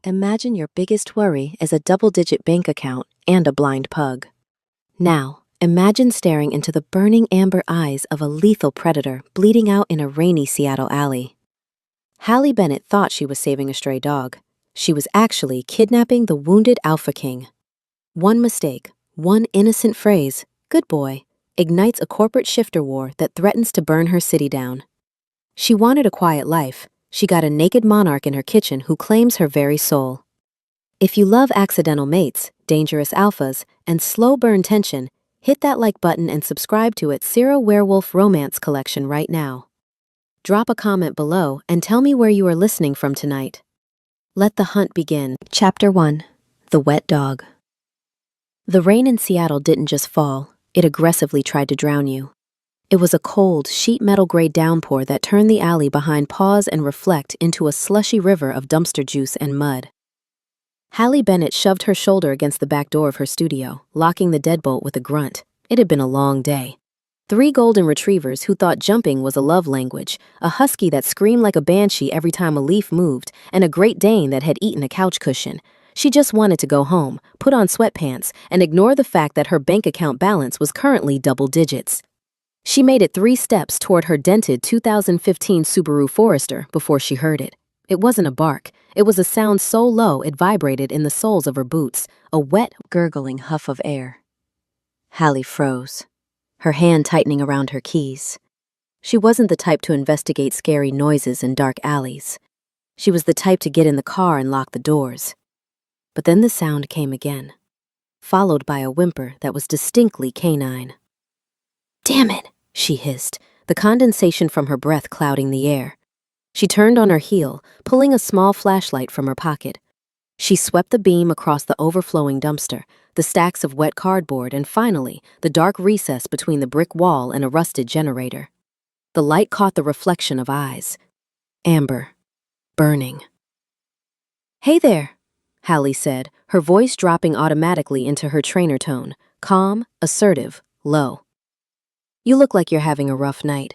Imagine your biggest worry is a double-digit bank account and a blind pug. Now, imagine staring into the burning amber eyes of a lethal predator bleeding out in a rainy Seattle alley. Hallie Bennett thought she was saving a stray dog. She was actually kidnapping the wounded Alpha King. One mistake, one innocent phrase, "good boy," ignites a corporate shifter war that threatens to burn her city down. She wanted a quiet life. She got a naked monarch in her kitchen who claims her very soul. If you love accidental mates, dangerous alphas, and slow burn tension, hit that like button and subscribe to its Zero Werewolf Romance collection right now. Drop a comment below and tell me where you are listening from tonight. Let the hunt begin. Chapter 1. The Wet Dog. The rain in Seattle didn't just fall, it aggressively tried to drown you. It was a cold, sheet metal gray downpour that turned the alley behind Pause and Reflect into a slushy river of dumpster juice and mud. Hallie Bennett shoved her shoulder against the back door of her studio, locking the deadbolt with a grunt. It had been a long day. 3 golden retrievers who thought jumping was a love language, a husky that screamed like a banshee every time a leaf moved, and a Great Dane that had eaten a couch cushion. She just wanted to go home, put on sweatpants, and ignore the fact that her bank account balance was currently double digits. She made it 3 steps toward her dented 2015 Subaru Forester before she heard it. It wasn't a bark. It was a sound so low it vibrated in the soles of her boots, a wet, gurgling huff of air. Hallie froze, her hand tightening around her keys. She wasn't the type to investigate scary noises in dark alleys. She was the type to get in the car and lock the doors. But then the sound came again, followed by a whimper that was distinctly canine. "Damn it," she hissed, the condensation from her breath clouding the air. She turned on her heel, pulling a small flashlight from her pocket. She swept the beam across the overflowing dumpster, the stacks of wet cardboard, and finally, the dark recess between the brick wall and a rusted generator. The light caught the reflection of eyes. Amber. Burning. "Hey there," Hallie said, her voice dropping automatically into her trainer tone, calm, assertive, low. "You look like you're having a rough night."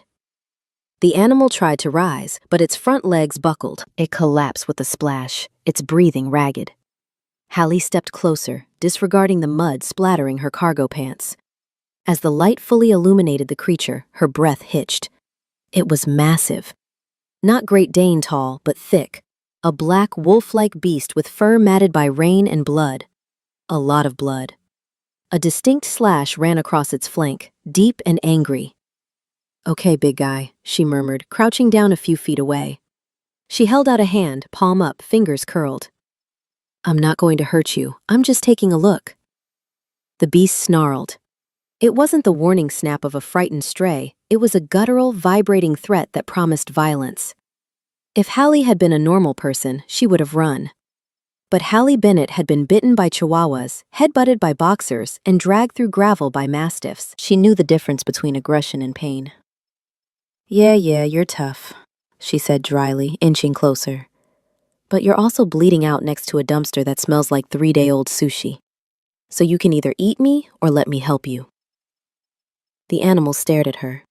The animal tried to rise, but its front legs buckled. It collapsed with a splash, its breathing ragged. Hallie stepped closer, disregarding the mud splattering her cargo pants. As the light fully illuminated the creature, her breath hitched. It was massive. Not Great Dane tall, but thick. A black, wolf-like beast with fur matted by rain and blood. A lot of blood. A distinct slash ran across its flank, deep and angry. "Okay, big guy," she murmured, crouching down a few feet away. She held out a hand, palm up, fingers curled. "I'm not going to hurt you. I'm just taking a look." The beast snarled. It wasn't the warning snap of a frightened stray. It was a guttural, vibrating threat that promised violence. If Hallie had been a normal person, she would have run. But Hallie Bennett had been bitten by chihuahuas, headbutted by boxers, and dragged through gravel by mastiffs. She knew the difference between aggression and pain. Yeah, you're tough," she said dryly, inching closer. "But you're also bleeding out next to a dumpster that smells like 3-day-old sushi. So you can either eat me or let me help you." The animal stared at her.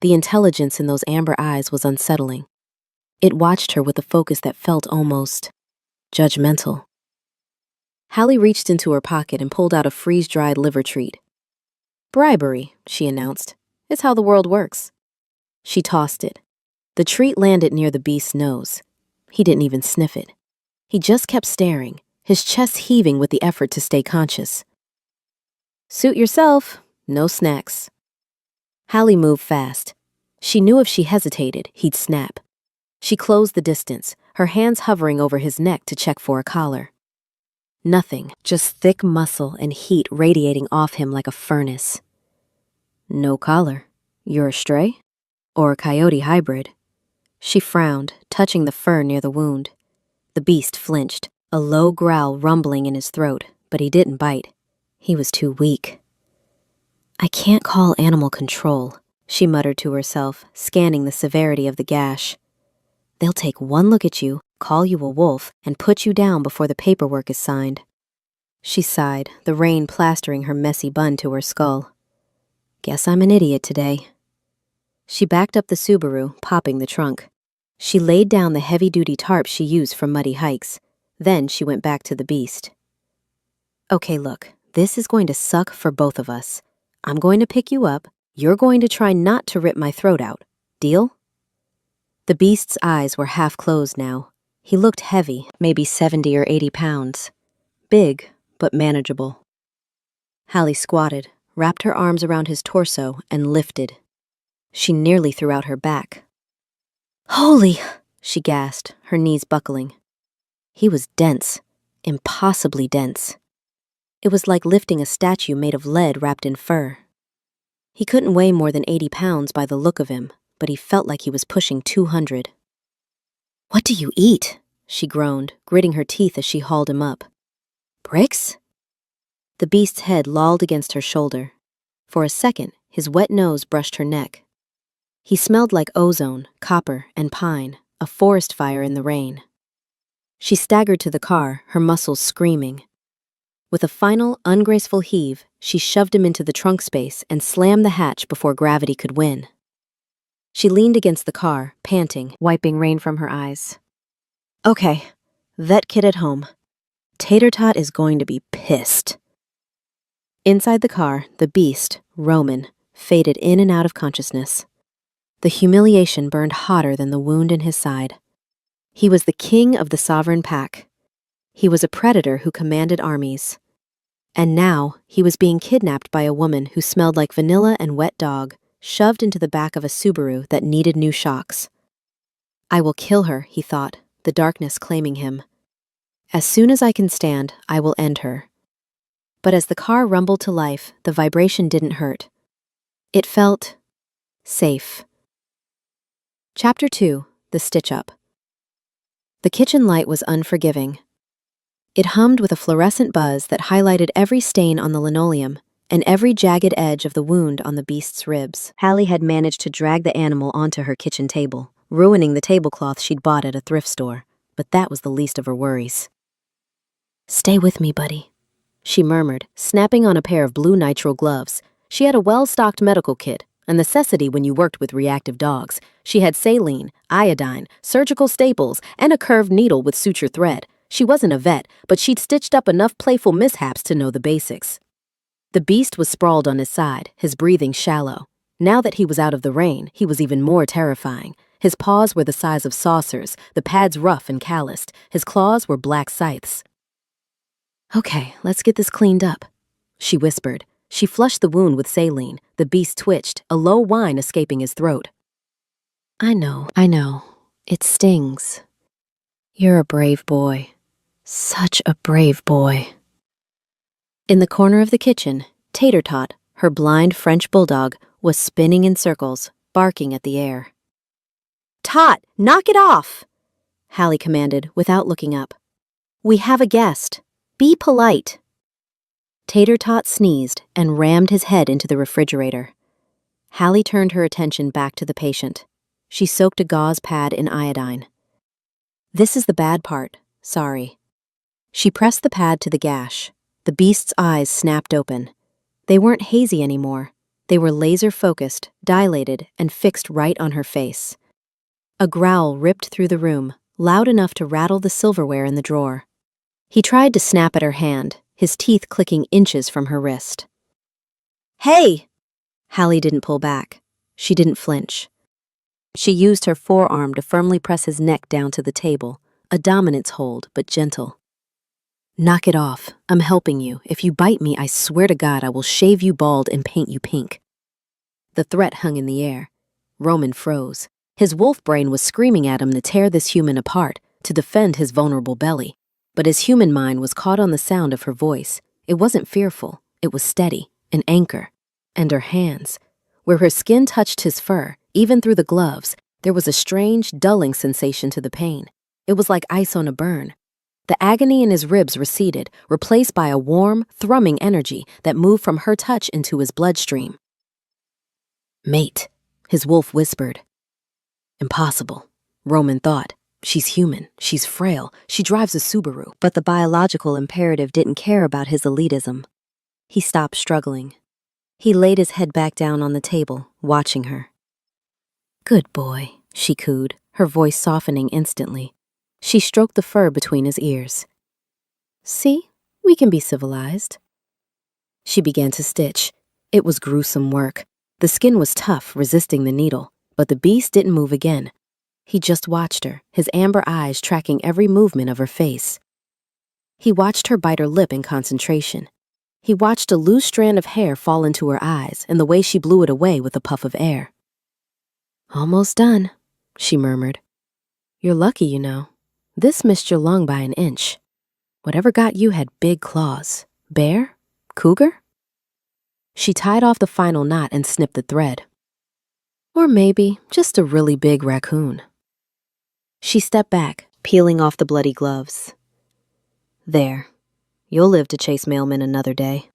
The intelligence in those amber eyes was unsettling. It watched her with a focus that felt almost judgmental. Hallie reached into her pocket and pulled out a freeze-dried liver treat. "Bribery," she announced. "It's how the world works." She tossed it. The treat landed near the beast's nose. He didn't even sniff it. He just kept staring, his chest heaving with the effort to stay conscious. "Suit yourself. No snacks." Hallie moved fast. She knew if she hesitated, he'd snap. She closed the distance, her hands hovering over his neck to check for a collar. Nothing, just thick muscle and heat radiating off him like a furnace. "No collar. You're a stray? Or a coyote hybrid?" She frowned, touching the fur near the wound. The beast flinched, a low growl rumbling in his throat, but he didn't bite. He was too weak. "I can't call animal control," she muttered to herself, scanning the severity of the gash. "They'll take one look at you, call you a wolf, and put you down before the paperwork is signed." She sighed, the rain plastering her messy bun to her skull. "Guess I'm an idiot today." She backed up the Subaru, popping the trunk. She laid down the heavy-duty tarp she used for muddy hikes. Then she went back to the beast. Okay, look, this is going to suck for both of us. I'm going to pick you up. You're going to try not to rip my throat out. Deal? The beast's eyes were half closed now. He looked heavy, maybe 70 or 80 pounds. Big, but manageable. Hallie squatted, wrapped her arms around his torso, and lifted. She nearly threw out her back. Holy! She gasped, her knees buckling. He was dense, impossibly dense. It was like lifting a statue made of lead wrapped in fur. He couldn't weigh more than 80 pounds by the look of him, but he felt like he was pushing 200. What do you eat? She groaned, gritting her teeth as she hauled him up. Bricks? The beast's head lolled against her shoulder. For a second, his wet nose brushed her neck. He smelled like ozone, copper, and pine, a forest fire in the rain. She staggered to the car, her muscles screaming. With a final, ungraceful heave, she shoved him into the trunk space and slammed the hatch before gravity could win. She leaned against the car, panting, wiping rain from her eyes. Okay, vet kit at home. Tater Tot is going to be pissed. Inside the car, the beast, Roman, faded in and out of consciousness. The humiliation burned hotter than the wound in his side. He was the king of the sovereign pack. He was a predator who commanded armies. And now he was being kidnapped by a woman who smelled like vanilla and wet dog, shoved into the back of a Subaru that needed new shocks. I will kill her, he thought, the darkness claiming him. As soon as I can stand, I will end her. But as the car rumbled to life, the vibration didn't hurt. It felt safe. Chapter 2: The Stitch-Up. The kitchen light was unforgiving. It hummed with a fluorescent buzz that highlighted every stain on the linoleum and every jagged edge of the wound on the beast's ribs. Hallie had managed to drag the animal onto her kitchen table, ruining the tablecloth she'd bought at a thrift store, but that was the least of her worries. Stay with me, buddy, she murmured, snapping on a pair of blue nitrile gloves. She had a well-stocked medical kit, a necessity when you worked with reactive dogs. She had saline, iodine, surgical staples, and a curved needle with suture thread. She wasn't a vet, but she'd stitched up enough playful mishaps to know the basics. The beast was sprawled on his side, his breathing shallow. Now that he was out of the rain, he was even more terrifying. His paws were the size of saucers, the pads rough and calloused. His claws were black scythes. Okay, let's get this cleaned up, she whispered. She flushed the wound with saline. The beast twitched, a low whine escaping his throat. I know. It stings. You're a brave boy. Such a brave boy. In the corner of the kitchen, Tater Tot, her blind French bulldog, was spinning in circles, barking at the air. Tot, knock it off! Hallie commanded without looking up. We have a guest. Be polite. Tater Tot sneezed and rammed his head into the refrigerator. Hallie turned her attention back to the patient. She soaked a gauze pad in iodine. This is the bad part, sorry. She pressed the pad to the gash. The beast's eyes snapped open. They weren't hazy anymore. They were laser-focused, dilated, and fixed right on her face. A growl ripped through the room, loud enough to rattle the silverware in the drawer. He tried to snap at her hand, his teeth clicking inches from her wrist. Hey! Hallie didn't pull back. She didn't flinch. She used her forearm to firmly press his neck down to the table, a dominance hold, but gentle. Knock it off. I'm helping you. If you bite me, I swear to God I will shave you bald and paint you pink. The threat hung in the air. Roman froze. His wolf brain was screaming at him to tear this human apart, to defend his vulnerable belly. But his human mind was caught on the sound of her voice. It wasn't fearful. It was steady, an anchor. And her hands. Where her skin touched his fur, even through the gloves, there was a strange, dulling sensation to the pain. It was like ice on a burn. The agony in his ribs receded, replaced by a warm, thrumming energy that moved from her touch into his bloodstream. Mate, his wolf whispered. Impossible, Roman thought. She's human, she's frail, she drives a Subaru. But the biological imperative didn't care about his elitism. He stopped struggling. He laid his head back down on the table, watching her. Good boy, she cooed, her voice softening instantly. She stroked the fur between his ears. See, we can be civilized. She began to stitch. It was gruesome work. The skin was tough, resisting the needle, but the beast didn't move again. He just watched her, his amber eyes tracking every movement of her face. He watched her bite her lip in concentration. He watched a loose strand of hair fall into her eyes and the way she blew it away with a puff of air. Almost done, she murmured. You're lucky, you know. This missed your lung by an inch. Whatever got you had big claws. Bear? Cougar? She tied off the final knot and snipped the thread. Or maybe just a really big raccoon. She stepped back, peeling off the bloody gloves. There. You'll live to chase mailmen another day.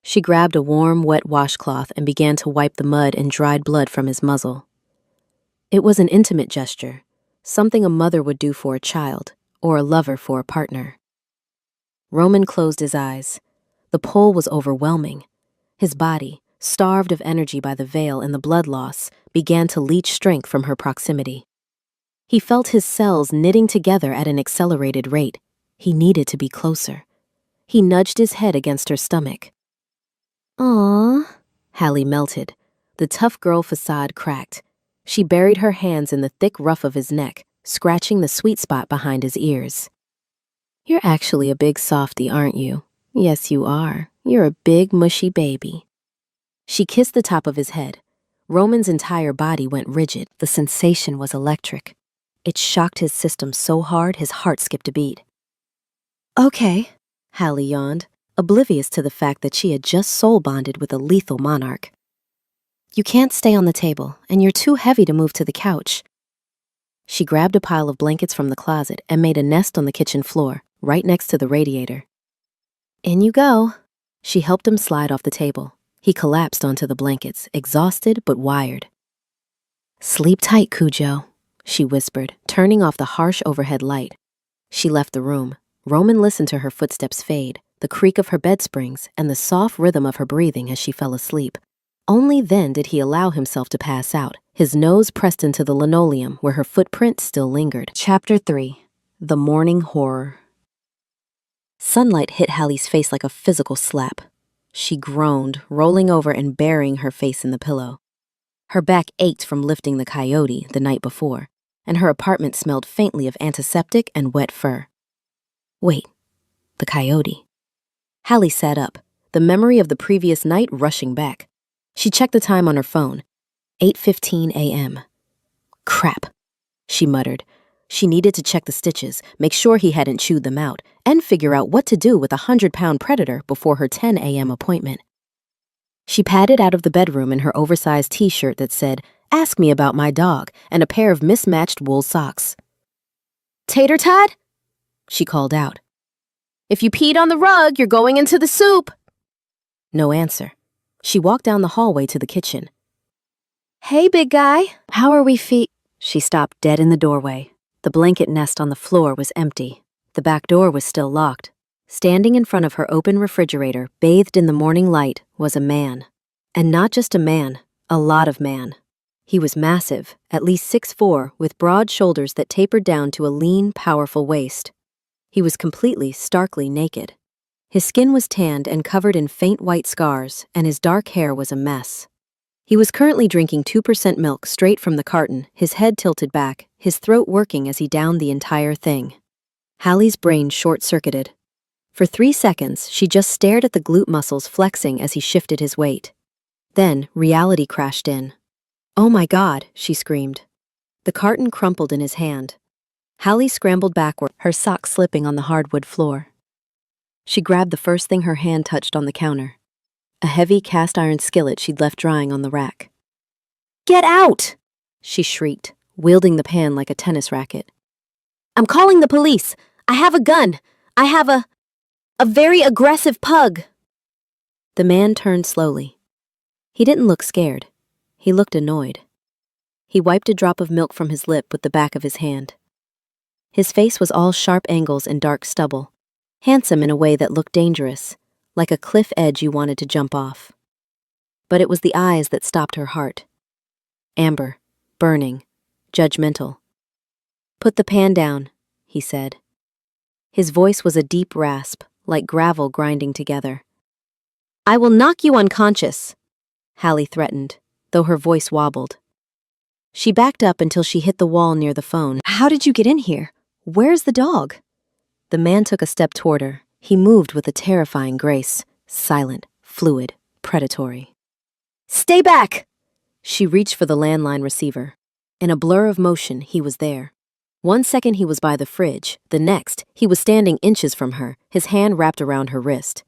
She grabbed a warm, wet washcloth and began to wipe the mud and dried blood from his muzzle. It was an intimate gesture, something a mother would do for a child, or a lover for a partner. Roman closed his eyes. The pull was overwhelming. His body, starved of energy by the veil and the blood loss, began to leach strength from her proximity. He felt his cells knitting together at an accelerated rate. He needed to be closer. He nudged his head against her stomach. Aww. Hallie melted. The tough girl facade cracked. She buried her hands in the thick ruff of his neck, scratching the sweet spot behind his ears. You're actually a big softy, aren't you? Yes, you are. You're a big, mushy baby. She kissed the top of his head. Roman's entire body went rigid. The sensation was electric. It shocked his system so hard his heart skipped a beat. Okay, Hallie yawned, oblivious to the fact that she had just soul-bonded with a lethal monarch. You can't stay on the table, and you're too heavy to move to the couch. She grabbed a pile of blankets from the closet and made a nest on the kitchen floor, right next to the radiator. In you go. She helped him slide off the table. He collapsed onto the blankets, exhausted but wired. Sleep tight, Cujo, she whispered, turning off the harsh overhead light. She left the room. Roman listened to her footsteps fade, the creak of her bed springs, and the soft rhythm of her breathing as she fell asleep. Only then did he allow himself to pass out, his nose pressed into the linoleum where her footprint still lingered. Chapter 3. The Morning Horror. Sunlight hit Hallie's face like a physical slap. She groaned, rolling over and burying her face in the pillow. Her back ached from lifting the coyote the night before, and her apartment smelled faintly of antiseptic and wet fur. Wait, the coyote. Hallie sat up, the memory of the previous night rushing back. She checked the time on her phone. 8:15 a.m. Crap, she muttered. She needed to check the stitches, make sure he hadn't chewed them out, and figure out what to do with a 100-pound predator before her 10 a.m. appointment. She padded out of the bedroom in her oversized t-shirt that said, "Ask me about my dog," and a pair of mismatched wool socks. Tater Tot? She called out. If you peed on the rug, you're going into the soup. No answer. She walked down the hallway to the kitchen. Hey, big guy. How are we She stopped dead in the doorway. The blanket nest on the floor was empty. The back door was still locked. Standing in front of her open refrigerator, bathed in the morning light, was a man. And not just a man, a lot of man. He was massive, at least 6'4", with broad shoulders that tapered down to a lean, powerful waist. He was completely, starkly naked. His skin was tanned and covered in faint white scars, and his dark hair was a mess. He was currently drinking 2% milk straight from the carton, his head tilted back, his throat working as he downed the entire thing. Hallie's brain short-circuited. For 3 seconds, she just stared at the glute muscles flexing as he shifted his weight. Then, reality crashed in. Oh my God, she screamed. The carton crumpled in his hand. Hallie scrambled backward, her socks slipping on the hardwood floor. She grabbed the first thing her hand touched on the counter. A heavy cast-iron skillet she'd left drying on the rack. Get out! She shrieked, wielding the pan like a tennis racket. I'm calling the police! I have a gun! I have a very aggressive pug! The man turned slowly. He didn't look scared. He looked annoyed. He wiped a drop of milk from his lip with the back of his hand. His face was all sharp angles and dark stubble, handsome in a way that looked dangerous, like a cliff edge you wanted to jump off. But it was the eyes that stopped her heart. Amber, burning, judgmental. Put the pan down, he said. His voice was a deep rasp, like gravel grinding together. "I will knock you unconscious," Hallie threatened, though her voice wobbled. She backed up until she hit the wall near the phone. "How did you get in here? Where's the dog?" The man took a step toward her. He moved with a terrifying grace, silent, fluid, predatory. "Stay back!" She reached for the landline receiver. In a blur of motion, he was there. 1 second he was by the fridge, the next, he was standing inches from her, his hand wrapped around her wrist.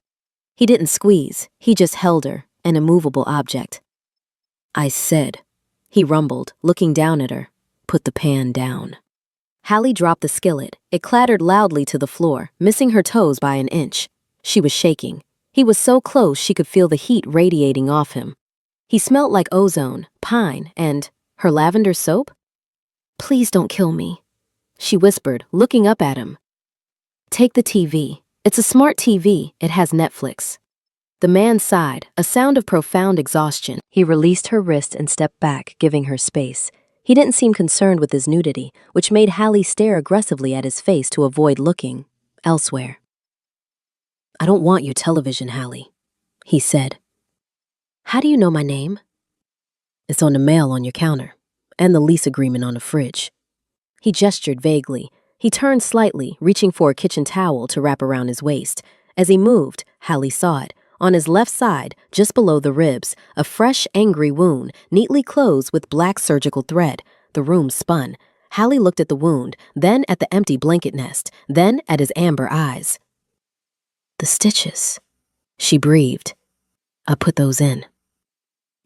He didn't squeeze, he just held her, an immovable object. "I said," he rumbled, looking down at her, "put the pan down." Hallie dropped the skillet. It clattered loudly to the floor, missing her toes by an inch. She was shaking. He was so close she could feel the heat radiating off him. He smelled like ozone, pine, and her lavender soap? "Please don't kill me," she whispered, looking up at him. "Take the TV. It's a smart TV. It has Netflix." The man sighed, a sound of profound exhaustion. He released her wrist and stepped back, giving her space. He didn't seem concerned with his nudity, which made Hallie stare aggressively at his face to avoid looking elsewhere. "I don't want your television, Hallie," he said. "How do you know my name?" "It's on the mail on your counter, and the lease agreement on the fridge." He gestured vaguely. He turned slightly, reaching for a kitchen towel to wrap around his waist. As he moved, Hallie saw it. On his left side, just below the ribs, a fresh, angry wound, neatly closed with black surgical thread. The room spun. Hallie looked at the wound, then at the empty blanket nest, then at his amber eyes. "The stitches," she breathed. "I put those in."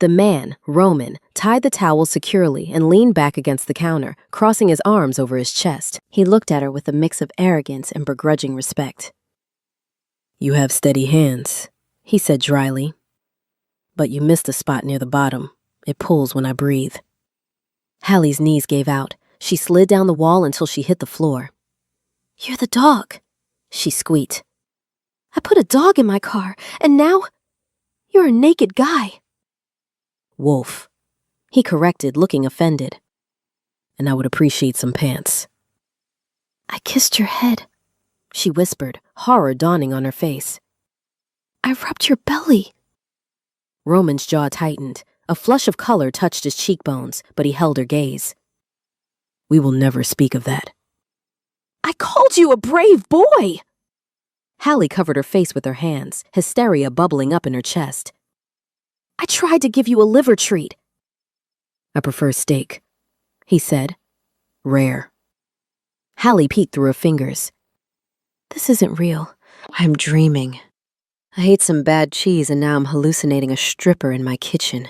The man, Roman, tied the towel securely and leaned back against the counter, crossing his arms over his chest. He looked at her with a mix of arrogance and begrudging respect. "You have steady hands," he said dryly. "But you missed a spot near the bottom. It pulls when I breathe." Hallie's knees gave out. She slid down the wall until she hit the floor. "You're the dog," she squeaked. "I put a dog in my car, and now you're a naked guy." "Wolf," he corrected, looking offended. "And I would appreciate some pants." "I kissed your head," she whispered, horror dawning on her face. "I rubbed your belly." Roman's jaw tightened. A flush of color touched his cheekbones, but he held her gaze. "We will never speak of that." "I called you a brave boy!" Hallie covered her face with her hands, hysteria bubbling up in her chest. "I tried to give you a liver treat." "I prefer steak," he said. "Rare." Hallie peeked through her fingers. "This isn't real. I'm dreaming. I ate some bad cheese and now I'm hallucinating a stripper in my kitchen."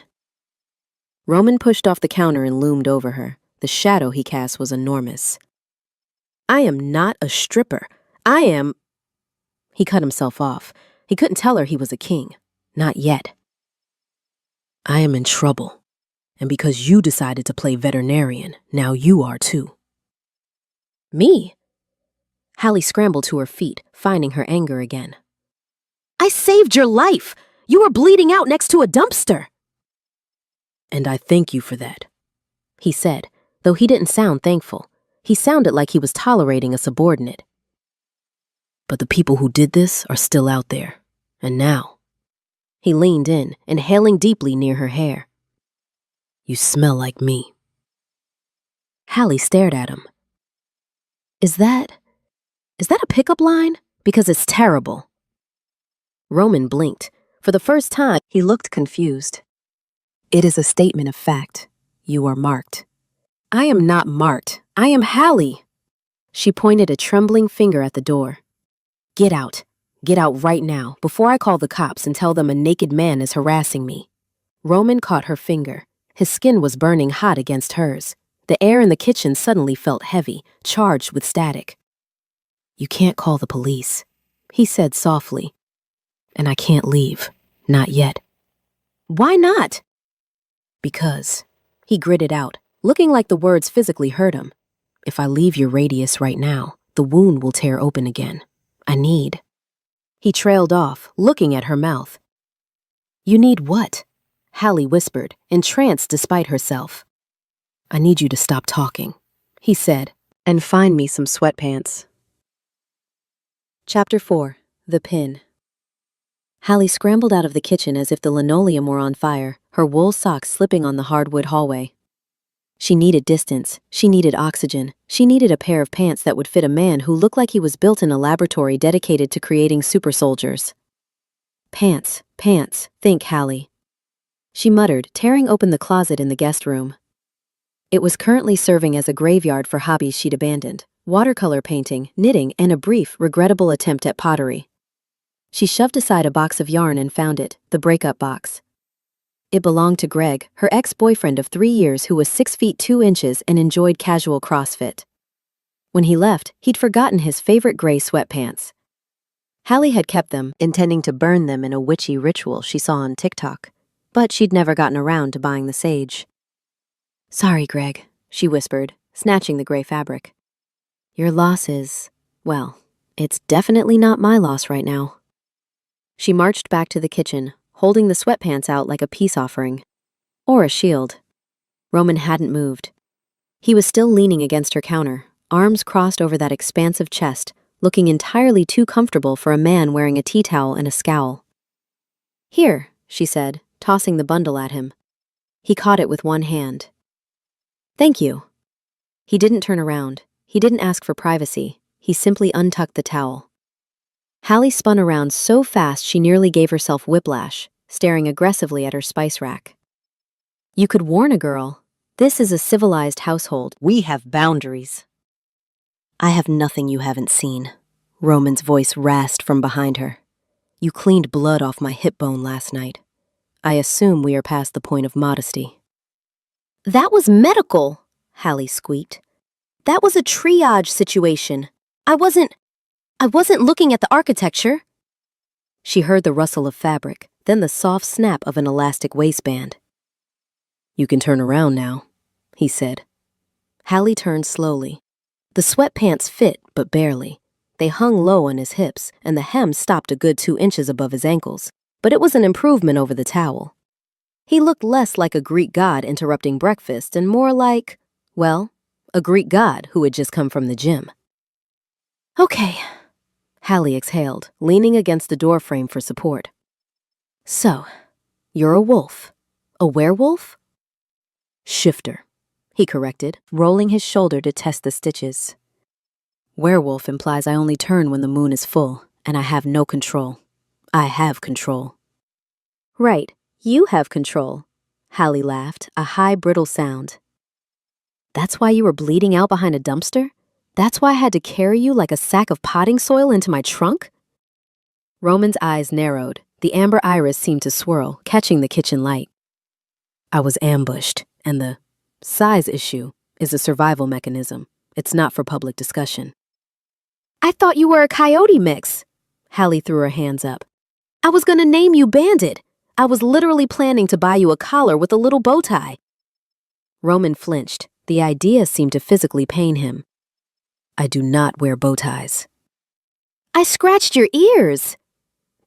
Roman pushed off the counter and loomed over her. The shadow he cast was enormous. "I am not a stripper. I am—" He cut himself off. He couldn't tell her he was a king. Not yet. "I am in trouble. And because you decided to play veterinarian, now you are too." "Me?" Hallie scrambled to her feet, finding her anger again. "I saved your life! You were bleeding out next to a dumpster!" "And I thank you for that," he said, though he didn't sound thankful. He sounded like he was tolerating a subordinate. "But the people who did this are still out there. And now—" He leaned in, inhaling deeply near her hair. "You smell like me." Hallie stared at him. Is that a pickup line? Because it's terrible." Roman blinked. For the first time, he looked confused. "It is a statement of fact. You are marked." "I am not marked. I am Hallie." She pointed a trembling finger at the door. "Get out. Get out right now, before I call the cops and tell them a naked man is harassing me." Roman caught her finger. His skin was burning hot against hers. The air in the kitchen suddenly felt heavy, charged with static. "You can't call the police," he said softly. "And I can't leave. Not yet." "Why not?" "Because," he gritted out, looking like the words physically hurt him, "if I leave your radius right now, the wound will tear open again. I need—" He trailed off, looking at her mouth. "You need what?" Hallie whispered, entranced despite herself. "I need you to stop talking," he said, "and find me some sweatpants." Chapter 4. The Pin. Hallie scrambled out of the kitchen as if the linoleum were on fire, her wool socks slipping on the hardwood hallway. She needed distance, she needed oxygen, she needed a pair of pants that would fit a man who looked like he was built in a laboratory dedicated to creating super soldiers. Pants, pants, think Hallie. She muttered, tearing open the closet in the guest room. It was currently serving as a graveyard for hobbies she'd abandoned: watercolor painting, knitting, and a brief, regrettable attempt at pottery. She shoved aside a box of yarn and found it, the breakup box. It belonged to Greg, her ex-boyfriend of 3 years who was 6 feet 2 inches and enjoyed casual CrossFit. When he left, he'd forgotten his favorite gray sweatpants. Hallie had kept them, intending to burn them in a witchy ritual she saw on TikTok, but she'd never gotten around to buying the sage. "Sorry, Greg," she whispered, snatching the gray fabric. "Your loss is, well, it's definitely not my loss right now." She marched back to the kitchen, holding the sweatpants out like a peace offering. Or a shield. Roman hadn't moved. He was still leaning against her counter, arms crossed over that expansive chest, looking entirely too comfortable for a man wearing a tea towel and a scowl. "Here," she said, tossing the bundle at him. He caught it with one hand. "Thank you." He didn't turn around. He didn't ask for privacy. He simply untucked the towel. Hallie spun around so fast she nearly gave herself whiplash, staring aggressively at her spice rack. "You could warn a girl. This is a civilized household. We have boundaries." "I have nothing you haven't seen," Roman's voice rasped from behind her. "You cleaned blood off my hip bone last night. I assume we are past the point of modesty." "That was medical," Hallie squeaked. "That was a triage situation. I wasn't looking at the architecture." She heard the rustle of fabric, then the soft snap of an elastic waistband. "You can turn around now," he said. Hallie turned slowly. The sweatpants fit, but barely. They hung low on his hips, and the hem stopped a good 2 inches above his ankles, but it was an improvement over the towel. He looked less like a Greek god interrupting breakfast and more like, well, a Greek god who had just come from the gym. "Okay," Hallie exhaled, leaning against the doorframe for support. "So, you're a wolf. A werewolf?" "Shifter," he corrected, rolling his shoulder to test the stitches. "Werewolf implies I only turn when the moon is full, and I have no control. I have control." "Right, you have control," Hallie laughed, a high, brittle sound. "That's why you were bleeding out behind a dumpster? That's why I had to carry you like a sack of potting soil into my trunk?" Roman's eyes narrowed. The amber iris seemed to swirl, catching the kitchen light. "I was ambushed, and the size issue is a survival mechanism. It's not for public discussion." "I thought you were a coyote mix." Hallie threw her hands up. "I was gonna name you Bandit. I was literally planning to buy you a collar with a little bow tie." Roman flinched. The idea seemed to physically pain him. "I do not wear bow ties." "I scratched your ears."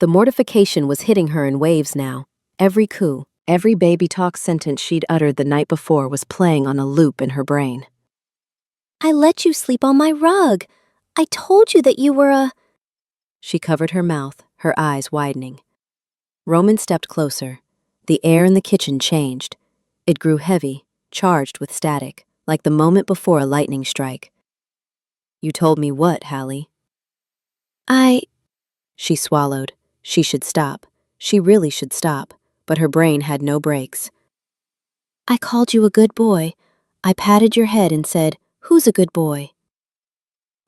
The mortification was hitting her in waves now. Every coo, every baby talk sentence she'd uttered the night before was playing on a loop in her brain. "I let you sleep on my rug. I told you that you were a—" She covered her mouth, her eyes widening. Roman stepped closer. The air in the kitchen changed. It grew heavy, charged with static, like the moment before a lightning strike. "You told me what, Hallie?" She swallowed. She should stop. She really should stop, but her brain had no brakes. "I called you a good boy. I patted your head and said, 'Who's a good boy?'"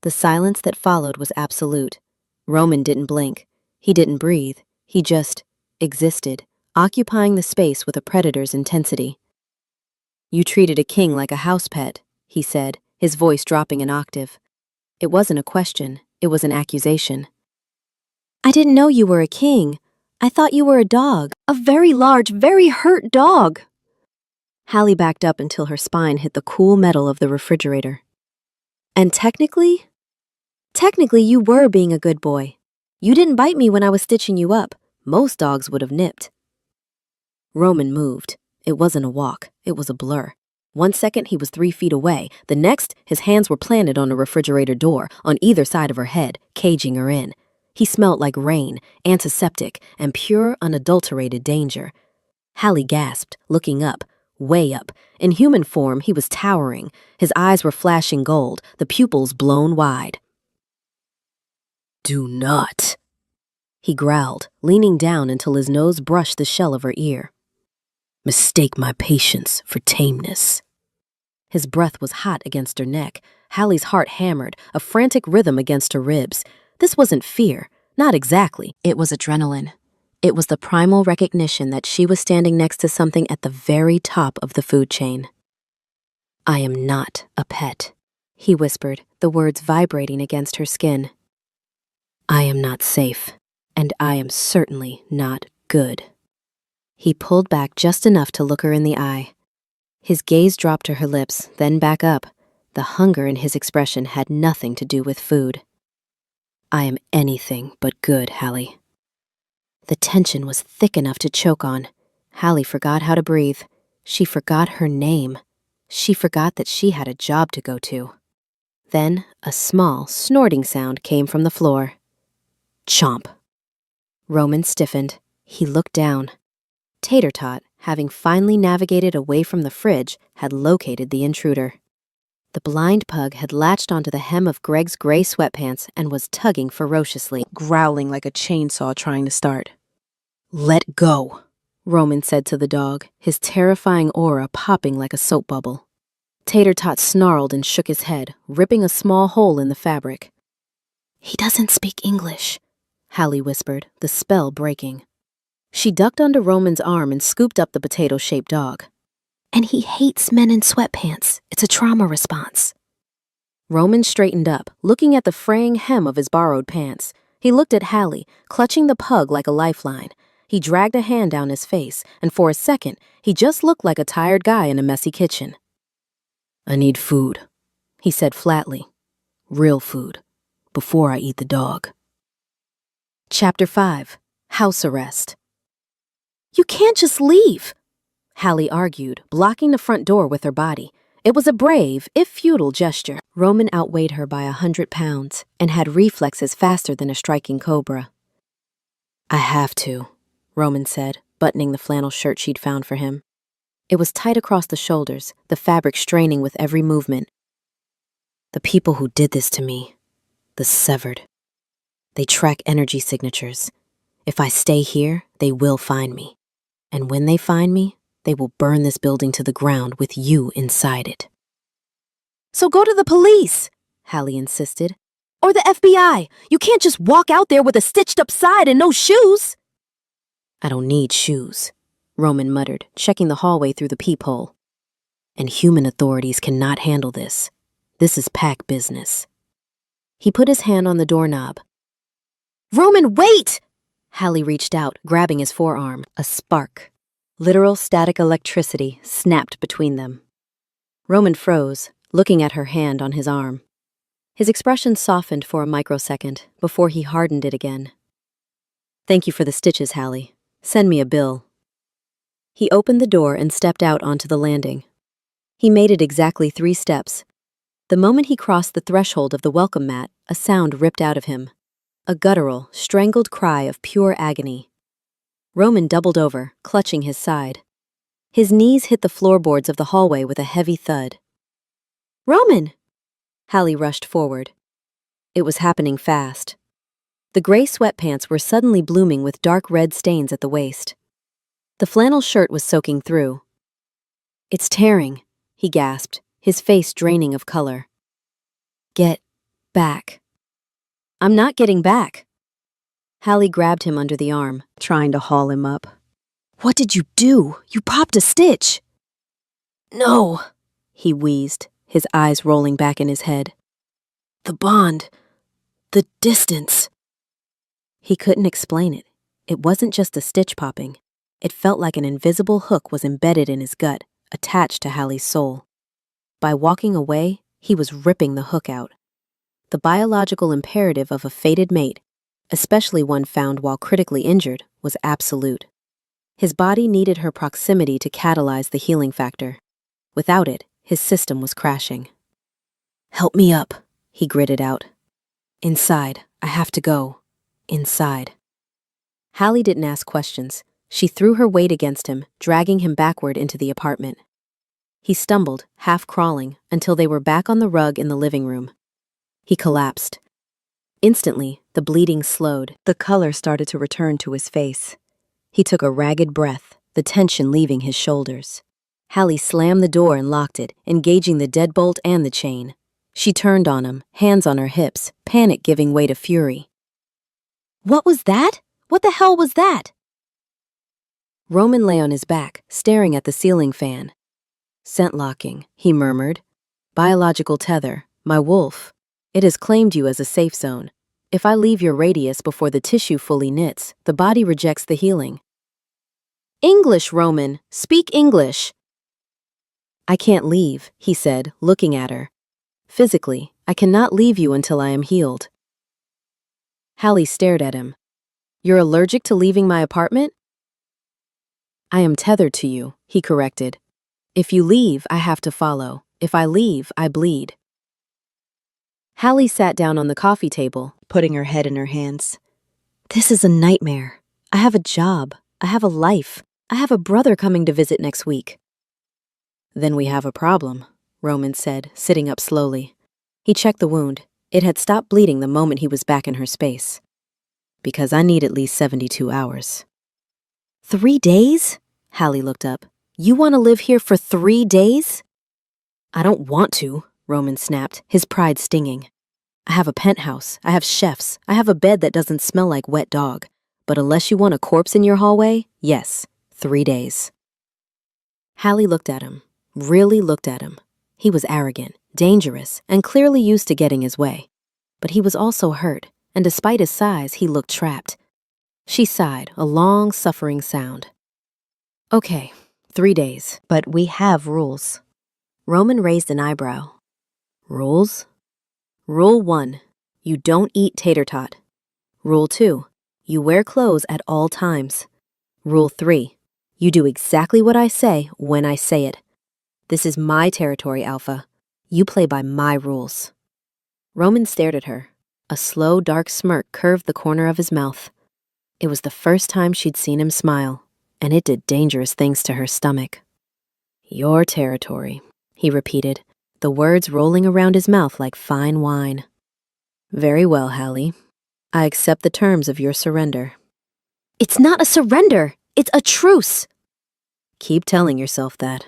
The silence that followed was absolute. Roman didn't blink. He didn't breathe. He just existed, occupying the space with a predator's intensity. "You treated a king like a house pet," he said, his voice dropping an octave. It wasn't a question, it was an accusation. "I didn't know you were a king. I thought you were a dog, a very large, very hurt dog." Hallie backed up until her spine hit the cool metal of the refrigerator. "And technically you were being a good boy. You didn't bite me when I was stitching you up. Most dogs would have nipped." Roman moved. It wasn't a walk, it was a blur. One second, he was 3 feet away. The next, his hands were planted on a refrigerator door on either side of her head, caging her in. He smelled like rain, antiseptic, and pure, unadulterated danger. Hallie gasped, looking up, way up. In human form, he was towering. His eyes were flashing gold, the pupils blown wide. "Do not," he growled, leaning down until his nose brushed the shell of her ear. "Mistake my patience for tameness." His breath was hot against her neck. Hallie's heart hammered, a frantic rhythm against her ribs. This wasn't fear, not exactly. It was adrenaline. It was the primal recognition that she was standing next to something at the very top of the food chain. "I am not a pet," he whispered, the words vibrating against her skin. "I am not safe, and I am certainly not good." He pulled back just enough to look her in the eye. His gaze dropped to her lips, then back up. The hunger in his expression had nothing to do with food. "I am anything but good, Hallie." The tension was thick enough to choke on. Hallie forgot how to breathe. She forgot her name. She forgot that she had a job to go to. Then a small, snorting sound came from the floor. Chomp. Roman stiffened. He looked down. Tater Tot, having finally navigated away from the fridge, had located the intruder. The blind pug had latched onto the hem of Greg's gray sweatpants and was tugging ferociously, growling like a chainsaw trying to start. "Let go," Roman said to the dog, his terrifying aura popping like a soap bubble. Tater Tot snarled and shook his head, ripping a small hole in the fabric. "He doesn't speak English," Hallie whispered, the spell breaking. She ducked under Roman's arm and scooped up the potato-shaped dog. "And he hates men in sweatpants. It's a trauma response." Roman straightened up, looking at the fraying hem of his borrowed pants. He looked at Hallie, clutching the pug like a lifeline. He dragged a hand down his face, and for a second, he just looked like a tired guy in a messy kitchen. "I need food," he said flatly. "Real food, before I eat the dog." Chapter 5. House Arrest. "You can't just leave," Hallie argued, blocking the front door with her body. It was a brave, if futile, gesture. Roman outweighed her by 100 pounds and had reflexes faster than a striking cobra. "I have to," Roman said, buttoning the flannel shirt she'd found for him. It was tight across the shoulders, the fabric straining with every movement. "The people who did this to me, the Severed. They track energy signatures. If I stay here, they will find me. And when they find me, they will burn this building to the ground with you inside it." "So go to the police," Hallie insisted. "Or the FBI. You can't just walk out there with a stitched-up side and no shoes." "I don't need shoes," Roman muttered, checking the hallway through the peephole. "And human authorities cannot handle this. This is pack business." He put his hand on the doorknob. "Roman, wait!" Hallie reached out, grabbing his forearm. A spark. Literal static electricity snapped between them. Roman froze, looking at her hand on his arm. His expression softened for a microsecond before he hardened it again. "Thank you for the stitches, Hallie. Send me a bill." He opened the door and stepped out onto the landing. He made it exactly 3 steps. The moment he crossed the threshold of the welcome mat, a sound ripped out of him. A guttural, strangled cry of pure agony. Roman doubled over, clutching his side. His knees hit the floorboards of the hallway with a heavy thud. "Roman!" Hallie rushed forward. It was happening fast. The gray sweatpants were suddenly blooming with dark red stains at the waist. The flannel shirt was soaking through. "It's tearing," he gasped, his face draining of color. "Get back." "I'm not getting back." Hallie grabbed him under the arm, trying to haul him up. "What did you do? You popped a stitch." "No," he wheezed, his eyes rolling back in his head. "The bond. The distance." He couldn't explain it. It wasn't just a stitch popping. It felt like an invisible hook was embedded in his gut, attached to Hallie's soul. By walking away, he was ripping the hook out. The biological imperative of a fated mate, especially one found while critically injured, was absolute. His body needed her proximity to catalyze the healing factor. Without it, his system was crashing. "Help me up," he gritted out. "Inside. I have to go. Inside." Hallie didn't ask questions. She threw her weight against him, dragging him backward into the apartment. He stumbled, half crawling, until they were back on the rug in the living room. He collapsed. Instantly, the bleeding slowed. The color started to return to his face. He took a ragged breath, the tension leaving his shoulders. Hallie slammed the door and locked it, engaging the deadbolt and the chain. She turned on him, hands on her hips, panic giving way to fury. "What was that? What the hell was that?" Roman lay on his back, staring at the ceiling fan. "Scent locking," he murmured. "Biological tether, my wolf. It has claimed you as a safe zone. If I leave your radius before the tissue fully knits, the body rejects the healing." "English, Roman! Speak English!" "I can't leave," he said, looking at her. "Physically, I cannot leave you until I am healed." Hallie stared at him. "You're allergic to leaving my apartment?" "I am tethered to you," he corrected. "If you leave, I have to follow. If I leave, I bleed." Hallie sat down on the coffee table, putting her head in her hands. "This is a nightmare. I have a job. I have a life. I have a brother coming to visit next week." "Then we have a problem," Roman said, sitting up slowly. He checked the wound. It had stopped bleeding the moment he was back in her space. "Because I need at least 72 hours. 3 days? Hallie looked up. "You want to live here for 3 days? "I don't want to," Roman snapped, his pride stinging. "I have a penthouse. I have chefs. I have a bed that doesn't smell like wet dog. But unless you want a corpse in your hallway, yes, 3 days. Hallie looked at him, really looked at him. He was arrogant, dangerous, and clearly used to getting his way. But he was also hurt, and despite his size, he looked trapped. She sighed, a long, suffering sound. "Okay, 3 days, but we have rules." Roman raised an eyebrow. "Rules?" "Rule 1, you don't eat tater tot. Rule 2, you wear clothes at all times. Rule 3, you do exactly what I say when I say it. This is my territory, Alpha. You play by my rules." Roman stared at her. A slow, dark smirk curved the corner of his mouth. It was the first time she'd seen him smile, and it did dangerous things to her stomach. "Your territory," he repeated, the words rolling around his mouth like fine wine. "Very well, Hallie. I accept the terms of your surrender." "It's not a surrender! It's a truce!" "Keep telling yourself that."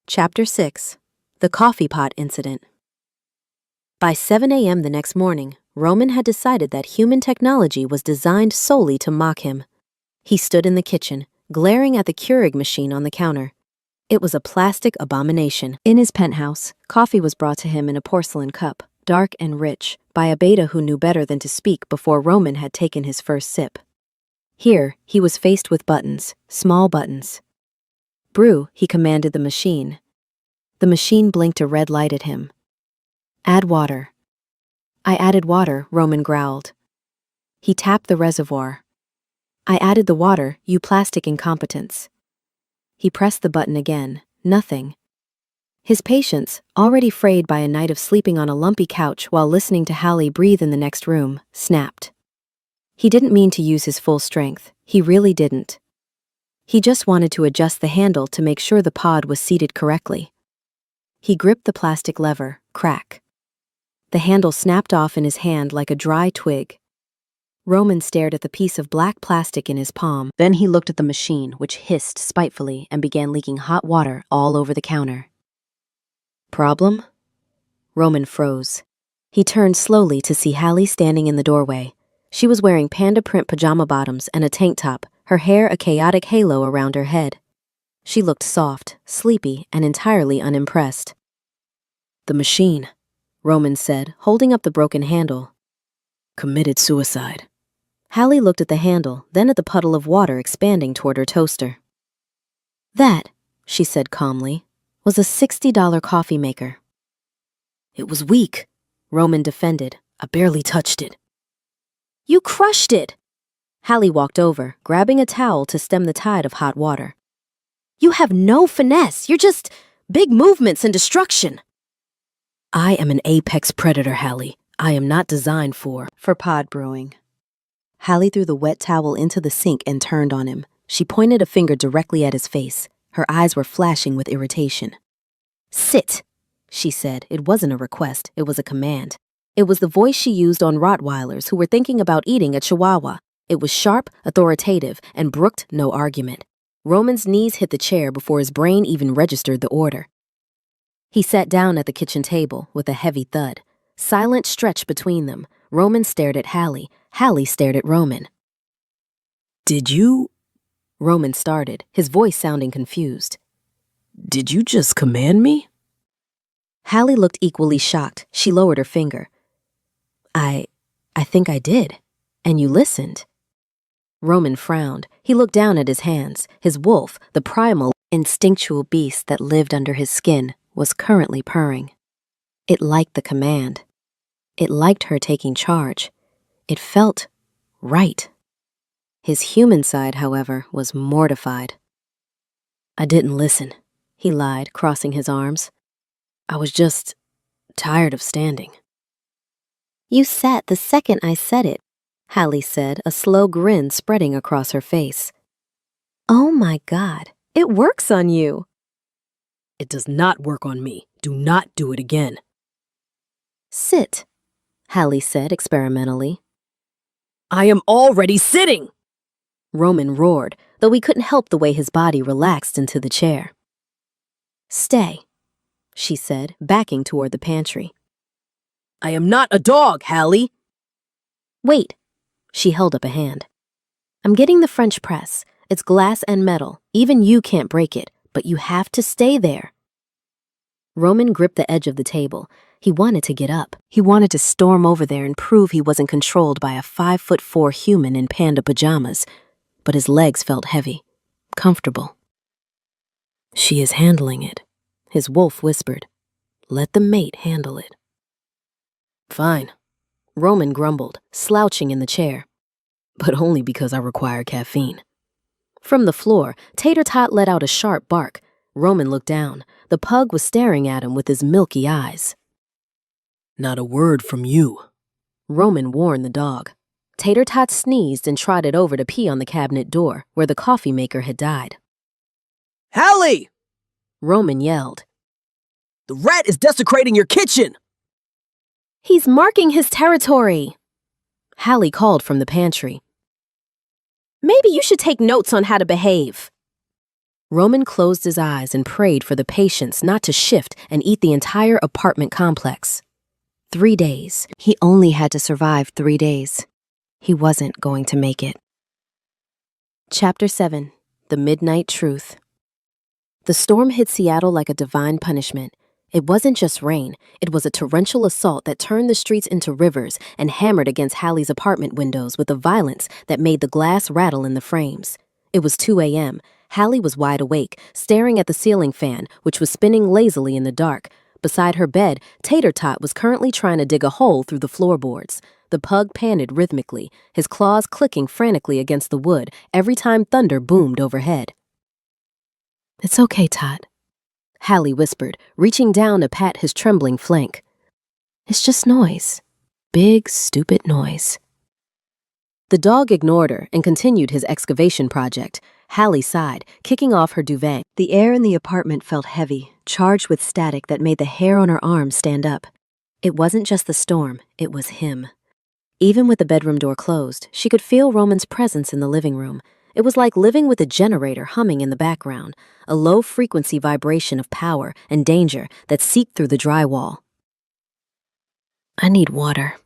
Chapter 6. The Coffee Pot Incident. By 7 a.m. the next morning, Roman had decided that human technology was designed solely to mock him. He stood in the kitchen, glaring at the Keurig machine on the counter. It was a plastic abomination. In his penthouse, coffee was brought to him in a porcelain cup, dark and rich, by a beta who knew better than to speak before Roman had taken his first sip. Here, he was faced with buttons, small buttons. "Brew," he commanded the machine. The machine blinked a red light at him. "Add water." "I added water," Roman growled. He tapped the reservoir. "I added the water, you plastic incompetence." He pressed the button again. Nothing. His patience, already frayed by a night of sleeping on a lumpy couch while listening to Hallie breathe in the next room, snapped. He didn't mean to use his full strength. He really didn't. He just wanted to adjust the handle to make sure the pod was seated correctly. He gripped the plastic lever, crack. The handle snapped off in his hand like a dry twig. Roman stared at the piece of black plastic in his palm. Then he looked at the machine, which hissed spitefully and began leaking hot water all over the counter. "Problem?" Roman froze. He turned slowly to see Hallie standing in the doorway. She was wearing panda print pajama bottoms and a tank top, her hair a chaotic halo around her head. She looked soft, sleepy, and entirely unimpressed. "The machine," Roman said, holding up the broken handle. "Committed suicide." Hallie looked at the handle, then at the puddle of water expanding toward her toaster. "That," she said calmly, "was a $60 coffee maker." "It was weak," Roman defended. "I barely touched it." "You crushed it!" Hallie walked over, grabbing a towel to stem the tide of hot water. You have no finesse. You're just big movements and destruction. I am an apex predator, Hallie. I am not designed for pod brewing. Hallie threw the wet towel into the sink and turned on him. She pointed a finger directly at his face. Her eyes were flashing with irritation. Sit, she said. It wasn't a request, it was a command. It was the voice she used on Rottweilers who were thinking about eating a Chihuahua. It was sharp, authoritative, and brooked no argument. Roman's knees hit the chair before his brain even registered the order. He sat down at the kitchen table with a heavy thud. Silence stretched between them. Roman stared at Hallie. Hallie stared at Roman. Did you? Roman started, his voice sounding confused. Did you just command me? Hallie looked equally shocked. She lowered her finger. I think I did. And you listened. Roman frowned. He looked down at his hands. His wolf, the primal, instinctual beast that lived under his skin, was currently purring. It liked the command. It liked her taking charge. It felt right. His human side, however, was mortified. I didn't listen, he lied, crossing his arms. I was just tired of standing. You sat the second I said it, Hallie said, a slow grin spreading across her face. Oh my God, it works on you. It does not work on me. Do not do it again. Sit, Hallie said experimentally. I am already sitting! Roman roared, though he couldn't help the way his body relaxed into the chair. Stay, she said, backing toward the pantry. I am not a dog, Hallie. Wait, she held up a hand. I'm getting the French press. It's glass and metal. Even you can't break it, but you have to stay there. Roman gripped the edge of the table. He wanted to get up. He wanted to storm over there and prove he wasn't controlled by a 5'4" human in panda pajamas, but his legs felt heavy, comfortable. She is handling it, his wolf whispered. Let the mate handle it. Fine, Roman grumbled, slouching in the chair. But only because I require caffeine. From the floor, Tater Tot let out a sharp bark. Roman looked down. The pug was staring at him with his milky eyes. Not a word from you, Roman warned the dog. Tater Tot sneezed and trotted over to pee on the cabinet door, where the coffee maker had died. Hallie! Roman yelled. The rat is desecrating your kitchen! He's marking his territory, Hallie called from the pantry. Maybe you should take notes on how to behave. Roman closed his eyes and prayed for the patience not to shift and eat the entire apartment complex. 3 days. He only had to survive 3 days. He wasn't going to make it. Chapter 7. The Midnight Truth. The storm hit Seattle like a divine punishment. It wasn't just rain. It was a torrential assault that turned the streets into rivers and hammered against Hallie's apartment windows with a violence that made the glass rattle in the frames. It was 2 a.m. Hallie was wide awake, staring at the ceiling fan, which was spinning lazily in the dark. Beside her bed, Tater Tot was currently trying to dig a hole through the floorboards. The pug panted rhythmically, his claws clicking frantically against the wood every time thunder boomed overhead. It's okay, Tot, Hallie whispered, reaching down to pat his trembling flank. It's just noise. Big, stupid noise. The dog ignored her and continued his excavation project. Hallie sighed, kicking off her duvet. The air in the apartment felt heavy, charged with static that made the hair on her arms stand up. It wasn't just the storm, it was him. Even with the bedroom door closed, she could feel Roman's presence in the living room. It was like living with a generator humming in the background, a low-frequency vibration of power and danger that seeped through the drywall. I need water,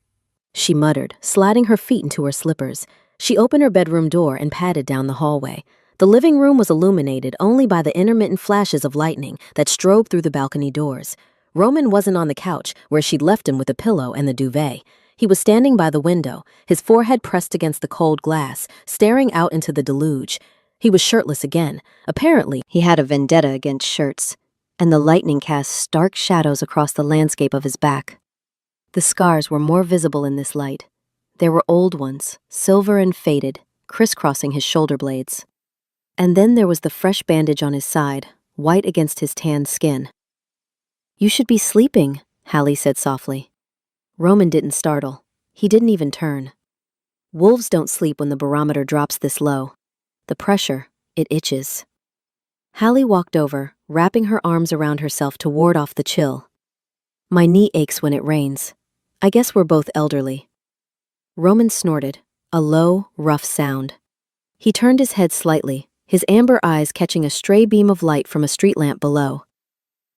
she muttered, sliding her feet into her slippers. She opened her bedroom door and padded down the hallway. The living room was illuminated only by the intermittent flashes of lightning that strobed through the balcony doors. Roman wasn't on the couch, where she'd left him with a pillow and the duvet. He was standing by the window, his forehead pressed against the cold glass, staring out into the deluge. He was shirtless again. Apparently, he had a vendetta against shirts, and the lightning cast stark shadows across the landscape of his back. The scars were more visible in this light. There were old ones, silver and faded, crisscrossing his shoulder blades. And then there was the fresh bandage on his side, white against his tanned skin. "You should be sleeping," Hallie said softly. Roman didn't startle. He didn't even turn. Wolves don't sleep when the barometer drops this low. The pressure, it itches. Hallie walked over, wrapping her arms around herself to ward off the chill. "My knee aches when it rains. I guess we're both elderly." Roman snorted, a low, rough sound. He turned his head slightly, his amber eyes catching a stray beam of light from a street lamp below.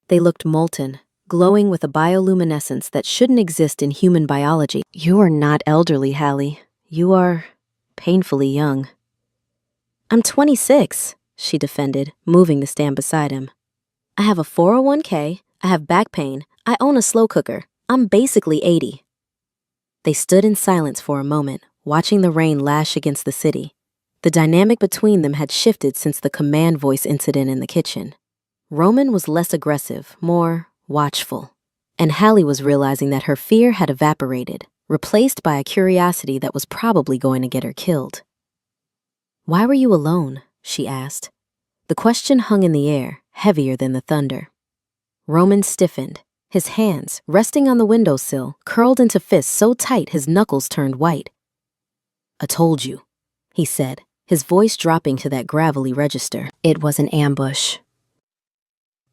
They looked molten, glowing with a bioluminescence that shouldn't exist in human biology. "You are not elderly, Hallie. You are painfully young." "I'm 26, she defended, moving to stand beside him. "I have a 401k, I have back pain, I own a slow cooker. I'm basically 80. They stood in silence for a moment, watching the rain lash against the city. The dynamic between them had shifted since the command voice incident in the kitchen. Roman was less aggressive, more watchful. And Hallie was realizing that her fear had evaporated, replaced by a curiosity that was probably going to get her killed. "Why were you alone?" she asked. The question hung in the air, heavier than the thunder. Roman stiffened, his hands, resting on the windowsill, curled into fists so tight his knuckles turned white. "I told you," he said, his voice dropping to that gravelly register. "It was an ambush."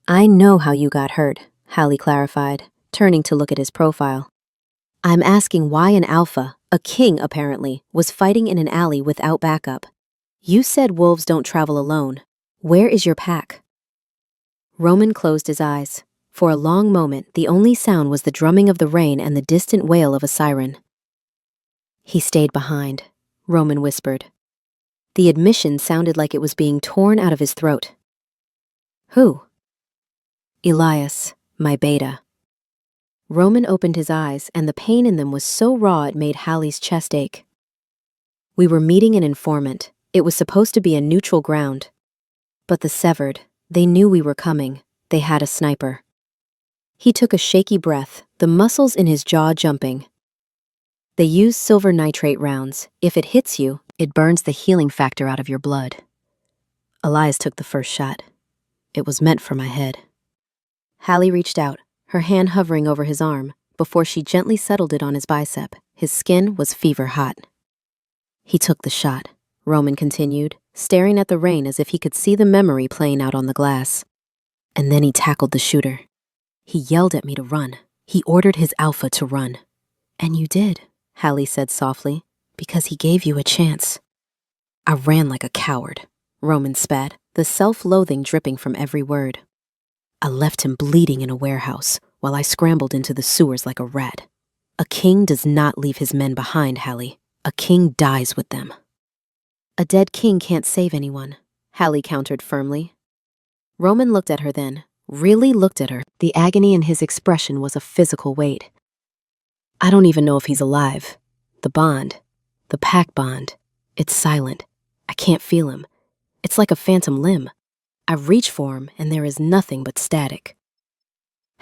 "I know how you got hurt," Hallie clarified, turning to look at his profile. "I'm asking why an alpha, a king apparently, was fighting in an alley without backup. You said wolves don't travel alone. Where is your pack?" Roman closed his eyes. For a long moment, the only sound was the drumming of the rain and the distant wail of a siren. "He stayed behind," Roman whispered. The admission sounded like it was being torn out of his throat. "Who?" "Elias, my beta." Roman opened his eyes, and the pain in them was so raw it made Hallie's chest ache. "We were meeting an informant. It was supposed to be a neutral ground. But the Severed, they knew we were coming. They had a sniper." He took a shaky breath, the muscles in his jaw jumping. "They use silver nitrate rounds. If it hits you, it burns the healing factor out of your blood." Elias took the first shot. It was meant for my head. Hallie reached out, her hand hovering over his arm, before she gently settled it on his bicep. His skin was fever hot. "He took the shot," Roman continued, staring at the rain as if he could see the memory playing out on the glass. "And then he tackled the shooter. He yelled at me to run. He ordered his alpha to run." "And you did," Hallie said softly, "because he gave you a chance." "I ran like a coward," Roman spat, the self-loathing dripping from every word. "I left him bleeding in a warehouse while I scrambled into the sewers like a rat. A king does not leave his men behind, Hallie. A king dies with them." "A dead king can't save anyone," Hallie countered firmly. Roman looked at her then, really looked at her. The agony in his expression was a physical weight. "I don't even know if he's alive. The bond, the pack bond, it's silent. I can't feel him. It's like a phantom limb. I reach for him and there is nothing but static."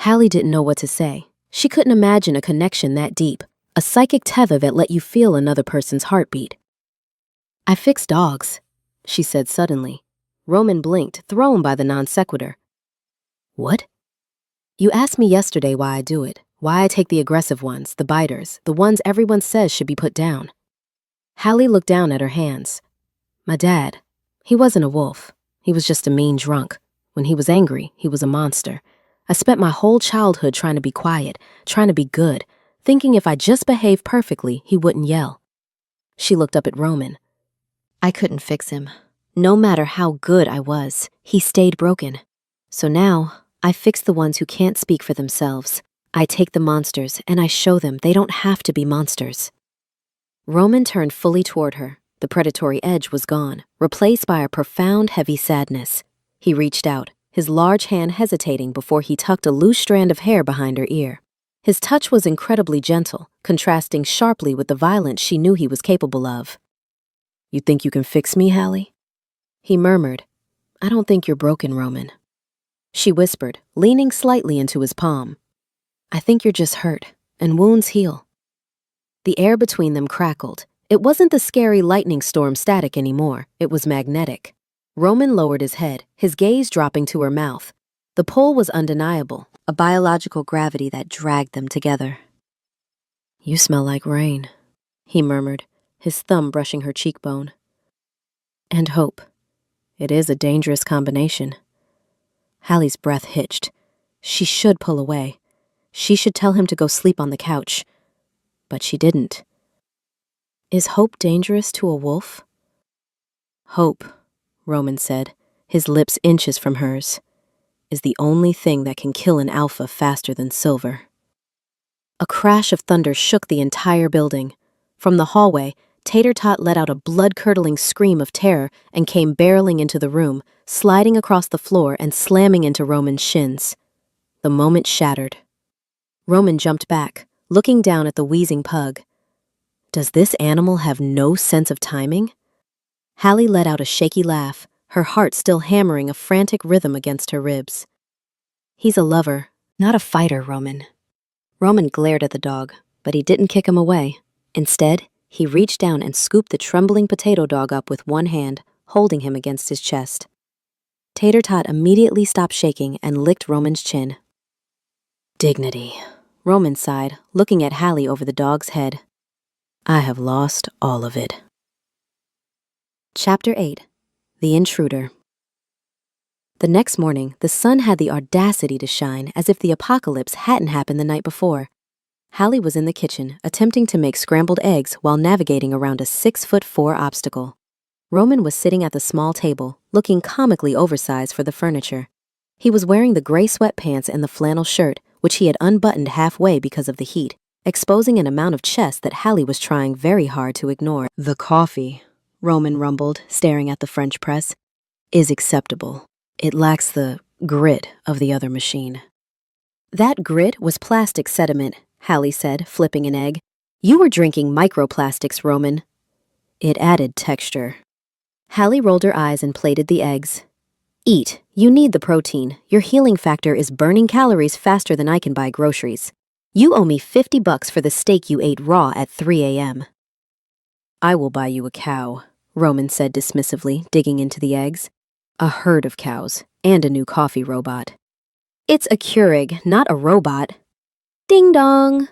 Hallie didn't know what to say. She couldn't imagine a connection that deep, a psychic tether that let you feel another person's heartbeat. "I fix dogs," she said suddenly. Roman blinked, thrown by the non sequitur. "What?" "You asked me yesterday why I do it, why I take the aggressive ones, the biters, the ones everyone says should be put down." Hallie looked down at her hands. "My dad, he wasn't a wolf. He was just a mean drunk. When he was angry, he was a monster. I spent my whole childhood trying to be quiet, trying to be good, thinking if I just behaved perfectly, he wouldn't yell." She looked up at Roman. "I couldn't fix him. No matter how good I was, he stayed broken. So now, I fix the ones who can't speak for themselves. I take the monsters and I show them they don't have to be monsters." Roman turned fully toward her. The predatory edge was gone, replaced by a profound, heavy sadness. He reached out, his large hand hesitating before he tucked a loose strand of hair behind her ear. His touch was incredibly gentle, contrasting sharply with the violence she knew he was capable of. "You think you can fix me, Hallie?" He murmured, "I don't think you're broken, Roman." She whispered, leaning slightly into his palm. "I think you're just hurt, and wounds heal." The air between them crackled. It wasn't the scary lightning storm static anymore. It was magnetic. Roman lowered his head, his gaze dropping to her mouth. The pull was undeniable, a biological gravity that dragged them together. "You smell like rain," he murmured, his thumb brushing her cheekbone. "And hope. It is a dangerous combination." Hallie's breath hitched. She should pull away. She should tell him to go sleep on the couch. But she didn't. "Is hope dangerous to a wolf?" "Hope," Roman said, his lips inches from hers, "is the only thing that can kill an alpha faster than silver." A crash of thunder shook the entire building. From the hallway, Tater Tot let out a blood-curdling scream of terror and came barreling into the room, sliding across the floor and slamming into Roman's shins. The moment shattered. Roman jumped back, looking down at the wheezing pug. Does this animal have no sense of timing? Hallie let out a shaky laugh, her heart still hammering a frantic rhythm against her ribs. "He's a lover, not a fighter, Roman." Roman glared at the dog, but he didn't kick him away. Instead, he reached down and scooped the trembling potato dog up with one hand, holding him against his chest. Tater Tot immediately stopped shaking and licked Roman's chin. "Dignity," Roman sighed, looking at Hallie over the dog's head. "I have lost all of it." Chapter 8. The Intruder. The next morning, the sun had the audacity to shine as if the apocalypse hadn't happened the night before. Hallie was in the kitchen, attempting to make scrambled eggs while navigating around a 6'4" obstacle. Roman was sitting at the small table, looking comically oversized for the furniture. He was wearing the gray sweatpants and the flannel shirt, which he had unbuttoned halfway because of the heat, exposing an amount of chest that Hallie was trying very hard to ignore. "The coffee," Roman rumbled, staring at the French press, "is acceptable. It lacks the grit of the other machine." "That grit was plastic sediment," Hallie said, flipping an egg. "You were drinking microplastics, Roman." "It added texture." Hallie rolled her eyes and plated the eggs. "Eat. You need the protein. Your healing factor is burning calories faster than I can buy groceries. You owe me $50 for the steak you ate raw at 3 a.m. "I will buy you a cow," Roman said dismissively, digging into the eggs. "A herd of cows, and a new coffee robot." "It's a Keurig, not a robot." Ding dong!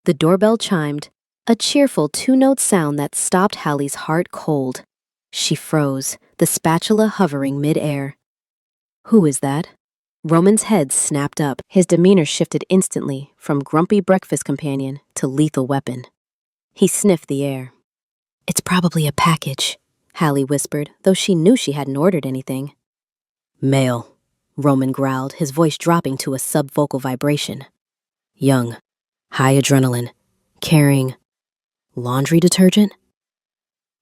The doorbell chimed, a cheerful two-note sound that stopped Hallie's heart cold. She froze, the spatula hovering mid-air. "Who is that?" Roman's head snapped up, his demeanor shifted instantly from grumpy breakfast companion to lethal weapon. He sniffed the air. "It's probably a package," Hallie whispered, though she knew she hadn't ordered anything. "Mail," Roman growled, his voice dropping to a subvocal vibration. "Young, high adrenaline, carrying laundry detergent?"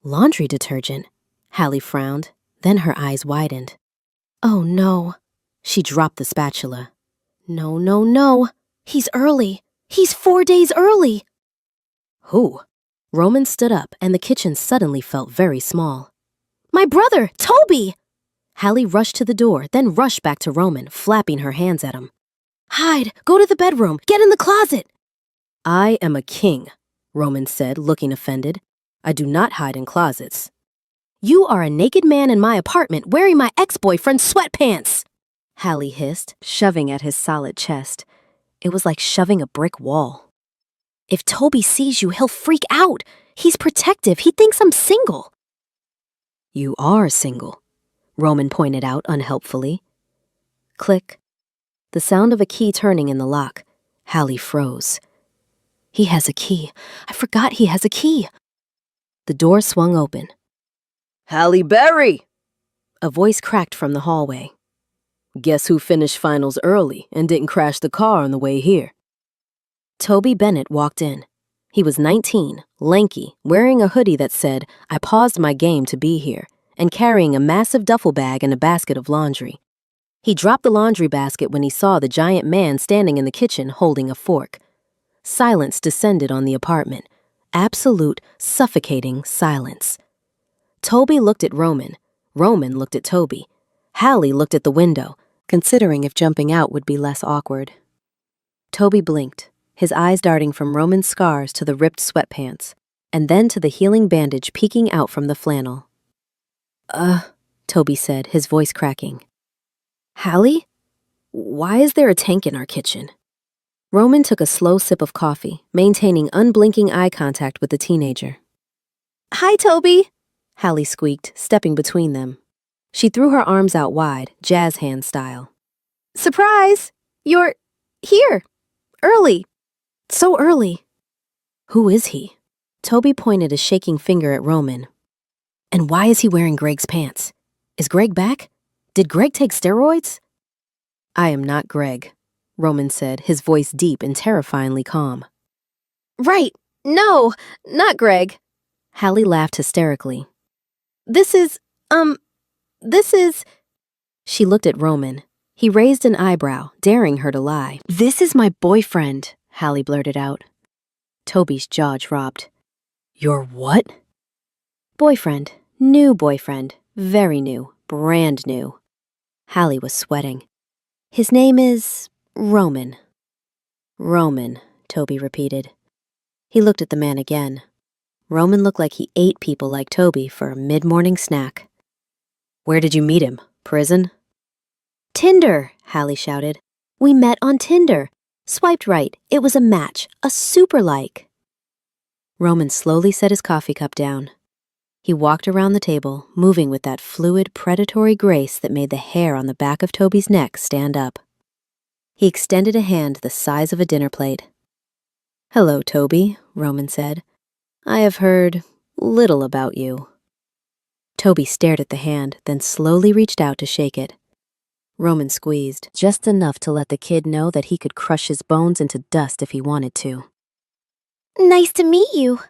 "Laundry detergent?" Hallie frowned, then her eyes widened. "Oh no." She dropped the spatula. "No, no, no. He's early. He's 4 days early." "Who?" Roman stood up, and the kitchen suddenly felt very small. "My brother, Toby!" Hallie rushed to the door, then rushed back to Roman, flapping her hands at him. "Hide! Go to the bedroom! Get in the closet!" "I am a king," Roman said, looking offended. "I do not hide in closets." "You are a naked man in my apartment wearing my ex-boyfriend's sweatpants!" Hallie hissed, shoving at his solid chest. It was like shoving a brick wall. "If Toby sees you, he'll freak out. He's protective. He thinks I'm single." "You are single," Roman pointed out unhelpfully. Click. The sound of a key turning in the lock. Hallie froze. "He has a key. I forgot he has a key." The door swung open. "Halle Berry!" A voice cracked from the hallway. "Guess who finished finals early and didn't crash the car on the way here?" Toby Bennett walked in. He was 19, lanky, wearing a hoodie that said, "I paused my game to be here," and carrying a massive duffel bag and a basket of laundry. He dropped the laundry basket when he saw the giant man standing in the kitchen holding a fork. Silence descended on the apartment. Absolute, suffocating silence. Toby looked at Roman. Roman looked at Toby. Hallie looked at the window, considering if jumping out would be less awkward. Toby blinked, his eyes darting from Roman's scars to the ripped sweatpants, and then to the healing bandage peeking out from the flannel. Toby said, his voice cracking. Hallie? Why is there a tank in our kitchen? Roman took a slow sip of coffee, maintaining unblinking eye contact with the teenager. Hi, Toby, Hallie squeaked, stepping between them. She threw her arms out wide, jazz hand style. Surprise! You're here. Early. So early. Who is he? Toby pointed a shaking finger at Roman. And why is he wearing Greg's pants? Is Greg back? Did Greg take steroids? I am not Greg, Roman said, his voice deep and terrifyingly calm. Right. No, not Greg. Hallie laughed hysterically. This is... She looked at Roman. He raised an eyebrow, daring her to lie. This is my boyfriend, Hallie blurted out. Toby's jaw dropped. Your what? Boyfriend. New boyfriend. Very new. Brand new. Hallie was sweating. His name is... Roman. Roman, Toby repeated. He looked at the man again. Roman looked like he ate people like Toby for a mid-morning snack. Where did you meet him? Prison? Tinder, Hallie shouted. We met on Tinder. Swiped right. It was a match. A super like. Roman slowly set his coffee cup down. He walked around the table, moving with that fluid, predatory grace that made the hair on the back of Toby's neck stand up. He extended a hand the size of a dinner plate. Hello, Toby, Roman said. I have heard little about you. Toby stared at the hand, then slowly reached out to shake it. Roman squeezed, just enough to let the kid know that he could crush his bones into dust if he wanted to. Nice to meet you,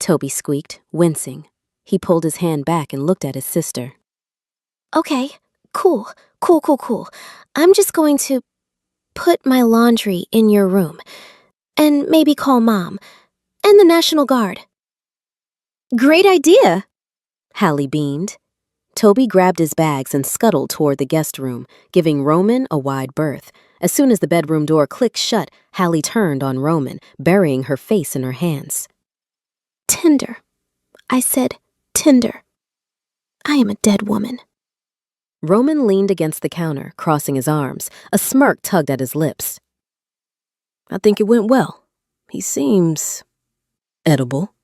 Toby squeaked, wincing. He pulled his hand back and looked at his sister. Okay, cool. I'm just going to put my laundry in your room, and maybe call Mom, and the National Guard. Great idea, Hallie beamed. Toby grabbed his bags and scuttled toward the guest room, giving Roman a wide berth. As soon as the bedroom door clicked shut, Hallie turned on Roman, burying her face in her hands. Tinder. I said Tinder. I am a dead woman. Roman leaned against the counter, crossing his arms. A smirk tugged at his lips. I think it went well. He seems... edible.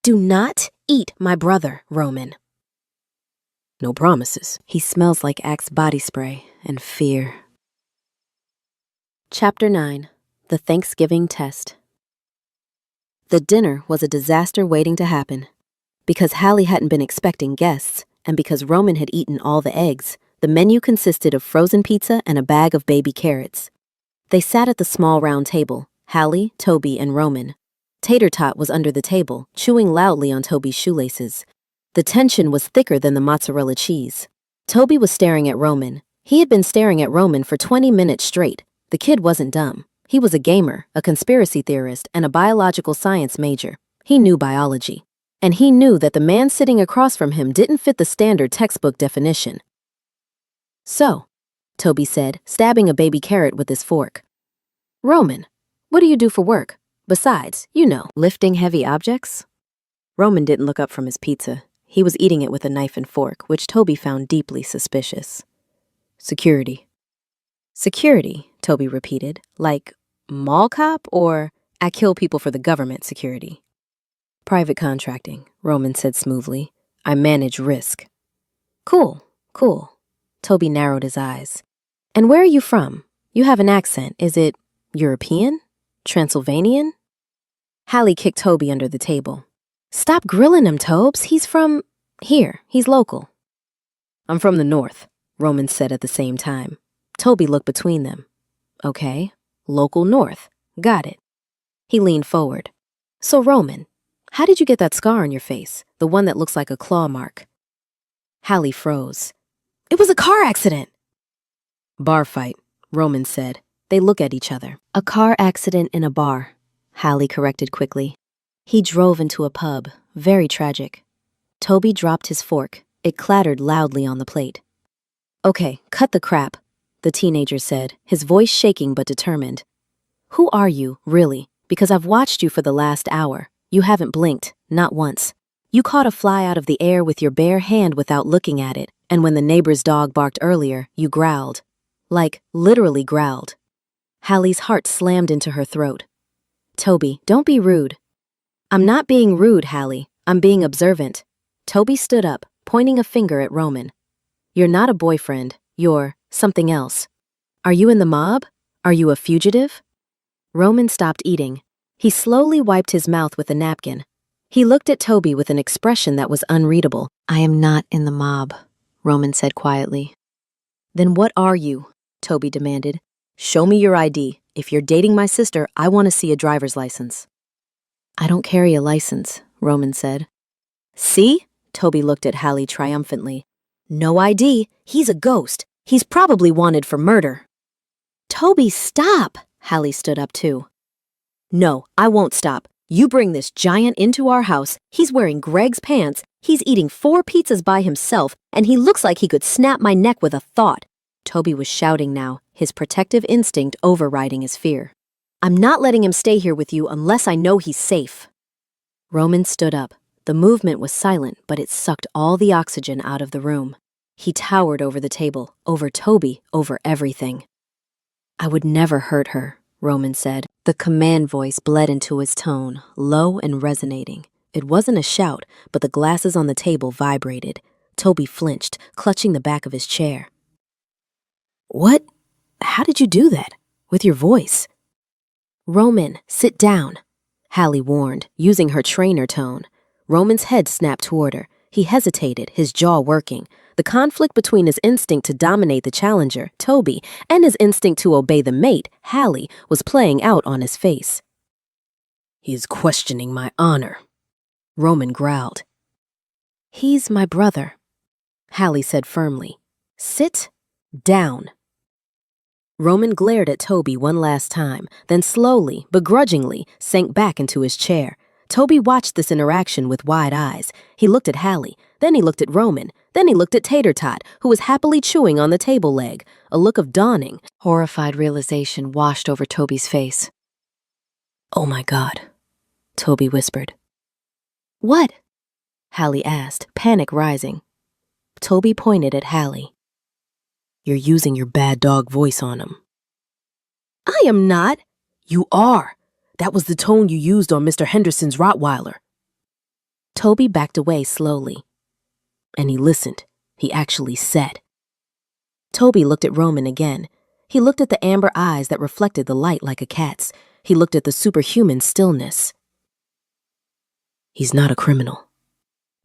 Do not eat my brother, Roman. No promises. He smells like Axe body spray and fear. Chapter 9. The Thanksgiving Test. The dinner was a disaster waiting to happen. Because Hallie hadn't been expecting guests, and because Roman had eaten all the eggs, the menu consisted of frozen pizza and a bag of baby carrots. They sat at the small round table, Hallie, Toby, and Roman. Tater Tot was under the table, chewing loudly on Toby's shoelaces. The tension was thicker than the mozzarella cheese. Toby was staring at Roman. He had been staring at Roman for 20 minutes straight. The kid wasn't dumb. He was a gamer, a conspiracy theorist, and a biological science major. He knew biology. And he knew that the man sitting across from him didn't fit the standard textbook definition. So, Toby said, stabbing a baby carrot with his fork. Roman, what do you do for work? Besides, lifting heavy objects? Roman didn't look up from his pizza. He was eating it with a knife and fork, which Toby found deeply suspicious. Security. Security, Toby repeated, like mall cop or I kill people for the government security. Private contracting, Roman said smoothly. I manage risk. Cool. Toby narrowed his eyes. And where are you from? You have an accent. Is it European? Transylvanian? Hallie kicked Toby under the table. Stop grilling him, Tobes. He's from here. He's local. I'm from the north, Roman said at the same time. Toby looked between them. Okay, local north. Got it. He leaned forward. So, Roman, how did you get that scar on your face, the one that looks like a claw mark? Hallie froze. It was a car accident. Bar fight, Roman said. They looked at each other. A car accident in a bar, Hallie corrected quickly. He drove into a pub. Very tragic. Toby dropped his fork. It clattered loudly on the plate. Okay, cut the crap, the teenager said, his voice shaking but determined. Who are you, really? Because I've watched you for the last hour. You haven't blinked, not once. You caught a fly out of the air with your bare hand without looking at it, and when the neighbor's dog barked earlier, you growled. Like, literally growled. Hallie's heart slammed into her throat. Toby, don't be rude. I'm not being rude, Hallie. I'm being observant. Toby stood up, pointing a finger at Roman. You're not a boyfriend. You're something else. Are you in the mob? Are you a fugitive? Roman stopped eating. He slowly wiped his mouth with a napkin. He looked at Toby with an expression that was unreadable. I am not in the mob, Roman said quietly. Then what are you? Toby demanded. Show me your ID. If you're dating my sister, I want to see a driver's license. I don't carry a license, Roman said. See? Toby looked at Hallie triumphantly. No ID. He's a ghost. He's probably wanted for murder. Toby, stop! Hallie stood up too. No, I won't stop. You bring this giant into our house, he's wearing Greg's pants, he's eating 4 pizzas by himself, and he looks like he could snap my neck with a thought. Toby was shouting now, his protective instinct overriding his fear. I'm not letting him stay here with you unless I know he's safe. Roman stood up. The movement was silent, but it sucked all the oxygen out of the room. He towered over the table, over Toby, over everything. I would never hurt her, Roman said. The command voice bled into his tone, low and resonating. It wasn't a shout, but the glasses on the table vibrated. Toby flinched, clutching the back of his chair. What? How did you do that? With your voice? Roman, sit down, Hallie warned, using her trainer tone. Roman's head snapped toward her. He hesitated, his jaw working. The conflict between his instinct to dominate the challenger, Toby, and his instinct to obey the mate, Hallie, was playing out on his face. He is questioning my honor, Roman growled. He's my brother, Hallie said firmly. Sit down. Roman glared at Toby one last time, then slowly, begrudgingly, sank back into his chair. Toby watched this interaction with wide eyes. He looked at Hallie, then he looked at Roman, then he looked at Tater Tot, who was happily chewing on the table leg. A look of dawning, horrified realization washed over Toby's face. Oh my God, Toby whispered. What? Hallie asked, panic rising. Toby pointed at Hallie. You're using your bad dog voice on him. I am not. You are. That was the tone you used on Mr. Henderson's Rottweiler. Toby backed away slowly. And he listened. He actually said. Toby looked at Roman again. He looked at the amber eyes that reflected the light like a cat's. He looked at the superhuman stillness. He's not a criminal.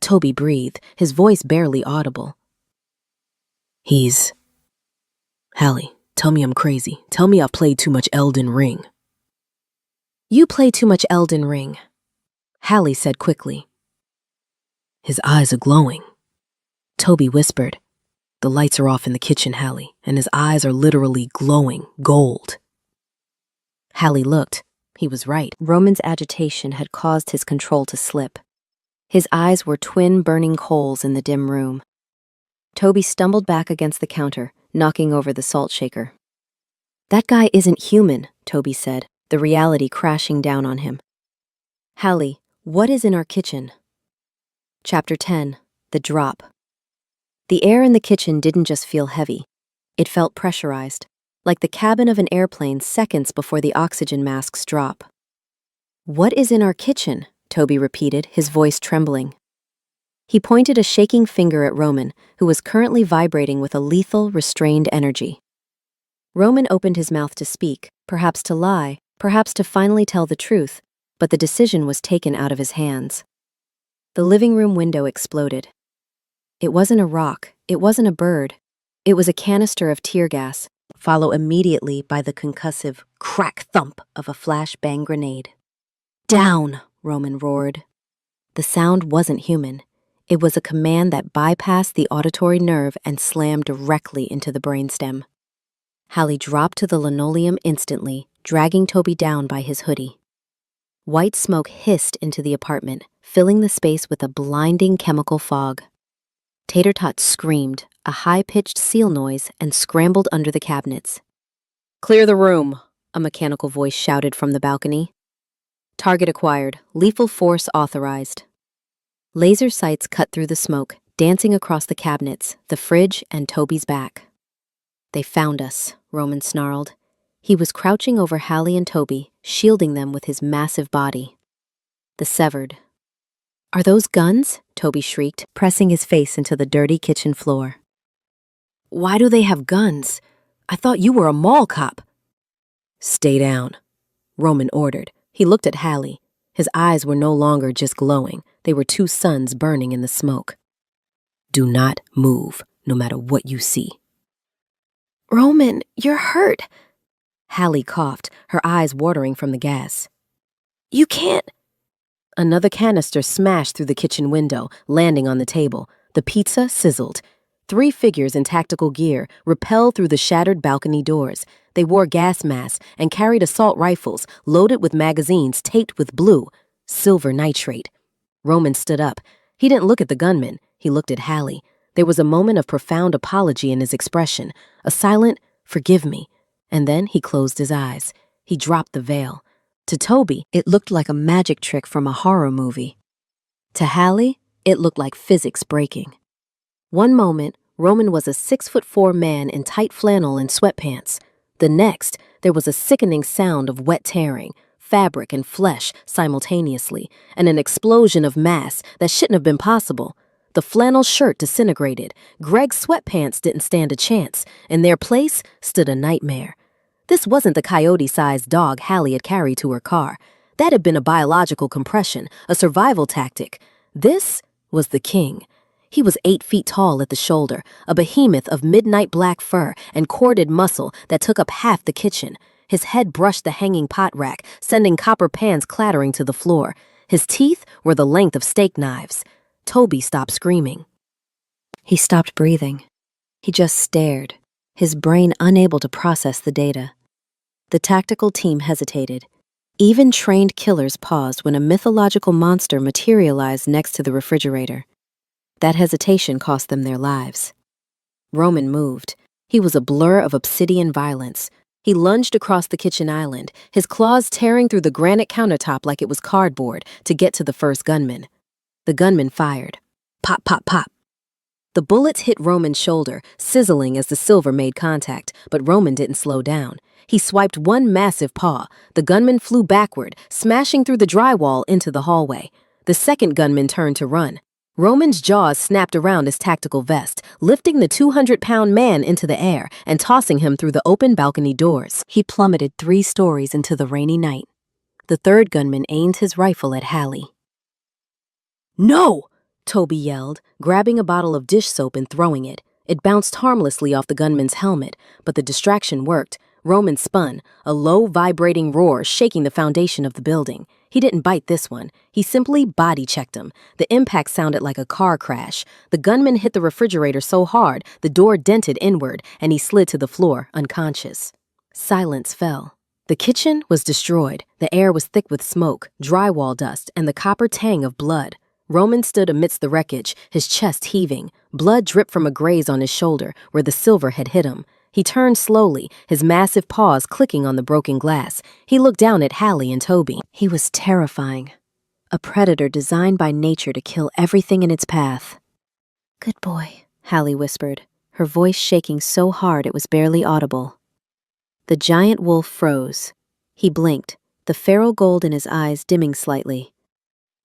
Toby breathed, his voice barely audible. He's... Hallie, tell me I'm crazy. Tell me I've played too much Elden Ring. You play too much Elden Ring, Hallie said quickly. His eyes are glowing. Toby whispered. The lights are off in the kitchen, Hallie, and his eyes are literally glowing gold. Hallie looked. He was right. Roman's agitation had caused his control to slip. His eyes were twin burning coals in the dim room. Toby stumbled back against the counter, knocking over the salt shaker. That guy isn't human, Toby said, the reality crashing down on him. Hallie, what is in our kitchen? Chapter 10, The Drop. The air in the kitchen didn't just feel heavy. It felt pressurized, like the cabin of an airplane seconds before the oxygen masks drop. What is in our kitchen? Toby repeated, his voice trembling. He pointed a shaking finger at Roman, who was currently vibrating with a lethal, restrained energy. Roman opened his mouth to speak, perhaps to lie, perhaps to finally tell the truth, but the decision was taken out of his hands. The living room window exploded. It wasn't a rock, it wasn't a bird. It was a canister of tear gas, followed immediately by the concussive crack thump of a flashbang grenade. Down, Roman roared. The sound wasn't human. It was a command that bypassed the auditory nerve and slammed directly into the brainstem. Hallie dropped to the linoleum instantly, dragging Toby down by his hoodie. White smoke hissed into the apartment, filling the space with a blinding chemical fog. Tater Tot screamed, a high-pitched seal noise, and scrambled under the cabinets. Clear the room, a mechanical voice shouted from the balcony. Target acquired, lethal force authorized. Laser sights cut through the smoke, dancing across the cabinets, the fridge, and Toby's back. They found us, Roman snarled. He was crouching over Hallie and Toby, shielding them with his massive body. The severed. Are those guns? Toby shrieked, pressing his face into the dirty kitchen floor. Why do they have guns? I thought you were a mall cop. Stay down, Roman ordered. He looked at Hallie. His eyes were no longer just glowing. They were two suns burning in the smoke. Do not move, no matter what you see. Roman, you're hurt. Hallie coughed, her eyes watering from the gas. You can't. Another canister smashed through the kitchen window, landing on the table. The pizza sizzled. 3 figures in tactical gear rappelled through the shattered balcony doors. They wore gas masks and carried assault rifles loaded with magazines taped with blue, silver nitrate. Roman stood up. He didn't look at the gunman. He looked at Hallie. There was a moment of profound apology in his expression, a silent, forgive me. And then he closed his eyes. He dropped the veil. To Toby, it looked like a magic trick from a horror movie. To Hallie, it looked like physics breaking. One moment, Roman was a 6'4" man in tight flannel and sweatpants. The next, there was a sickening sound of wet tearing, fabric and flesh simultaneously, and an explosion of mass that shouldn't have been possible. The flannel shirt disintegrated. Greg's sweatpants didn't stand a chance. In their place stood a nightmare. This wasn't the coyote-sized dog Hallie had carried to her car. That had been a biological compression, a survival tactic. This was the king. He was 8 feet tall at the shoulder, a behemoth of midnight black fur and corded muscle that took up half the kitchen. His head brushed the hanging pot rack, sending copper pans clattering to the floor. His teeth were the length of steak knives. Toby stopped screaming. He stopped breathing. He just stared, his brain unable to process the data. The tactical team hesitated. Even trained killers paused when a mythological monster materialized next to the refrigerator. That hesitation cost them their lives. Roman moved. He was a blur of obsidian violence. He lunged across the kitchen island, his claws tearing through the granite countertop like it was cardboard to get to the first gunman. The gunman fired. Pop, pop, pop. The bullets hit Roman's shoulder, sizzling as the silver made contact, but Roman didn't slow down. He swiped one massive paw. The gunman flew backward, smashing through the drywall into the hallway. The second gunman turned to run. Roman's jaws snapped around his tactical vest, lifting the 200-pound man into the air and tossing him through the open balcony doors. He plummeted 3 stories into the rainy night. The third gunman aimed his rifle at Hallie. No! Toby yelled, grabbing a bottle of dish soap and throwing it. It bounced harmlessly off the gunman's helmet, but the distraction worked. Roman spun, a low, vibrating roar shaking the foundation of the building. He didn't bite this one. He simply body-checked him. The impact sounded like a car crash. The gunman hit the refrigerator so hard, the door dented inward, and he slid to the floor, unconscious. Silence fell. The kitchen was destroyed. The air was thick with smoke, drywall dust, and the copper tang of blood. Roman stood amidst the wreckage, his chest heaving. Blood dripped from a graze on his shoulder, where the silver had hit him. He turned slowly, his massive paws clicking on the broken glass. He looked down at Hallie and Toby. He was terrifying. A predator designed by nature to kill everything in its path. Good boy, Hallie whispered, her voice shaking so hard it was barely audible. The giant wolf froze. He blinked, the feral gold in his eyes dimming slightly.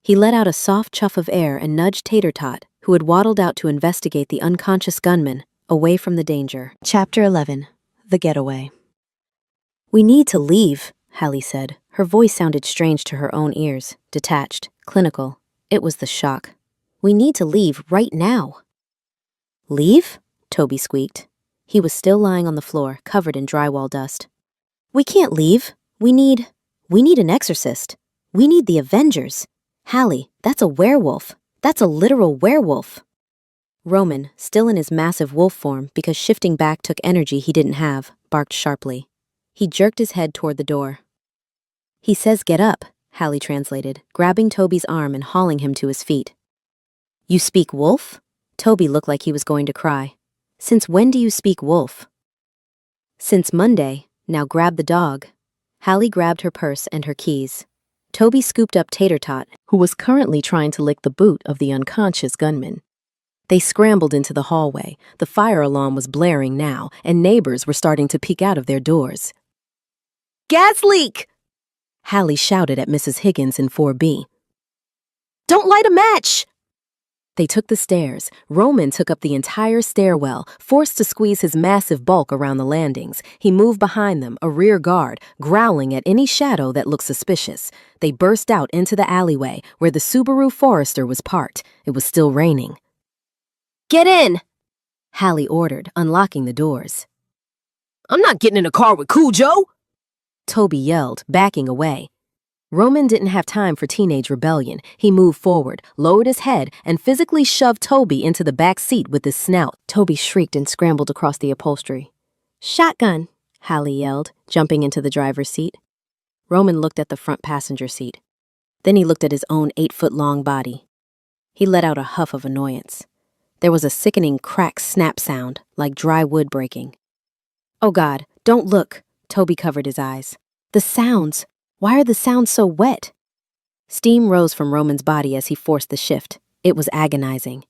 He let out a soft chuff of air and nudged Tater Tot, who had waddled out to investigate the unconscious gunman, away from the danger. Chapter 11. The Getaway. We need to leave, Hallie said. Her voice sounded strange to her own ears, detached, clinical. It was the shock. We need to leave right now. Leave? Toby squeaked. He was still lying on the floor, covered in drywall dust. We can't leave. We need an exorcist. We need the Avengers. Hallie, that's a werewolf. That's a literal werewolf. Roman, still in his massive wolf form because shifting back took energy he didn't have, barked sharply. He jerked his head toward the door. He says get up, Hallie translated, grabbing Toby's arm and hauling him to his feet. You speak wolf? Toby looked like he was going to cry. Since when do you speak wolf? Since Monday. Now grab the dog. Hallie grabbed her purse and her keys. Toby scooped up Tater Tot, who was currently trying to lick the boot of the unconscious gunman. They scrambled into the hallway. The fire alarm was blaring now, and neighbors were starting to peek out of their doors. "Gas leak!" Hallie shouted at Mrs. Higgins in 4B. "Don't light a match!" They took the stairs. Roman took up the entire stairwell, forced to squeeze his massive bulk around the landings. He moved behind them, a rear guard, growling at any shadow that looked suspicious. They burst out into the alleyway, where the Subaru Forester was parked. It was still raining. "Get in!" Hallie ordered, unlocking the doors. "I'm not getting in a car with Cujo!" Toby yelled, backing away. Roman didn't have time for teenage rebellion. He moved forward, lowered his head, and physically shoved Toby into the back seat with his snout. Toby shrieked and scrambled across the upholstery. "Shotgun!" Hallie yelled, jumping into the driver's seat. Roman looked at the front passenger seat. Then he looked at his own 8-foot-long body. He let out a huff of annoyance. There was a sickening crack snap sound, like dry wood breaking. "Oh God, don't look!" Toby covered his eyes. "The sounds! Why are the sounds so wet?" Steam rose from Roman's body as he forced the shift. It was agonizing.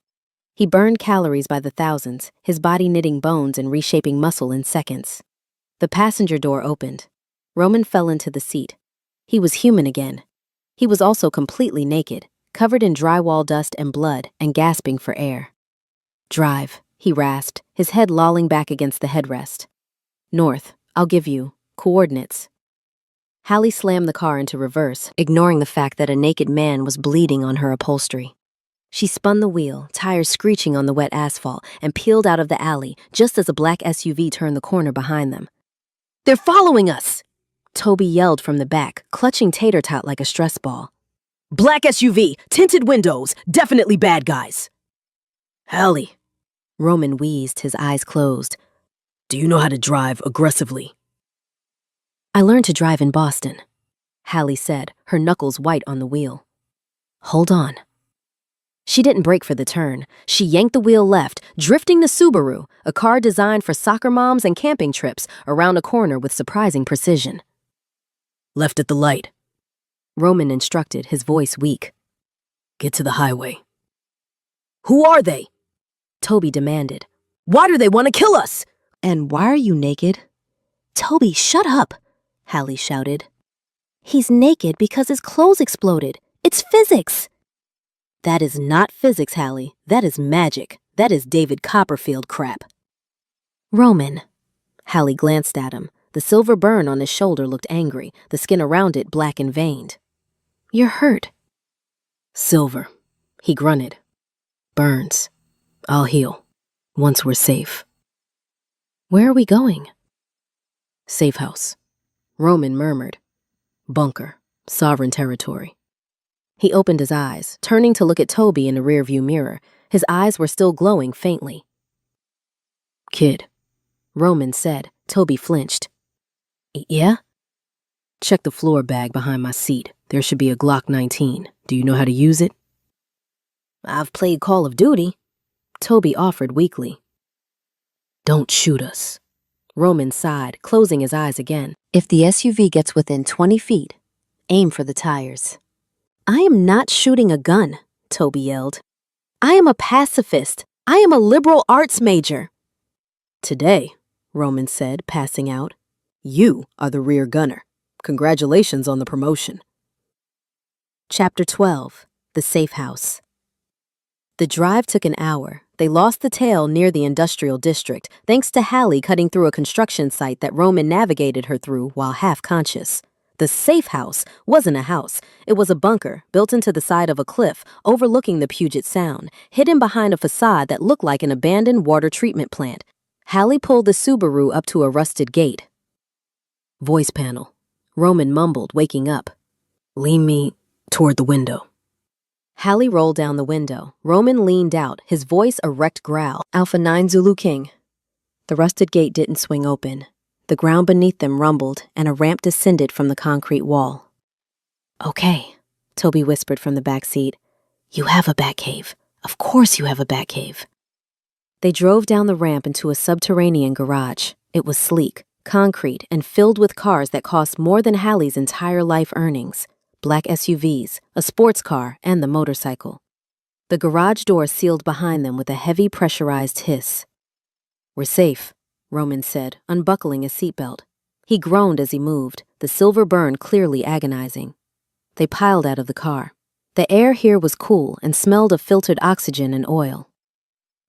He burned calories by the thousands, his body knitting bones and reshaping muscle in seconds. The passenger door opened. Roman fell into the seat. He was human again. He was also completely naked, covered in drywall dust and blood, and gasping for air. "Drive," he rasped, his head lolling back against the headrest. "North, I'll give you coordinates." Hallie slammed the car into reverse, ignoring the fact that a naked man was bleeding on her upholstery. She spun the wheel, tires screeching on the wet asphalt, and peeled out of the alley just as a black SUV turned the corner behind them. "They're following us!" Toby yelled from the back, clutching Tater Tot like a stress ball. "Black SUV, tinted windows, definitely bad guys." "Hallie," Roman wheezed, his eyes closed. "Do you know how to drive aggressively?" "I learned to drive in Boston," Hallie said, her knuckles white on the wheel. "Hold on." She didn't brake for the turn. She yanked the wheel left, drifting the Subaru, a car designed for soccer moms and camping trips, around a corner with surprising precision. "Left at the light," Roman instructed, his voice weak. "Get to the highway." "Who are they?" Toby demanded. "Why do they want to kill us? And why are you naked?" "Toby, shut up," Hallie shouted. "He's naked because his clothes exploded. It's physics." "That is not physics, Hallie. That is magic. That is David Copperfield crap." "Roman." Hallie glanced at him. The silver burn on his shoulder looked angry, the skin around it black and veined. "You're hurt." "Silver," he grunted. "Burns. I'll heal. Once we're safe." "Where are we going?" "Safe house," Roman murmured. "Bunker. Sovereign territory." He opened his eyes, turning to look at Toby in the rearview mirror. His eyes were still glowing faintly. "Kid," Roman said. Toby flinched. "Yeah?" "Check the floor bag behind my seat. There should be a Glock 19. Do you know how to use it?" "I've played Call of Duty," Toby offered weakly. "Don't shoot us." Roman sighed, closing his eyes again. "If the SUV gets within 20 feet, aim for the tires." "I am not shooting a gun," Toby yelled. "I am a pacifist. I am a liberal arts major." "Today," Roman said, passing out, "you are the rear gunner. Congratulations on the promotion." Chapter 12. The Safe House. The drive took an hour. They lost the tail near the industrial district, thanks to Hallie cutting through a construction site that Roman navigated her through while half conscious. The safe house wasn't a house. It was a bunker built into the side of a cliff overlooking the Puget Sound, hidden behind a facade that looked like an abandoned water treatment plant. Hallie pulled the Subaru up to a rusted gate. "Voice panel," Roman mumbled, waking up. "Lean me toward the window." Hallie rolled down the window. Roman leaned out, his voice a wrecked growl. "Alpha 9 Zulu King." The rusted gate didn't swing open. The ground beneath them rumbled, and a ramp descended from the concrete wall. "Okay," Toby whispered from the back seat. "You have a Batcave. Of course you have a Batcave." They drove down the ramp into a subterranean garage. It was sleek, concrete, and filled with cars that cost more than Hallie's entire life earnings. black SUVs, a sports car, and the motorcycle. The garage door sealed behind them with a heavy pressurized hiss. "We're safe," Roman said, unbuckling his seatbelt. He groaned as he moved, the silver burn clearly agonizing. They piled out of the car. The air here was cool and smelled of filtered oxygen and oil.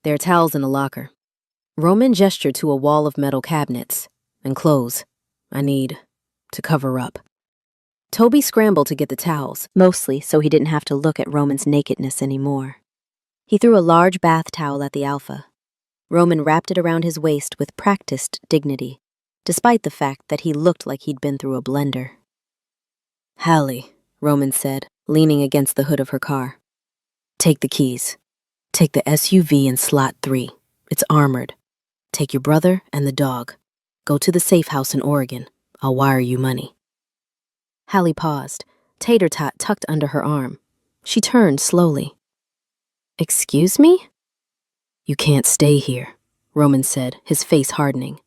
"There are towels in the locker." Roman gestured to a wall of metal cabinets. "And clothes. I need to cover up." Toby scrambled to get the towels, mostly so he didn't have to look at Roman's nakedness anymore. He threw a large bath towel at the Alpha. Roman wrapped it around his waist with practiced dignity, despite the fact that he looked like he'd been through a blender. "Hallie," Roman said, leaning against the hood of her car. "Take the keys. Take the SUV in slot 3. It's armored. Take your brother and the dog. Go to the safe house in Oregon. I'll wire you money." Hallie paused, tater tot tucked under her arm. She turned slowly. "Excuse me?" "You can't stay here," Roman said, his face hardening.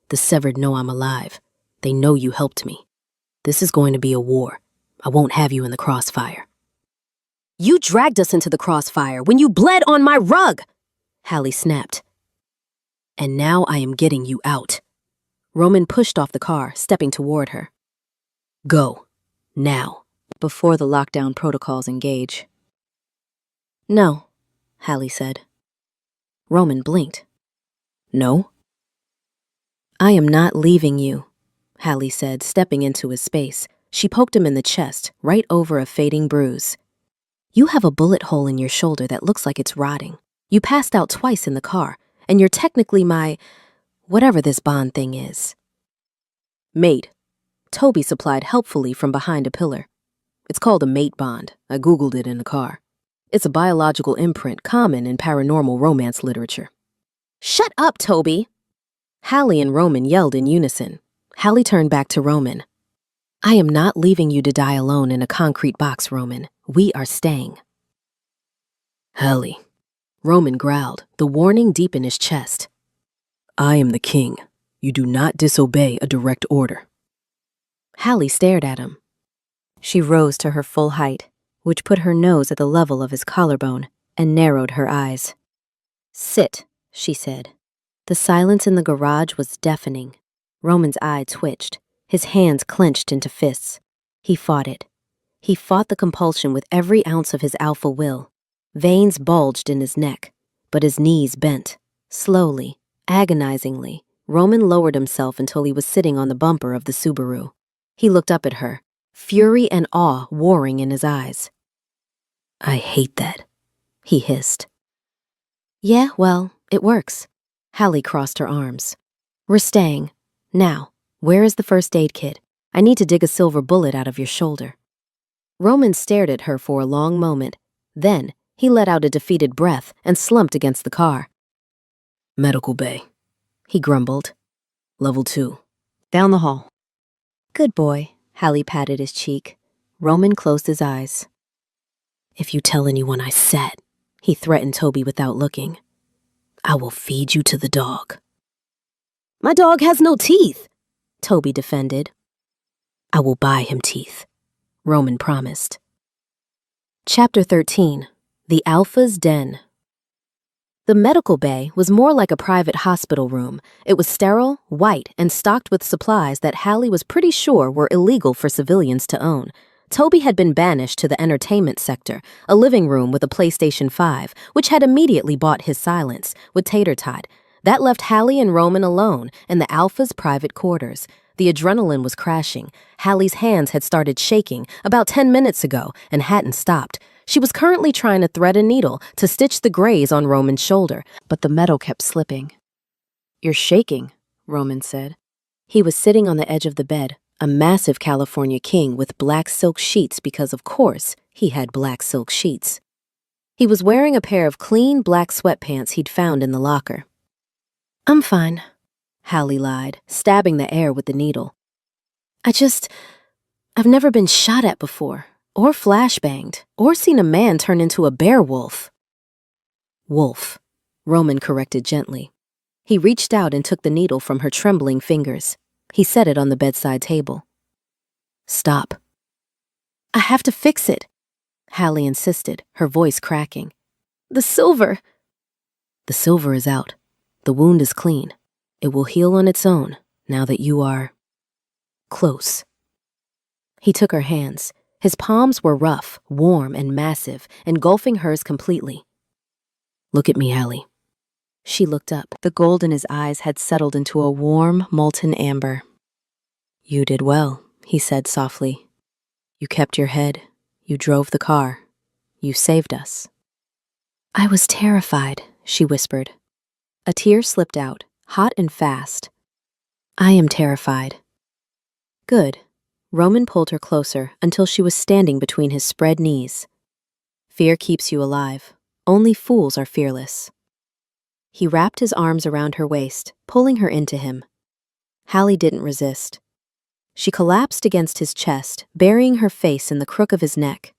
"The Severed know I'm alive. They know you helped me. This is going to be a war. I won't have you in the crossfire." "You dragged us into the crossfire when you bled on my rug!" Hallie snapped. "And now I am getting you out." Roman pushed off the car, stepping toward her. "Go. Now. Before the lockdown protocols engage." "No," Hallie said. Roman blinked. "No?" "I am not leaving you," Hallie said, stepping into his space. She poked him in the chest, right over a fading bruise. "You have a bullet hole in your shoulder that looks like it's rotting. You passed out twice in the car, and you're technically my... whatever this bond thing is." "Mate," Toby supplied helpfully from behind a pillar. "It's called a mate bond. I Googled it in the car. It's a biological imprint common in paranormal romance literature." "Shut up, Toby!" Hallie and Roman yelled in unison. Hallie turned back to Roman. "I am not leaving you to die alone in a concrete box, Roman. We are staying." "Hallie," Roman growled, the warning deep in his chest. "I am the king. You do not disobey a direct order." Hallie stared at him. She rose to her full height, which put her nose at the level of his collarbone, and narrowed her eyes. "Sit," she said. The silence in the garage was deafening. Roman's eye twitched. His hands clenched into fists. He fought it. He fought the compulsion with every ounce of his alpha will. Veins bulged in his neck, but his knees bent. Slowly, agonizingly, Roman lowered himself until he was sitting on the bumper of the Subaru. He looked up at her, fury and awe warring in his eyes. "I hate that," he hissed. "Yeah, well, it works." Hallie crossed her arms. "We're staying. Now, where is the first aid kit? I need to dig a silver bullet out of your shoulder." Roman stared at her for a long moment. Then, he let out a defeated breath and slumped against the car. "Medical bay," he grumbled. "Level 2. Down the hall." "Good boy," Hallie patted his cheek. Roman closed his eyes. "If you tell anyone I said," he threatened Toby without looking, "I will feed you to the dog." "My dog has no teeth," Toby defended. "I will buy him teeth," Roman promised. Chapter 13. The Alpha's Den. The medical bay was more like a private hospital room. It was sterile, white, and stocked with supplies that Hallie was pretty sure were illegal for civilians to own. Toby had been banished to the entertainment sector, a living room with a PlayStation 5, which had immediately bought his silence, with Tater Tot. That left Hallie and Roman alone in the Alpha's private quarters. The adrenaline was crashing. Hallie's hands had started shaking about 10 minutes ago and hadn't stopped. She was currently trying to thread a needle to stitch the graze on Roman's shoulder, but the metal kept slipping. "You're shaking," Roman said. He was sitting on the edge of the bed, a massive California king with black silk sheets because, of course, he had black silk sheets. He was wearing a pair of clean black sweatpants he'd found in the locker. "I'm fine," Hallie lied, stabbing the air with the needle. I've never been shot at before, or flashbanged, or seen a man turn into a bear wolf." "Wolf," Roman corrected gently. He reached out and took the needle from her trembling fingers. He set it on the bedside table. "Stop." I have to fix it, Hallie insisted, her voice cracking. The silver! The silver is out. The wound is clean. It will heal on its own now that you are close. He took her hands. His palms were rough, warm, and massive, engulfing hers completely. Look at me, Hallie. She looked up. The gold in his eyes had settled into a warm, molten amber. You did well, he said softly. You kept your head. You drove the car. You saved us. I was terrified, she whispered. A tear slipped out, hot and fast. I am terrified. Good. Roman pulled her closer until she was standing between his spread knees. Fear keeps you alive. Only fools are fearless. He wrapped his arms around her waist, pulling her into him. Hallie didn't resist. She collapsed against his chest, burying her face in the crook of his neck.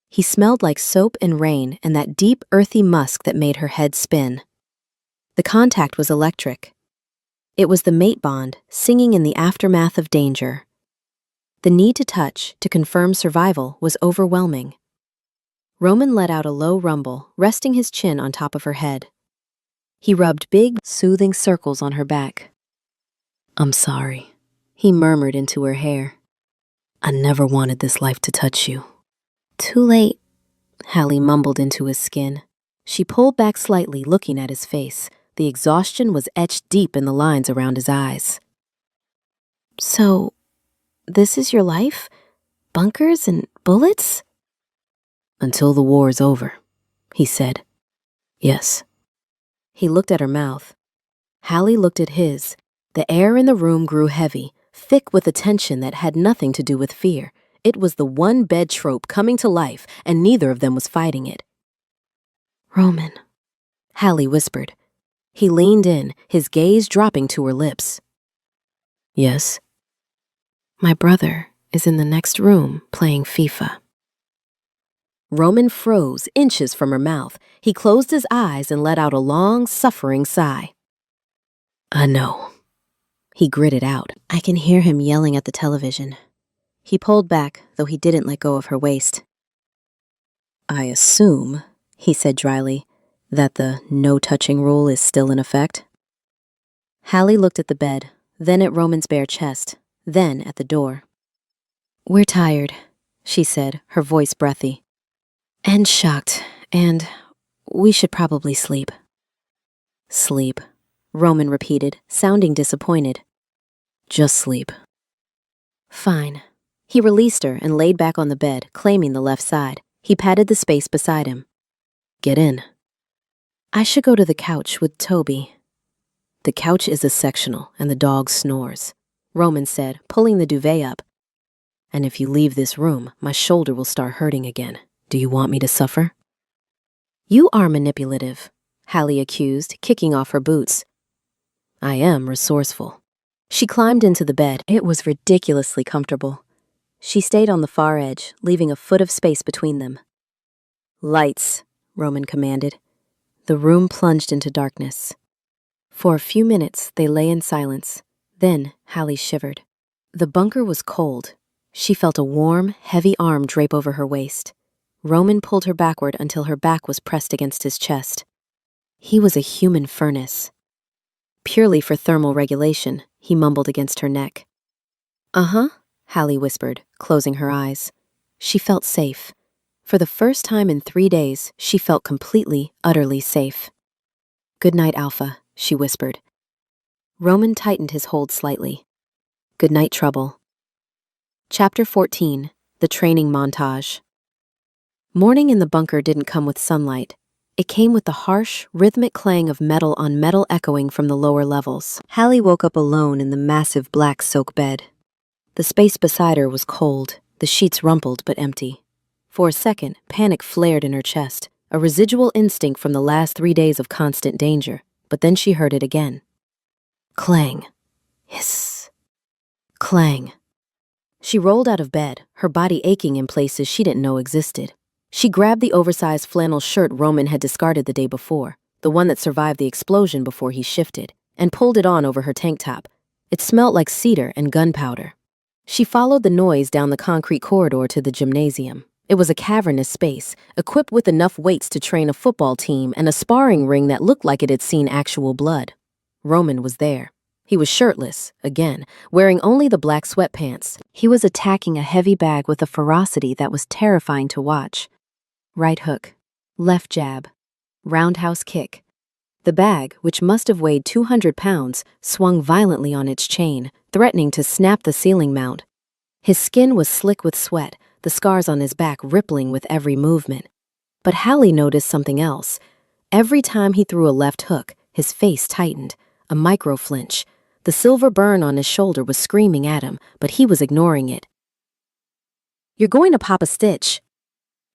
He smelled like soap and rain and that deep, earthy musk that made her head spin. The contact was electric. It was the mate bond, singing in the aftermath of danger. The need to touch, to confirm survival, was overwhelming. Roman let out a low rumble, resting his chin on top of her head. He rubbed big, soothing circles on her back. I'm sorry, he murmured into her hair. I never wanted this life to touch you. Too late, Hallie mumbled into his skin. She pulled back slightly, looking at his face. The exhaustion was etched deep in the lines around his eyes. So, this is your life? Bunkers and bullets? Until the war is over, he said. Yes. He looked at her mouth. Hallie looked at his. The air in the room grew heavy, thick with a tension that had nothing to do with fear. It was the one bed trope coming to life, and neither of them was fighting it. Roman, Hallie whispered. He leaned in, his gaze dropping to her lips. Yes? My brother is in the next room playing FIFA. Roman froze inches from her mouth. He closed his eyes and let out a long, suffering sigh. I know. He gritted out. I can hear him yelling at the television. He pulled back, though he didn't let go of her waist. I assume, he said dryly, that the no-touching rule is still in effect? Hallie looked at the bed, then at Roman's bare chest, then at the door. We're tired, she said, her voice breathy. And shocked, and we should probably sleep. Sleep, Roman repeated, sounding disappointed. Just sleep. Fine. He released her and laid back on the bed, claiming the left side. He patted the space beside him. Get in. I should go to the couch with Toby. The couch is a sectional, and the dog snores, Roman said, pulling the duvet up. And if you leave this room, my shoulder will start hurting again. Do you want me to suffer? You are manipulative, Hallie accused, kicking off her boots. I am resourceful. She climbed into the bed. It was ridiculously comfortable. She stayed on the far edge, leaving a foot of space between them. Lights, Roman commanded. The room plunged into darkness. For a few minutes, they lay in silence. Then Hallie shivered. The bunker was cold. She felt a warm, heavy arm drape over her waist. Roman pulled her backward until her back was pressed against his chest. He was a human furnace. Purely for thermal regulation, he mumbled against her neck. Uh-huh, Hallie whispered, closing her eyes. She felt safe. For the first time in 3 days, she felt completely, utterly safe. Good night, Alpha, she whispered. Roman tightened his hold slightly. Good night, Trouble. Chapter 14, The Training Montage. Morning in the bunker didn't come with sunlight. It came with the harsh, rhythmic clang of metal on metal echoing from the lower levels. Hallie woke up alone in the massive black soak bed. The space beside her was cold, the sheets rumpled but empty. For a second, panic flared in her chest, a residual instinct from the last 3 days of constant danger, but then she heard it again. Clang. Hiss. Clang. She rolled out of bed, her body aching in places she didn't know existed. She grabbed the oversized flannel shirt Roman had discarded the day before, the one that survived the explosion before he shifted, and pulled it on over her tank top. It smelled like cedar and gunpowder. She followed the noise down the concrete corridor to the gymnasium. It was a cavernous space, equipped with enough weights to train a football team and a sparring ring that looked like it had seen actual blood. Roman was there. He was shirtless, again, wearing only the black sweatpants. He was attacking a heavy bag with a ferocity that was terrifying to watch. Right hook, left jab, roundhouse kick. The bag, which must have weighed 200 pounds, swung violently on its chain, threatening to snap the ceiling mount. His skin was slick with sweat, the scars on his back rippling with every movement. But Hallie noticed something else. Every time he threw a left hook, his face tightened, a micro flinch. The silver burn on his shoulder was screaming at him, but he was ignoring it. "You're going to pop a stitch,"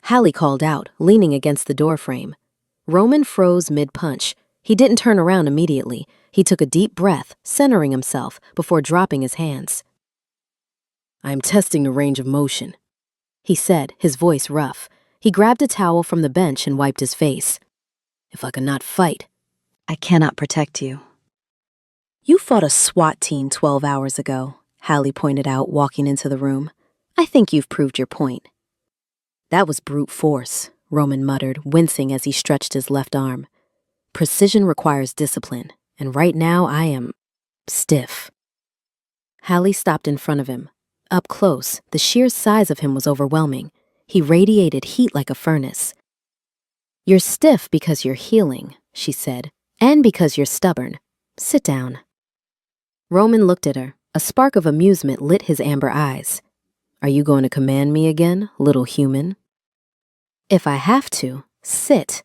Hallie called out, leaning against the doorframe. Roman froze mid-punch. He didn't turn around immediately. He took a deep breath, centering himself, before dropping his hands. "I'm testing the range of motion," he said, his voice rough. He grabbed a towel from the bench and wiped his face. "If I cannot fight, I cannot protect you." "You fought a SWAT team 12 hours ago," Hallie pointed out, walking into the room. "I think you've proved your point." "That was brute force," Roman muttered, wincing as he stretched his left arm. "Precision requires discipline, and right now I am stiff." Hallie stopped in front of him. Up close, the sheer size of him was overwhelming. He radiated heat like a furnace. "You're stiff because you're healing," she said, "and because you're stubborn. Sit down." Roman looked at her. A spark of amusement lit his amber eyes. "Are you going to command me again, little human?" "If I have to, sit."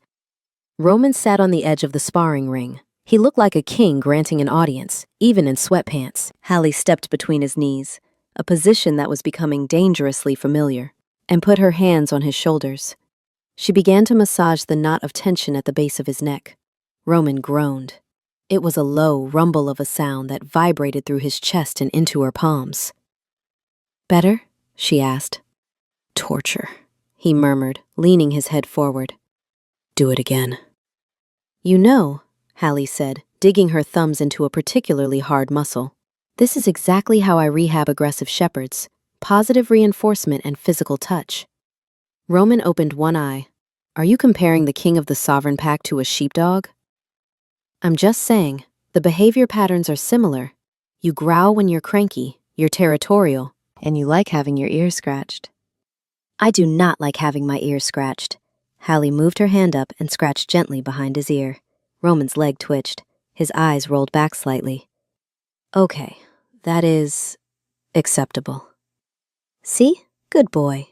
Roman sat on the edge of the sparring ring. He looked like a king granting an audience, even in sweatpants. Hallie stepped between his knees, a position that was becoming dangerously familiar, and put her hands on his shoulders. She began to massage the knot of tension at the base of his neck. Roman groaned. It was a low rumble of a sound that vibrated through his chest and into her palms. "Better?" she asked. "Torture," he murmured, leaning his head forward. "Do it again." "You know," Hallie said, digging her thumbs into a particularly hard muscle, "this is exactly how I rehab aggressive shepherds. Positive reinforcement and physical touch." Roman opened one eye. "Are you comparing the king of the sovereign pack to a sheepdog?" "I'm just saying, the behavior patterns are similar. You growl when you're cranky, you're territorial, and you like having your ears scratched." "I do not like having my ears scratched." Hallie moved her hand up and scratched gently behind his ear. Roman's leg twitched. His eyes rolled back slightly. "Okay, that is acceptable." "See? Good boy."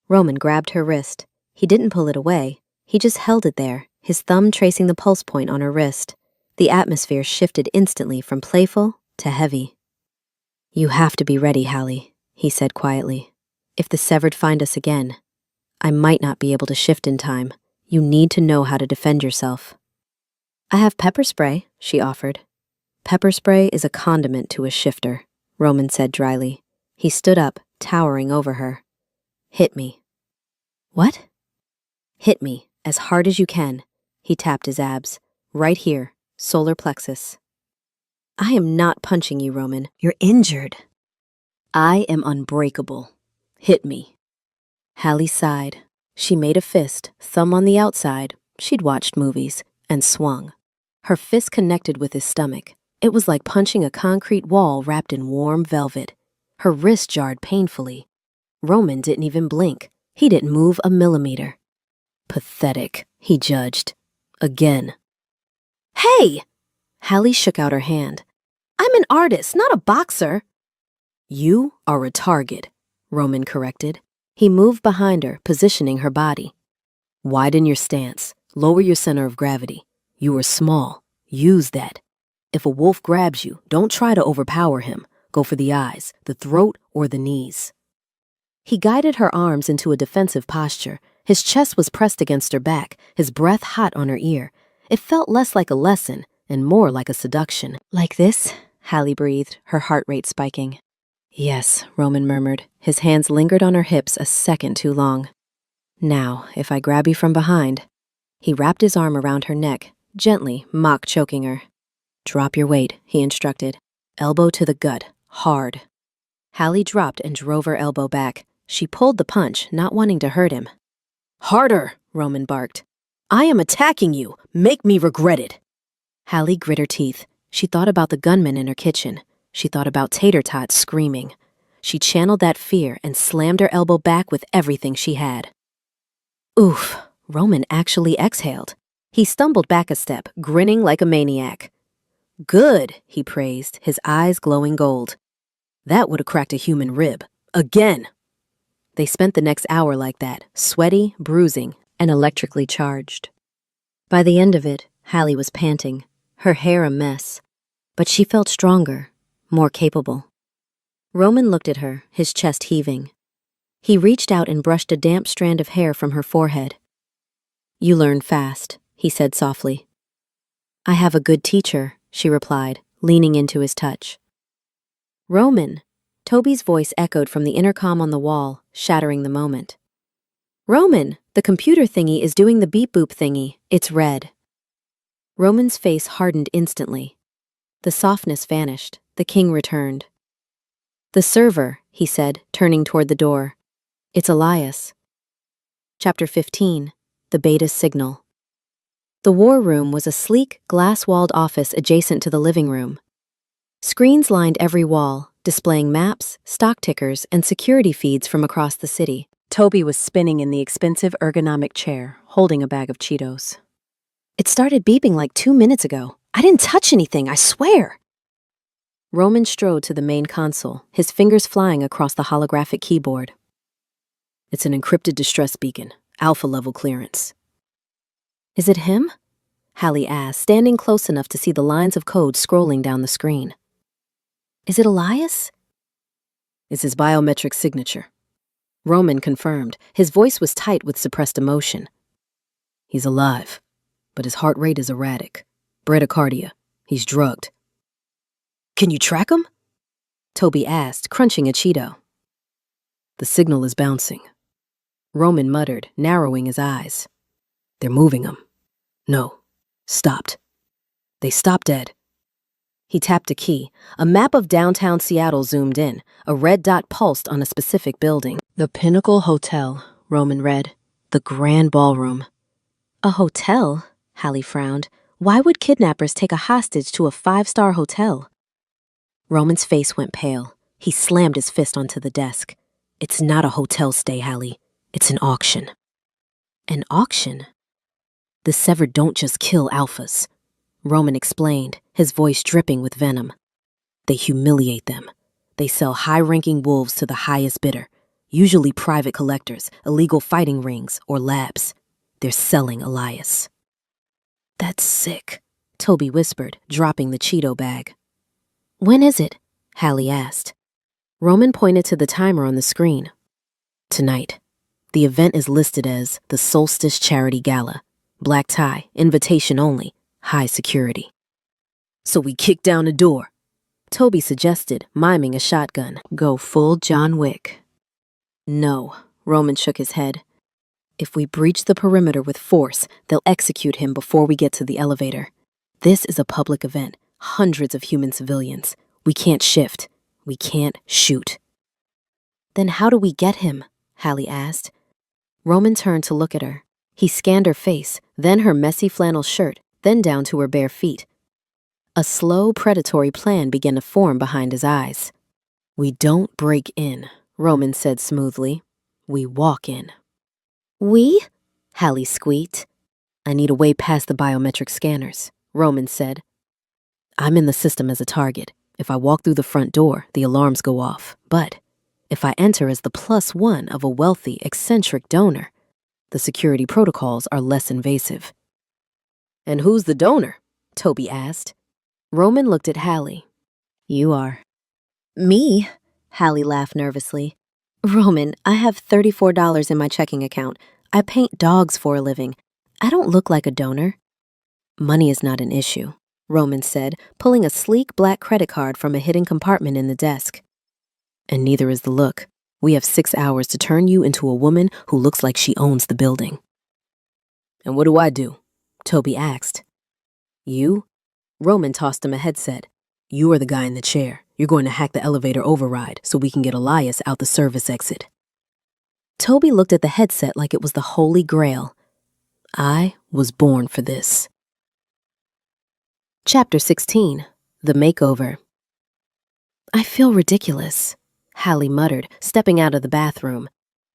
Roman grabbed her wrist. He didn't pull it away. He just held it there, his thumb tracing the pulse point on her wrist. The atmosphere shifted instantly from playful to heavy. "You have to be ready, Hallie," he said quietly. "If the Severed find us again, I might not be able to shift in time. You need to know how to defend yourself." "I have pepper spray," she offered. "Pepper spray is a condiment to a shifter," Roman said dryly. He stood up, towering over her. "Hit me." "What?" "Hit me, as hard as you can." He tapped his abs. "Right here, solar plexus." "I am not punching you, Roman. You're injured." "I am unbreakable. Hit me." Hallie sighed. She made a fist, thumb on the outside, she'd watched movies, and swung. Her fist connected with his stomach. It was like punching a concrete wall wrapped in warm velvet. Her wrist jarred painfully. Roman didn't even blink. He didn't move a millimeter. "Pathetic," he judged. "Again." "Hey!" Hallie shook out her hand. "I'm an artist, not a boxer." "You are a target," Roman corrected. He moved behind her, positioning her body. "Widen your stance. Lower your center of gravity. You are small. Use that. If a wolf grabs you, don't try to overpower him. Go for the eyes, the throat, or the knees." He guided her arms into a defensive posture. His chest was pressed against her back, his breath hot on her ear. It felt less like a lesson and more like a seduction. "Like this?" Hallie breathed, her heart rate spiking. "Yes," Roman murmured. His hands lingered on her hips a second too long. "Now, if I grab you from behind." He wrapped his arm around her neck, gently, mock choking her. "Drop your weight," he instructed. "Elbow to the gut, hard." Hallie dropped and drove her elbow back. She pulled the punch, not wanting to hurt him. "Harder," Roman barked. "I am attacking you. Make me regret it." Hallie grit her teeth. She thought about the gunman in her kitchen. She thought about Tater Tot screaming. She channeled that fear and slammed her elbow back with everything she had. Oof, Roman actually exhaled. He stumbled back a step, grinning like a maniac. "Good," he praised, his eyes glowing gold. "That would have cracked a human rib. Again." They spent the next hour like that, sweaty, bruising, and electrically charged. By the end of it, Hallie was panting, her hair a mess. But she felt stronger, more capable. Roman looked at her, his chest heaving. He reached out and brushed a damp strand of hair from her forehead. "You learn fast," he said softly. "I have a good teacher," she replied, leaning into his touch. "Roman," Toby's voice echoed from the intercom on the wall, shattering the moment. "Roman, the computer thingy is doing the beep-boop thingy. It's red." Roman's face hardened instantly. The softness vanished. The king returned. "The server," he said, turning toward the door. "It's Elias." Chapter 15. The Beta Signal. The war room was a sleek, glass-walled office adjacent to the living room. Screens lined every wall, displaying maps, stock tickers, and security feeds from across the city. Toby was spinning in the expensive ergonomic chair, holding a bag of Cheetos. "It started beeping like 2 minutes ago. I didn't touch anything, I swear." Roman strode to the main console, his fingers flying across the holographic keyboard. "It's an encrypted distress beacon, alpha-level clearance." "Is it him?" Hallie asked, standing close enough to see the lines of code scrolling down the screen. "Is it Elias?" "It's his biometric signature." Roman confirmed. His voice was tight with suppressed emotion. "He's alive, but his heart rate is erratic. Bradycardia. He's drugged." "Can you track him?" Toby asked, crunching a Cheeto. "The signal is bouncing." Roman muttered, narrowing his eyes. "They're moving him." "No. Stopped." "They stopped dead." He tapped a key. A map of downtown Seattle zoomed in. A red dot pulsed on a specific building. "The Pinnacle Hotel," Roman read. "The Grand Ballroom." "A hotel?" Hallie frowned. "Why would kidnappers take a hostage to a 5-star hotel?" Roman's face went pale. He slammed his fist onto the desk. "It's not a hotel stay, Hallie. It's an auction." "An auction?" "The Severed don't just kill alphas," Roman explained, his voice dripping with venom. "They humiliate them. They sell high-ranking wolves to the highest bidder, usually private collectors, illegal fighting rings, or labs. They're selling Elias." "That's sick," Toby whispered, dropping the Cheeto bag. "When is it?" Hallie asked. Roman pointed to the timer on the screen. "Tonight. The event is listed as the Solstice Charity Gala. Black tie, invitation only, high security." "So we kick down the door," Toby suggested, miming a shotgun. "Go full John Wick." "No," Roman shook his head. "If we breach the perimeter with force, they'll execute him before we get to the elevator. This is a public event, hundreds of human civilians. We can't shift. We can't shoot." "Then how do we get him?" Hallie asked. Roman turned to look at her. He scanned her face, then her messy flannel shirt, then down to her bare feet. A slow, predatory plan began to form behind his eyes. "We don't break in," Roman said smoothly. "We walk in." "We?" Hallie squeaked. "I need a way past the biometric scanners," Roman said. "I'm in the system as a target. If I walk through the front door, the alarms go off. But if I enter as the +1 of a wealthy, eccentric donor, the security protocols are less invasive." "And who's the donor?" Toby asked. Roman looked at Hallie. "You are." "Me?" Hallie laughed nervously. "Roman, I have $34 in my checking account. I paint dogs for a living. I don't look like a donor." "Money is not an issue," Roman said, pulling a sleek black credit card from a hidden compartment in the desk. "And neither is the look. We have 6 hours to turn you into a woman who looks like she owns the building." "And what do I do?" Toby asked. "You?" Roman tossed him a headset. You are the guy in the chair. You're going to hack the elevator override so we can get Elias out the service exit. Toby looked at the headset like it was the Holy Grail. I was born for this. Chapter 16. The Makeover. I feel ridiculous, Hallie muttered, stepping out of the bathroom.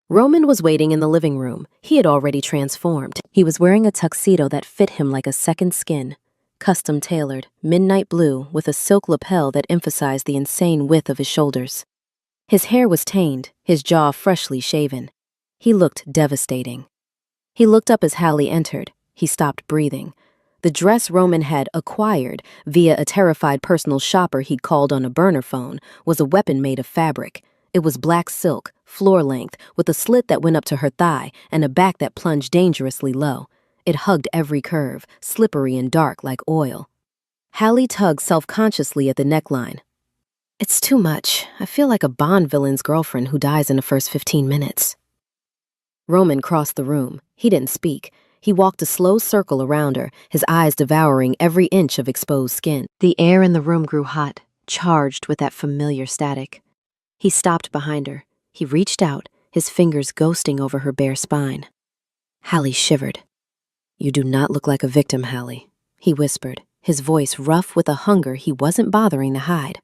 Roman was waiting in the living room. He had already transformed. He was wearing a tuxedo that fit him like a second skin. Custom tailored, midnight blue with a silk lapel that emphasized the insane width of his shoulders. His hair was tained, his jaw freshly shaven. He looked devastating. He looked up as Hallie entered. He stopped breathing. The dress Roman had acquired via a terrified personal shopper he'd called on a burner phone was a weapon made of fabric. It was black silk, floor-length, with a slit that went up to her thigh and a back that plunged dangerously low. It hugged every curve, slippery and dark like oil. Hallie tugged self-consciously at the neckline. It's too much. I feel like a Bond villain's girlfriend who dies in the first 15 minutes. Roman crossed the room. He didn't speak. He walked a slow circle around her, his eyes devouring every inch of exposed skin. The air in the room grew hot, charged with that familiar static. He stopped behind her. He reached out, his fingers ghosting over her bare spine. Hallie shivered. You do not look like a victim, Hallie, he whispered, his voice rough with a hunger he wasn't bothering to hide.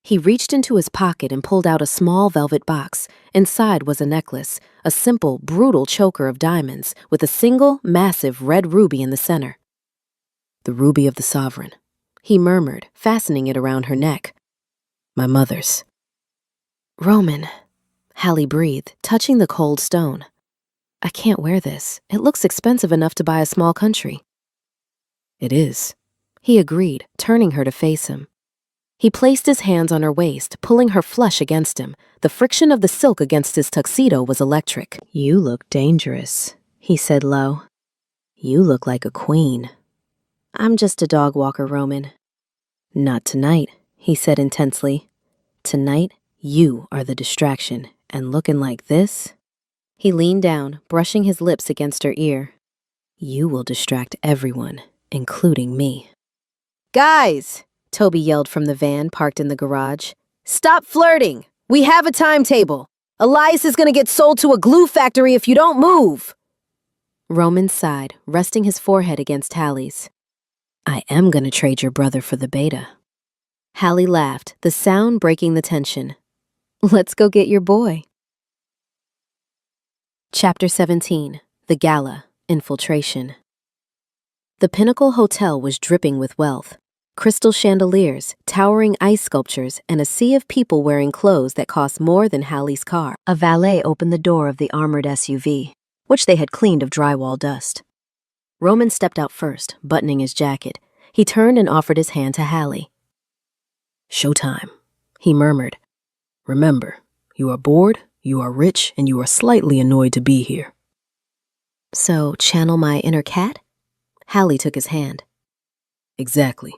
He reached into his pocket and pulled out a small velvet box. Inside was a necklace, a simple, brutal choker of diamonds with a single, massive red ruby in the center. The ruby of the sovereign, he murmured, fastening it around her neck. My mother's. Roman, Hallie breathed, touching the cold stone. I can't wear this. It looks expensive enough to buy a small country. It is, he agreed, turning her to face him. He placed his hands on her waist, pulling her flush against him. The friction of the silk against his tuxedo was electric. You look dangerous, he said low. You look like a queen. I'm just a dog walker, Roman. Not tonight, he said intensely. Tonight, you are the distraction, and looking like this? He leaned down, brushing his lips against her ear. You will distract everyone, including me. Guys! Toby yelled from the van parked in the garage. Stop flirting! We have a timetable! Elias is gonna get sold to a glue factory if you don't move! Roman sighed, resting his forehead against Hallie's. I am gonna trade your brother for the beta. Hallie laughed, the sound breaking the tension. Let's go get your boy. Chapter 17. The Gala. Infiltration. The Pinnacle Hotel was dripping with wealth. Crystal chandeliers, towering ice sculptures, and a sea of people wearing clothes that cost more than Hallie's car. A valet opened the door of the armored SUV, which they had cleaned of drywall dust. Roman stepped out first, buttoning his jacket. He turned and offered his hand to Hallie. Showtime, he murmured. Remember, you are bored, you are rich, and you are slightly annoyed to be here. So, channel my inner cat? Hallie took his hand. Exactly.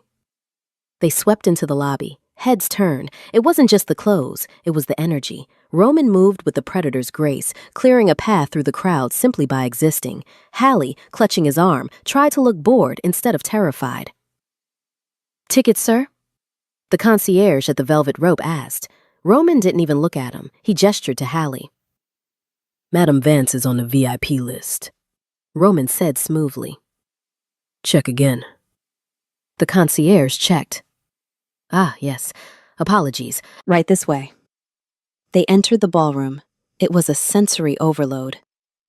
They swept into the lobby. Heads turned. It wasn't just the clothes, it was the energy. Roman moved with the predator's grace, clearing a path through the crowd simply by existing. Hallie, clutching his arm, tried to look bored instead of terrified. Ticket, sir? The concierge at the velvet rope asked. Roman didn't even look at him. He gestured to Hallie. Madam Vance is on the VIP list, Roman said smoothly. Check again. The concierge checked. Ah, yes. Apologies. Right this way. They entered the ballroom. It was a sensory overload.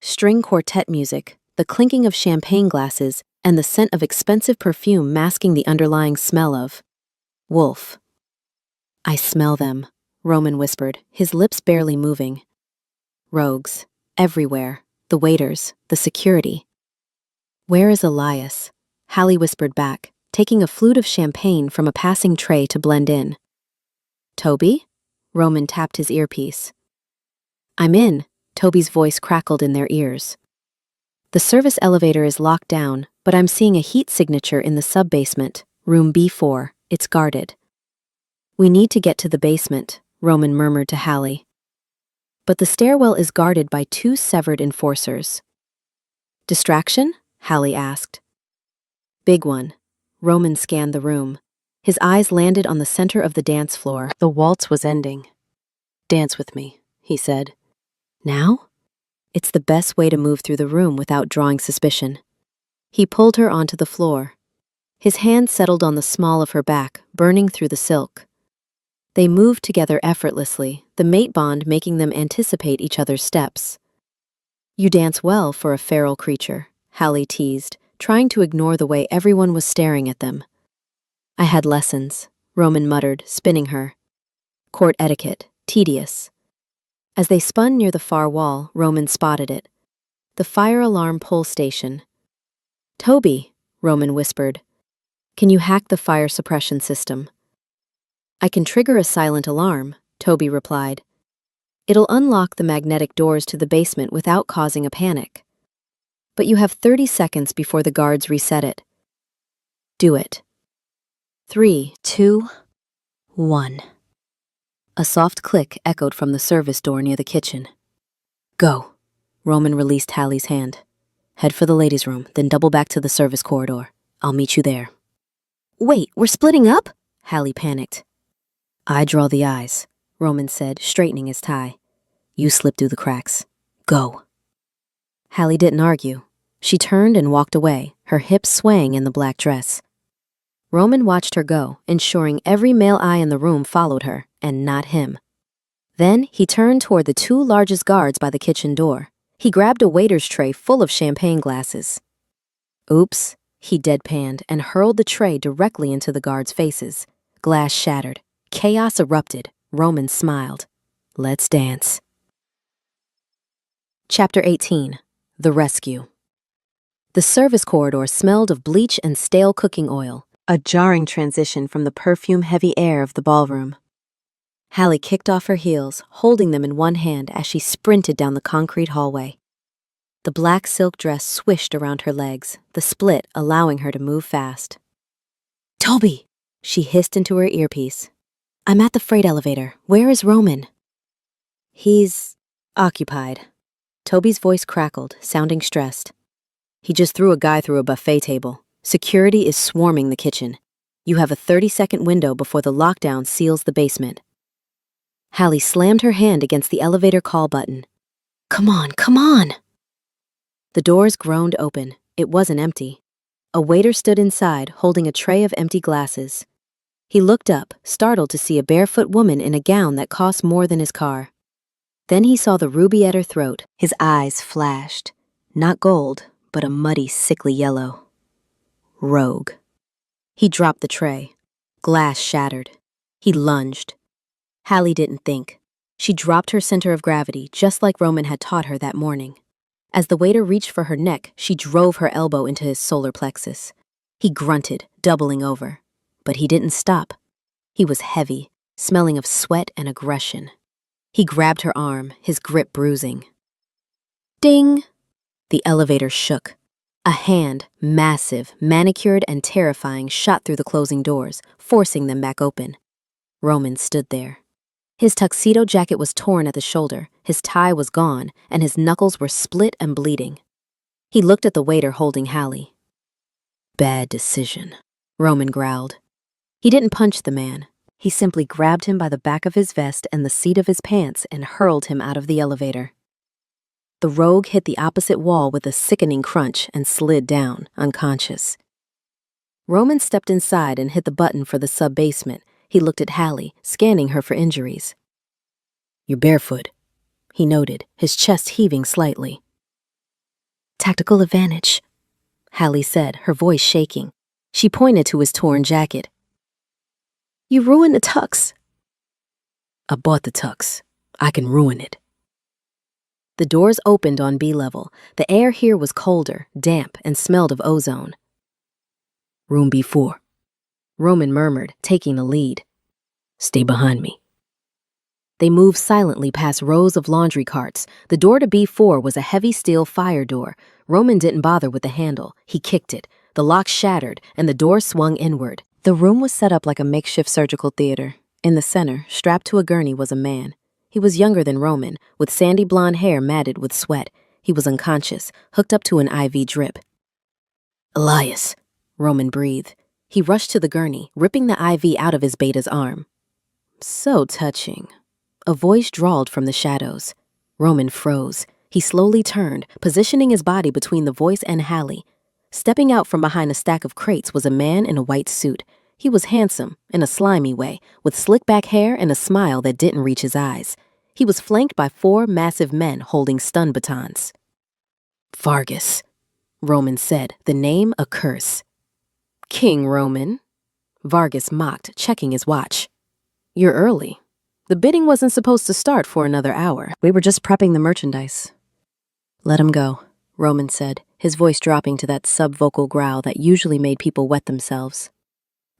String quartet music, the clinking of champagne glasses, and the scent of expensive perfume masking the underlying smell of wolf. I smell them, Roman whispered, his lips barely moving. Rogues. Everywhere. The waiters. The security. Where is Elias? Hallie whispered back, taking a flute of champagne from a passing tray to blend in. Toby? Roman tapped his earpiece. I'm in, Toby's voice crackled in their ears. The service elevator is locked down, but I'm seeing a heat signature in the sub-basement, room B4. It's guarded. We need to get to the basement, Roman murmured to Hallie. But the stairwell is guarded by 2 severed enforcers. Distraction? Hallie asked. Big one. Roman scanned the room. His eyes landed on the center of the dance floor. The waltz was ending. "Dance with me," he said. Now? It's the best way to move through the room without drawing suspicion. He pulled her onto the floor. His hand settled on the small of her back, burning through the silk. They moved together effortlessly, the mate bond making them anticipate each other's steps. "You dance well for a feral creature," Hallie teased, trying to ignore the way everyone was staring at them. "I had lessons," Roman muttered, spinning her. "Court etiquette, tedious." As they spun near the far wall, Roman spotted it. The fire alarm pull station. "Toby," Roman whispered, "can you hack the fire suppression system?" "I can trigger a silent alarm," Toby replied. "It'll unlock the magnetic doors to the basement without causing a panic. But you have 30 seconds before the guards reset it. Do it." 3, 2, 1. A soft click echoed from the service door near the kitchen. "Go." Roman released Hallie's hand. "Head for the ladies' room, then double back to the service corridor. I'll meet you there." "Wait, we're splitting up?" Hallie panicked. "I draw the eyes," Roman said, straightening his tie. "You slip through the cracks. Go." Hallie didn't argue. She turned and walked away, her hips swaying in the black dress. Roman watched her go, ensuring every male eye in the room followed her, and not him. Then he turned toward the two largest guards by the kitchen door. He grabbed a waiter's tray full of champagne glasses. "Oops," he deadpanned and hurled the tray directly into the guards' faces. Glass shattered. Chaos erupted. Roman smiled. "Let's dance." Chapter 18. The Rescue. The service corridor smelled of bleach and stale cooking oil, a jarring transition from the perfume-heavy air of the ballroom. Hallie kicked off her heels, holding them in one hand as she sprinted down the concrete hallway. The black silk dress swished around her legs, the split allowing her to move fast. "Toby!" She hissed into her earpiece. "I'm at the freight elevator. Where is Roman?" "He's occupied." Toby's voice crackled, sounding stressed. "He just threw a guy through a buffet table. Security is swarming the kitchen. You have a 30-second window before the lockdown seals the basement." Hallie slammed her hand against the elevator call button. Come on, come on!" The doors groaned open. It wasn't empty. A waiter stood inside, holding a tray of empty glasses. He looked up, startled to see a barefoot woman in a gown that cost more than his car. Then he saw the ruby at her throat. His eyes flashed. Not gold, but a muddy, sickly yellow. Rogue. He dropped the tray. Glass shattered. He lunged. Hallie didn't think. She dropped her center of gravity, just like Roman had taught her that morning. As the waiter reached for her neck, she drove her elbow into his solar plexus. He grunted, doubling over. But he didn't stop. He was heavy, smelling of sweat and aggression. He grabbed her arm, his grip bruising. Ding! The elevator shook. A hand, massive, manicured, and terrifying, shot through the closing doors, forcing them back open. Roman stood there. His tuxedo jacket was torn at the shoulder, his tie was gone, and his knuckles were split and bleeding. He looked at the waiter holding Hallie. "Bad decision," Roman growled. He didn't punch the man. He simply grabbed him by the back of his vest and the seat of his pants and hurled him out of the elevator. The rogue hit the opposite wall with a sickening crunch and slid down, unconscious. Roman stepped inside and hit the button for the sub-basement. He looked at Hallie, scanning her for injuries. "You're barefoot," he noted, his chest heaving slightly. "Tactical advantage," Hallie said, her voice shaking. She pointed to his torn jacket. "You ruined the tux." "I bought the tux. I can ruin it." The doors opened on B-level. The air here was colder, damp, and smelled of ozone. "Room B4. Roman murmured, taking the lead. "Stay behind me." They moved silently past rows of laundry carts. The door to B4 was a heavy steel fire door. Roman didn't bother with the handle. He kicked it. The lock shattered, and the door swung inward. The room was set up like a makeshift surgical theater. In the center, strapped to a gurney, was a man. He was younger than Roman, with sandy blonde hair matted with sweat. He was unconscious, hooked up to an IV drip. "Elias," Roman breathed. He rushed to the gurney, ripping the IV out of his beta's arm. So touching. A voice drawled from the shadows. Roman froze. He slowly turned, positioning his body between the voice and Hallie. Stepping out from behind a stack of crates was a man in a white suit. He was handsome, in a slimy way, with slick-back hair and a smile that didn't reach his eyes. He was flanked by 4 massive men holding stun batons. Vargas, Roman said, the name a curse. King Roman, Vargas mocked, checking his watch. You're early. The bidding wasn't supposed to start for another hour. We were just prepping the merchandise. Let him go, Roman said, his voice dropping to that subvocal growl that usually made people wet themselves.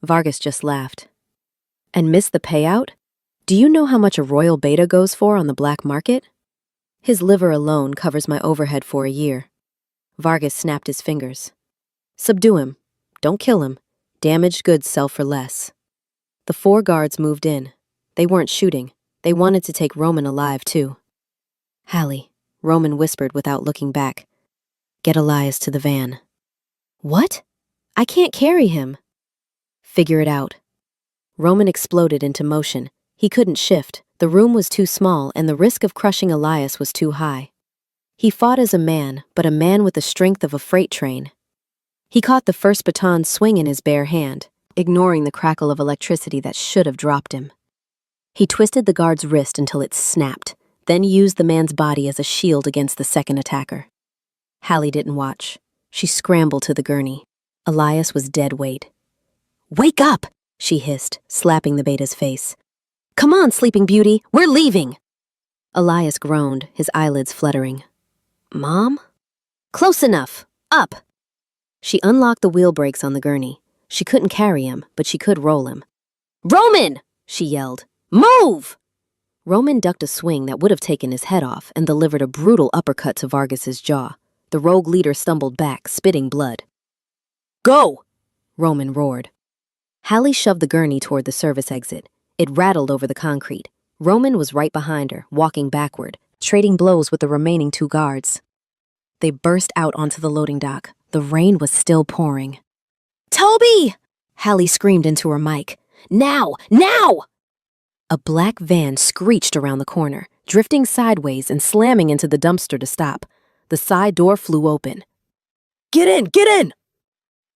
Vargas just laughed. And miss the payout? Do you know how much a royal beta goes for on the black market? His liver alone covers my overhead for a year. Vargas snapped his fingers. Subdue him. Don't kill him. Damaged goods sell for less. The 4 guards moved in. They weren't shooting. They wanted to take Roman alive, too. Hallie, Roman whispered without looking back. Get Elias to the van. What? I can't carry him. Figure it out. Roman exploded into motion. He couldn't shift. The room was too small, and the risk of crushing Elias was too high. He fought as a man, but a man with the strength of a freight train. He caught the first baton swing in his bare hand, ignoring the crackle of electricity that should have dropped him. He twisted the guard's wrist until it snapped, then used the man's body as a shield against the second attacker. Hallie didn't watch. She scrambled to the gurney. Elias was dead weight. Wake up, she hissed, slapping the beta's face. Come on, Sleeping Beauty, we're leaving. Elias groaned, his eyelids fluttering. Mom? Close enough. Up. She unlocked the wheel brakes on the gurney. She couldn't carry him, but she could roll him. Roman! She yelled. Move! Roman ducked a swing that would have taken his head off and delivered a brutal uppercut to Vargas's jaw. The rogue leader stumbled back, spitting blood. Go! Roman roared. Hallie shoved the gurney toward the service exit. It rattled over the concrete. Roman was right behind her, walking backward, trading blows with the remaining 2 guards. They burst out onto the loading dock. The rain was still pouring. Toby! Hallie screamed into her mic. Now! Now! A black van screeched around the corner, drifting sideways and slamming into the dumpster to stop. The side door flew open. Get in! Get in!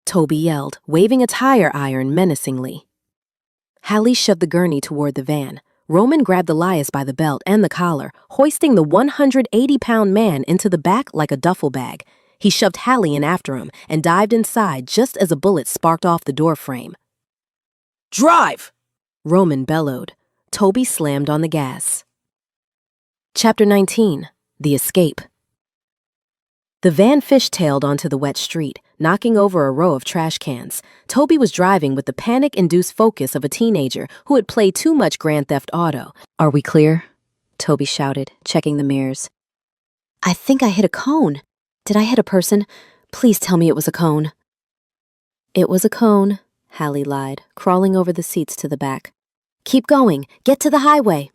Toby yelled, waving a tire iron menacingly. Hallie shoved the gurney toward the van. Roman grabbed Elias by the belt and the collar, hoisting the 180-pound man into the back like a duffel bag. He shoved Hallie in after him and dived inside just as a bullet sparked off the door frame. Drive! Roman bellowed. Toby slammed on the gas. Chapter 19. The Escape. The van fishtailed onto the wet street, knocking over a row of trash cans. Toby was driving with the panic-induced focus of a teenager who had played too much Grand Theft Auto. Are we clear? Toby shouted, checking the mirrors. I think I hit a cone. Did I hit a person? Please tell me it was a cone. It was a cone, Hallie lied, crawling over the seats to the back. Keep going. Get to the highway.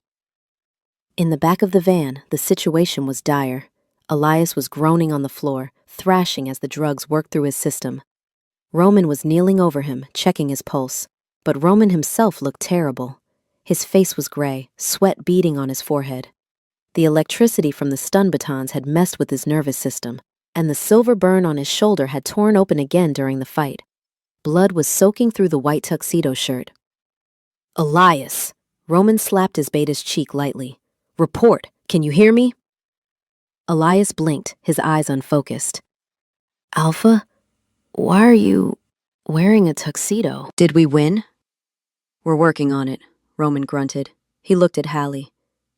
In the back of the van, the situation was dire. Elias was groaning on the floor, thrashing as the drugs worked through his system. Roman was kneeling over him, checking his pulse. But Roman himself looked terrible. His face was gray, sweat beading on his forehead. The electricity from the stun batons had messed with his nervous system, and the silver burn on his shoulder had torn open again during the fight. Blood was soaking through the white tuxedo shirt. Elias! Roman slapped his beta's cheek lightly. Report! Can you hear me? Elias blinked, his eyes unfocused. Alpha? Why are you wearing a tuxedo? Did we win? We're working on it, Roman grunted. He looked at Hallie.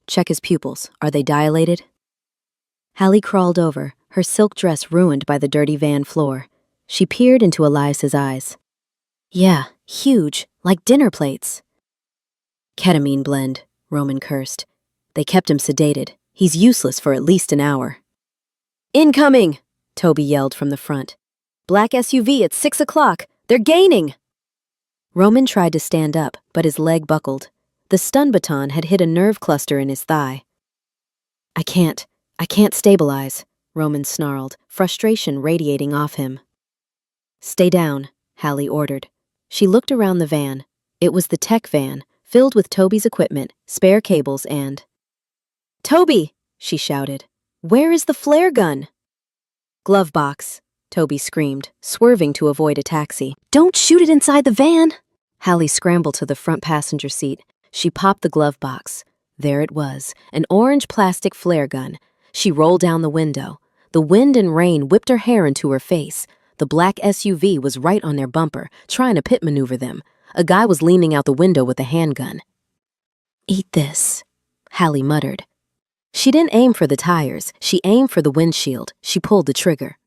Check his pupils. Are they dilated? Hallie crawled over, her silk dress ruined by the dirty van floor. She peered into Elias's eyes. Yeah, huge, like dinner plates. Ketamine blend, Roman cursed. They kept him sedated. He's useless for at least an hour. Incoming! Toby yelled from the front. Black SUV at 6 o'clock. They're gaining! Roman tried to stand up, but his leg buckled. The stun baton had hit a nerve cluster in his thigh. I can't stabilize, Roman snarled, frustration radiating off him. Stay down, Hallie ordered. She looked around the van. It was the tech van, filled with Toby's equipment, spare cables, and... "Toby!" she shouted. "Where is the flare gun?" "Glove box," Toby screamed, swerving to avoid a taxi. "Don't shoot it inside the van!" Hallie scrambled to the front passenger seat. She popped the glove box. There it was, an orange plastic flare gun. She rolled down the window. The wind and rain whipped her hair into her face. The black SUV was right on their bumper, trying to pit maneuver them. A guy was leaning out the window with a handgun. "Eat this," Hallie muttered. She didn't aim for the tires. She aimed for the windshield. She pulled the trigger.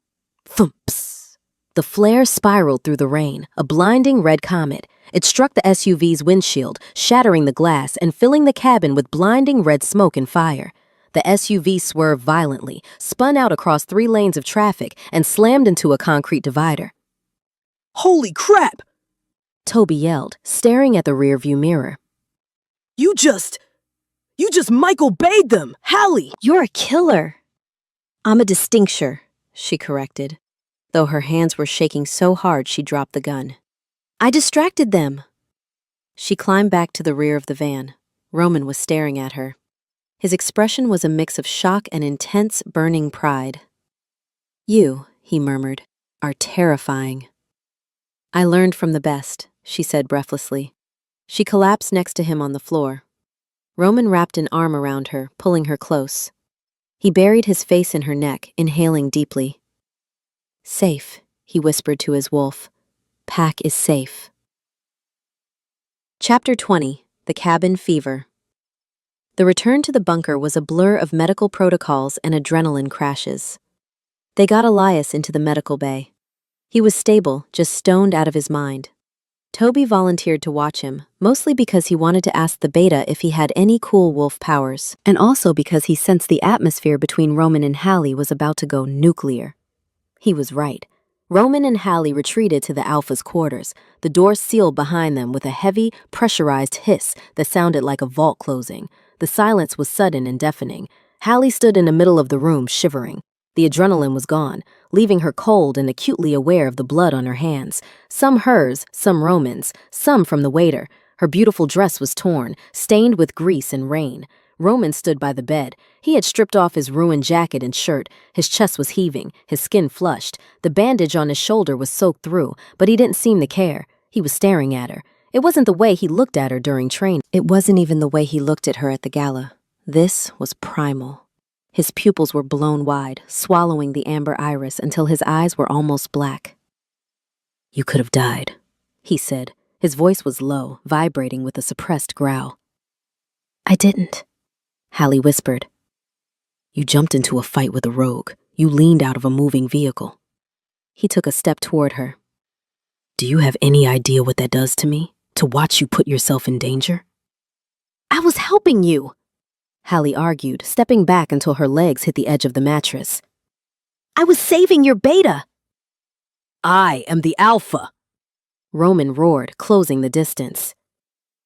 Thumps! The flare spiraled through the rain, a blinding red comet. It struck the SUV's windshield, shattering the glass and filling the cabin with blinding red smoke and fire. The SUV swerved violently, spun out across 3 lanes of traffic, and slammed into a concrete divider. Holy crap! Toby yelled, staring at the rearview mirror. You just Michael Bay'd them, Hallie! "You're a killer." "I'm a distincture," she corrected, though her hands were shaking so hard she dropped the gun. "I distracted them." She climbed back to the rear of the van. Roman was staring at her. His expression was a mix of shock and intense, burning pride. "You," he murmured, "are terrifying." "I learned from the best," she said breathlessly. She collapsed next to him on the floor. Roman wrapped an arm around her, pulling her close. He buried his face in her neck, inhaling deeply. "Safe," he whispered to his wolf. "Pack is safe." Chapter 20. The Cabin Fever. The return to the bunker was a blur of medical protocols and adrenaline crashes. They got Elias into the medical bay. He was stable, just stoned out of his mind. Toby volunteered to watch him, mostly because he wanted to ask the beta if he had any cool wolf powers, and also because he sensed the atmosphere between Roman and Hallie was about to go nuclear. He was right. Roman and Hallie retreated to the Alpha's quarters, the door sealed behind them with a heavy, pressurized hiss that sounded like a vault closing. The silence was sudden and deafening. Hallie stood in the middle of the room, shivering. The adrenaline was gone, leaving her cold and acutely aware of the blood on her hands. Some hers, some Roman's, some from the waiter. Her beautiful dress was torn, stained with grease and rain. Roman stood by the bed. He had stripped off his ruined jacket and shirt. His chest was heaving, his skin flushed. The bandage on his shoulder was soaked through, but he didn't seem to care. He was staring at her. It wasn't the way he looked at her during training. It wasn't even the way he looked at her at the gala. This was primal. His pupils were blown wide, swallowing the amber iris until his eyes were almost black. "You could have died," he said. His voice was low, vibrating with a suppressed growl. "I didn't," Hallie whispered. "You jumped into a fight with a rogue. You leaned out of a moving vehicle." He took a step toward her. "Do you have any idea what that does to me? To watch you put yourself in danger?" "I was helping you," Hallie argued, stepping back until her legs hit the edge of the mattress. "I was saving your beta." I am the Alpha, Roman roared, closing the distance.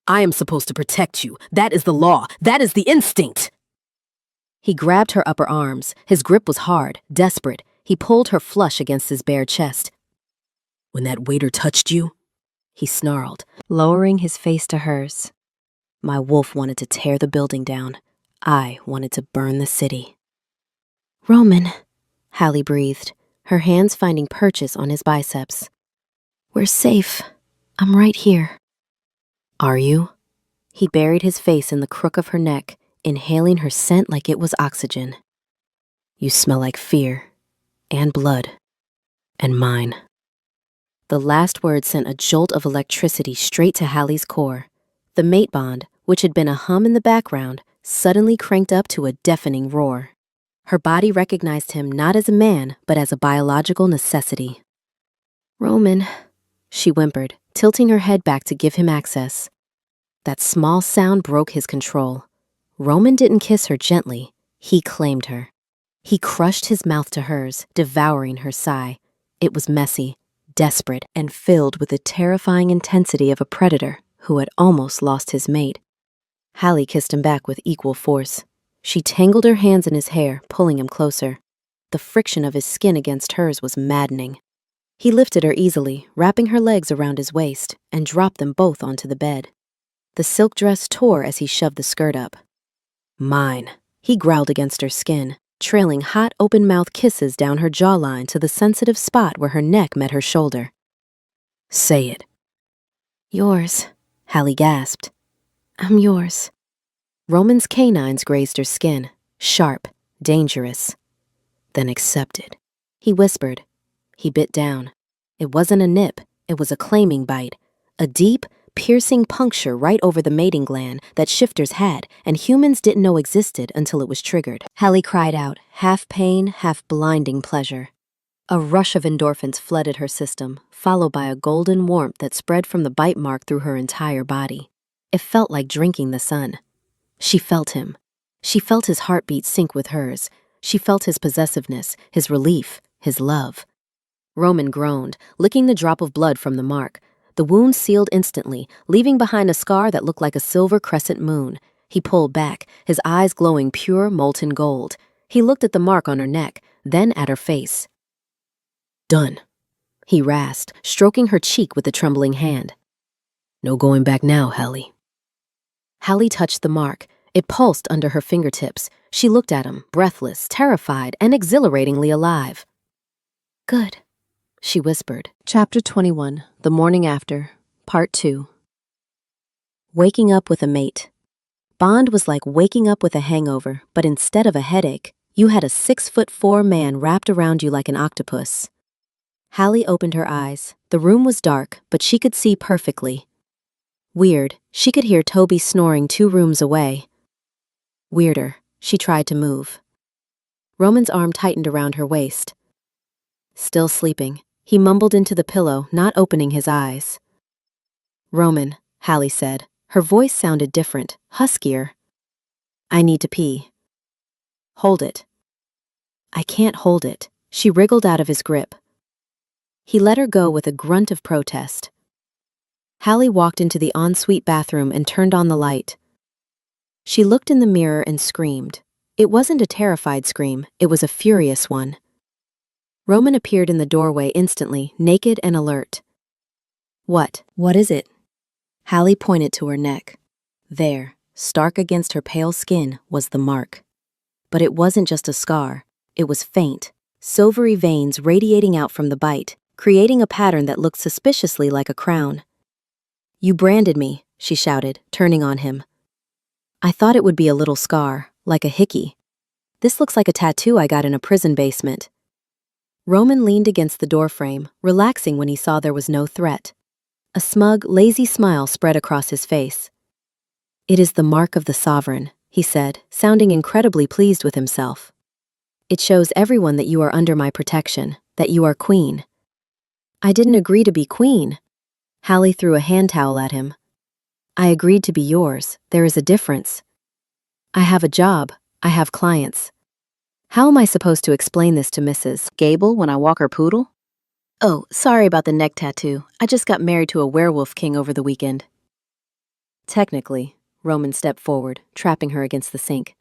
I am supposed to protect you. That is the law. That is the instinct. He grabbed her upper arms. His grip was hard, desperate. He pulled her flush against his bare chest. When that waiter touched you, he snarled, lowering his face to hers. My wolf wanted to tear the building down. I wanted to burn the city. Roman, Hallie breathed, her hands finding purchase on his biceps. We're safe. I'm right here. Are you? He buried his face in the crook of her neck, inhaling her scent like it was oxygen. You smell like fear, and blood, and mine. The last word sent a jolt of electricity straight to Hallie's core. The mate bond, which had been a hum in the background, suddenly cranked up to a deafening roar. Her body recognized him not as a man, but as a biological necessity. Roman, she whimpered, tilting her head back to give him access. That small sound broke his control. Roman didn't kiss her gently. He claimed her. He crushed his mouth to hers, devouring her sigh. It was messy, desperate, and filled with the terrifying intensity of a predator who had almost lost his mate. Hallie kissed him back with equal force. She tangled her hands in his hair, pulling him closer. The friction of his skin against hers was maddening. He lifted her easily, wrapping her legs around his waist, and dropped them both onto the bed. The silk dress tore as he shoved the skirt up. Mine, he growled against her skin, trailing hot open-mouthed kisses down her jawline to the sensitive spot where her neck met her shoulder. Say it. Yours, Hallie gasped. I'm yours. Roman's canines grazed her skin, sharp, dangerous. Then accepted. He whispered. He bit down. It wasn't a nip, it was a claiming bite. A deep, piercing puncture right over the mating gland that shifters had and humans didn't know existed until it was triggered. Hallie cried out, half pain, half blinding pleasure. A rush of endorphins flooded her system, followed by a golden warmth that spread from the bite mark through her entire body. It felt like drinking the sun. She felt him. She felt his heartbeat sync with hers. She felt his possessiveness, his relief, his love. Roman groaned, licking the drop of blood from the mark. The wound sealed instantly, leaving behind a scar that looked like a silver crescent moon. He pulled back, his eyes glowing pure molten gold. He looked at the mark on her neck, then at her face. Done, he rasped, stroking her cheek with a trembling hand. No going back now, Hallie. Hallie touched the mark. It pulsed under her fingertips. She looked at him, breathless, terrified, and exhilaratingly alive. Good, she whispered. Chapter 21, The Morning After, Part 2. Waking up with a mate. Bond was like waking up with a hangover, but instead of a headache, you had a 6'4" man wrapped around you like an octopus. Hallie opened her eyes. The room was dark, but she could see perfectly. Weird, she could hear Toby snoring 2 rooms away. Weirder, she tried to move. Roman's arm tightened around her waist. Still sleeping, he mumbled into the pillow, not opening his eyes. Roman, Hallie said. Her voice sounded different, huskier. I need to pee. Hold it. I can't hold it. She wriggled out of his grip. He let her go with a grunt of protest. Hallie walked into the ensuite bathroom and turned on the light. She looked in the mirror and screamed. It wasn't a terrified scream, it was a furious one. Roman appeared in the doorway instantly, naked and alert. What is it? Hallie pointed to her neck. There, stark against her pale skin, was the mark. But it wasn't just a scar, it was faint, silvery veins radiating out from the bite, creating a pattern that looked suspiciously like a crown. You branded me, she shouted, turning on him. I thought it would be a little scar, like a hickey. This looks like a tattoo I got in a prison basement. Roman leaned against the doorframe, relaxing when he saw there was no threat. A smug, lazy smile spread across his face. It is the mark of the sovereign, he said, sounding incredibly pleased with himself. It shows everyone that you are under my protection, that you are queen. I didn't agree to be queen. Hallie threw a hand towel at him. I agreed to be yours. There is a difference. I have a job. I have clients. How am I supposed to explain this to Mrs. Gable when I walk her poodle? Oh, sorry about the neck tattoo. I just got married to a werewolf king over the weekend. Technically, Roman stepped forward, trapping her against the sink.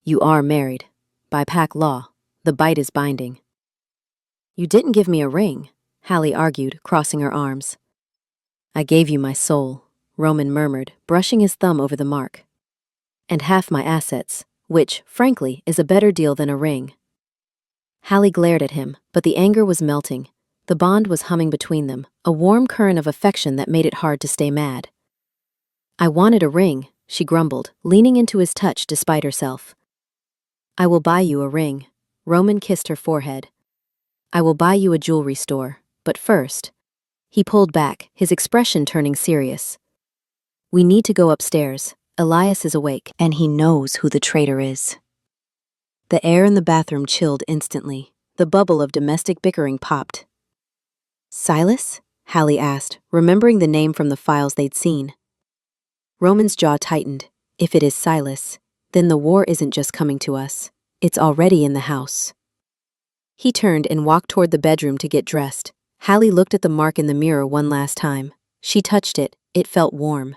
You are married. By pack law, the bite is binding. You didn't give me a ring, Hallie argued, crossing her arms. I gave you my soul, Roman murmured, brushing his thumb over the mark. And half my assets, which, frankly, is a better deal than a ring. Hallie glared at him, but the anger was melting. The bond was humming between them, a warm current of affection that made it hard to stay mad. I wanted a ring, she grumbled, leaning into his touch despite herself. I will buy you a ring. Roman kissed her forehead. I will buy you a jewelry store, but first. He pulled back, his expression turning serious. We need to go upstairs. Elias is awake, and he knows who the traitor is. The air in the bathroom chilled instantly. The bubble of domestic bickering popped. Silas? Hallie asked, remembering the name from the files they'd seen. Roman's jaw tightened. If it is Silas, then the war isn't just coming to us. It's already in the house. He turned and walked toward the bedroom to get dressed. Hallie looked at the mark in the mirror one last time. She touched it. It felt warm.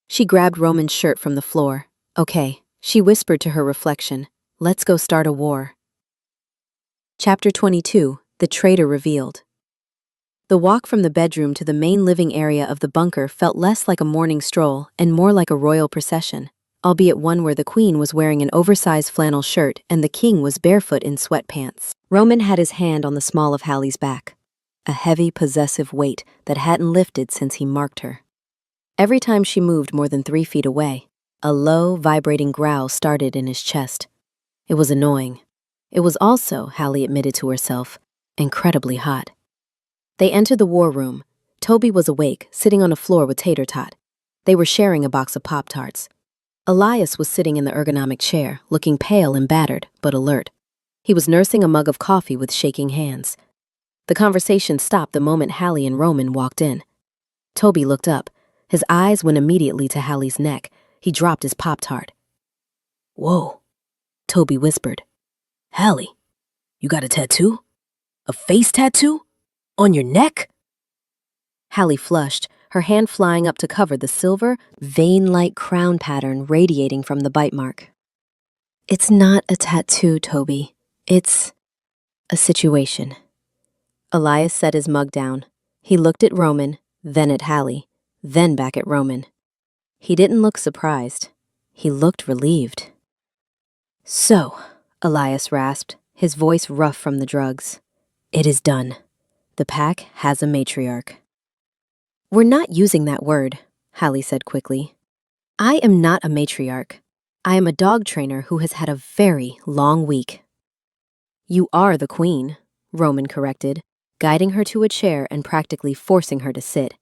She grabbed Roman's shirt from the floor. Okay, she whispered to her reflection. Let's go start a war. Chapter 22, The Traitor Revealed. The walk from the bedroom to the main living area of the bunker felt less like a morning stroll and more like a royal procession, albeit one where the queen was wearing an oversized flannel shirt and the king was barefoot in sweatpants. Roman had his hand on the small of Hallie's back, a heavy, possessive weight that hadn't lifted since he marked her. Every time she moved more than 3 feet away, a low, vibrating growl started in his chest. It was annoying. It was also, Hallie admitted to herself, incredibly hot. They entered the war room. Toby was awake, sitting on the floor with Tater Tot. They were sharing a box of Pop-Tarts. Elias was sitting in the ergonomic chair, looking pale and battered, but alert. He was nursing a mug of coffee with shaking hands. The conversation stopped the moment Hallie and Roman walked in. Toby looked up. His eyes went immediately to Hallie's neck. He dropped his Pop-Tart. Whoa, Toby whispered. Hallie, you got a tattoo? A face tattoo? On your neck? Hallie flushed, her hand flying up to cover the silver, vein-like crown pattern radiating from the bite mark. It's not a tattoo, Toby. It's a situation. Elias set his mug down. He looked at Roman, then at Hallie, then back at Roman. He didn't look surprised. He looked relieved. So, Elias rasped, his voice rough from the drugs. It is done. The pack has a matriarch. We're not using that word, Hallie said quickly. I am not a matriarch. I am a dog trainer who has had a very long week. You are the queen, Roman corrected, guiding her to a chair and practically forcing her to sit.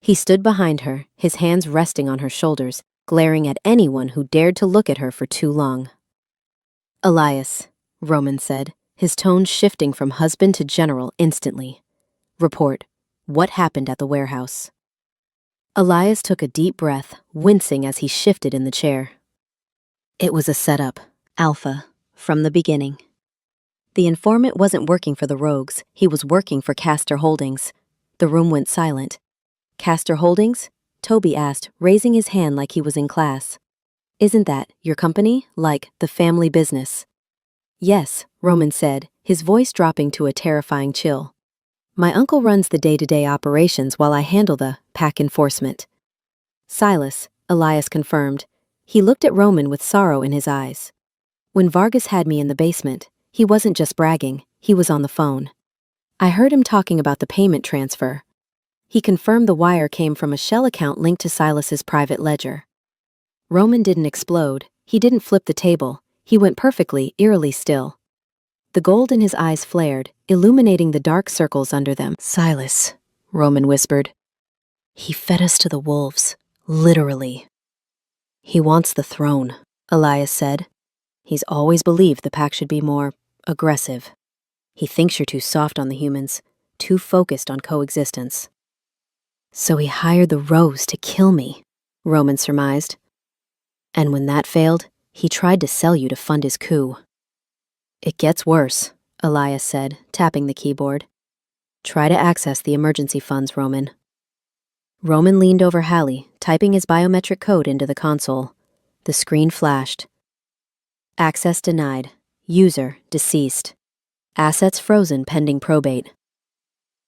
He stood behind her, his hands resting on her shoulders, glaring at anyone who dared to look at her for too long. Elias, Roman said, his tone shifting from husband to general instantly. Report. What happened at the warehouse? Elias took a deep breath, wincing as he shifted in the chair. It was a setup, Alpha, from the beginning. The informant wasn't working for the Rogues, he was working for Castor Holdings. The room went silent. Castor Holdings? Toby asked, raising his hand like he was in class. Isn't that your company, like the family business? Yes, Roman said, his voice dropping to a terrifying chill. My uncle runs the day-to-day operations while I handle the pack enforcement. Silas, Elias confirmed. He looked at Roman with sorrow in his eyes. When Vargas had me in the basement, he wasn't just bragging, he was on the phone. I heard him talking about the payment transfer. He confirmed the wire came from a shell account linked to Silas's private ledger. Roman didn't explode, he didn't flip the table, he went perfectly, eerily still. The gold in his eyes flared, illuminating the dark circles under them. Silas, Roman whispered. He fed us to the wolves, literally. He wants the throne, Elias said. He's always believed the pack should be more aggressive. He thinks you're too soft on the humans, too focused on coexistence. So he hired the Rose to kill me, Roman surmised. And when that failed, he tried to sell you to fund his coup. It gets worse, Elias said, tapping the keyboard. Try to access the emergency funds, Roman. Roman leaned over Hallie, typing his biometric code into the console. The screen flashed. Access denied. User deceased. Assets frozen pending probate.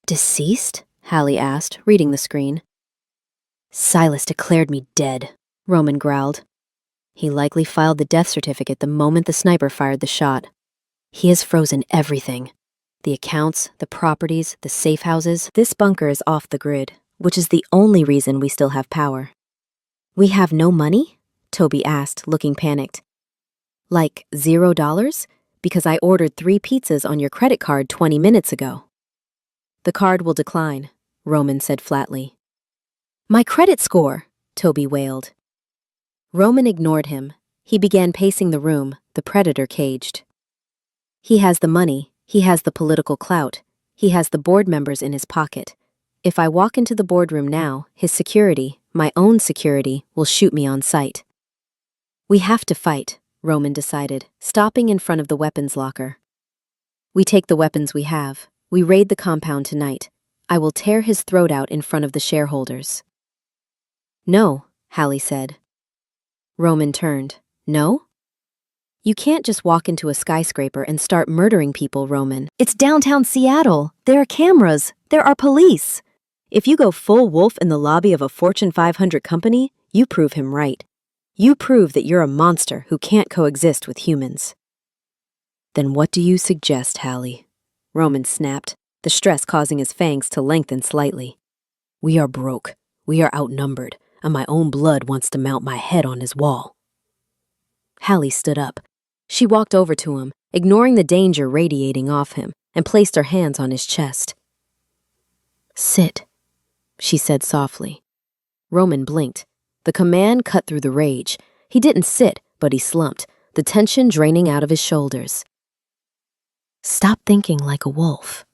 Deceased? Hallie asked, reading the screen. Silas declared me dead, Roman growled. He likely filed the death certificate the moment the sniper fired the shot. He has frozen everything. The accounts, the properties, the safe houses. This bunker is off the grid, which is the only reason we still have power. We have no money? Toby asked, looking panicked. Like $0? Because I ordered 3 pizzas on your credit card 20 minutes ago. The card will decline, Roman said flatly. My credit score, Toby wailed. Roman ignored him. He began pacing the room, the predator caged. He has the money, he has the political clout, he has the board members in his pocket. If I walk into the boardroom now, his security, my own security, will shoot me on sight. We have to fight, Roman decided, stopping in front of the weapons locker. We take the weapons we have. We raid the compound tonight. I will tear his throat out in front of the shareholders. No, Hallie said. Roman turned. No? You can't just walk into a skyscraper and start murdering people, Roman. It's downtown Seattle. There are cameras. There are police. If you go full wolf in the lobby of a Fortune 500 company, you prove him right. You prove that you're a monster who can't coexist with humans. Then what do you suggest, Hallie? Roman snapped, the stress causing his fangs to lengthen slightly. We are broke. We are outnumbered, and my own blood wants to mount my head on his wall. Hallie stood up. She walked over to him, ignoring the danger radiating off him, and placed her hands on his chest. Sit, she said softly. Roman blinked. The command cut through the rage. He didn't sit, but he slumped, the tension draining out of his shoulders. Stop thinking like a wolf,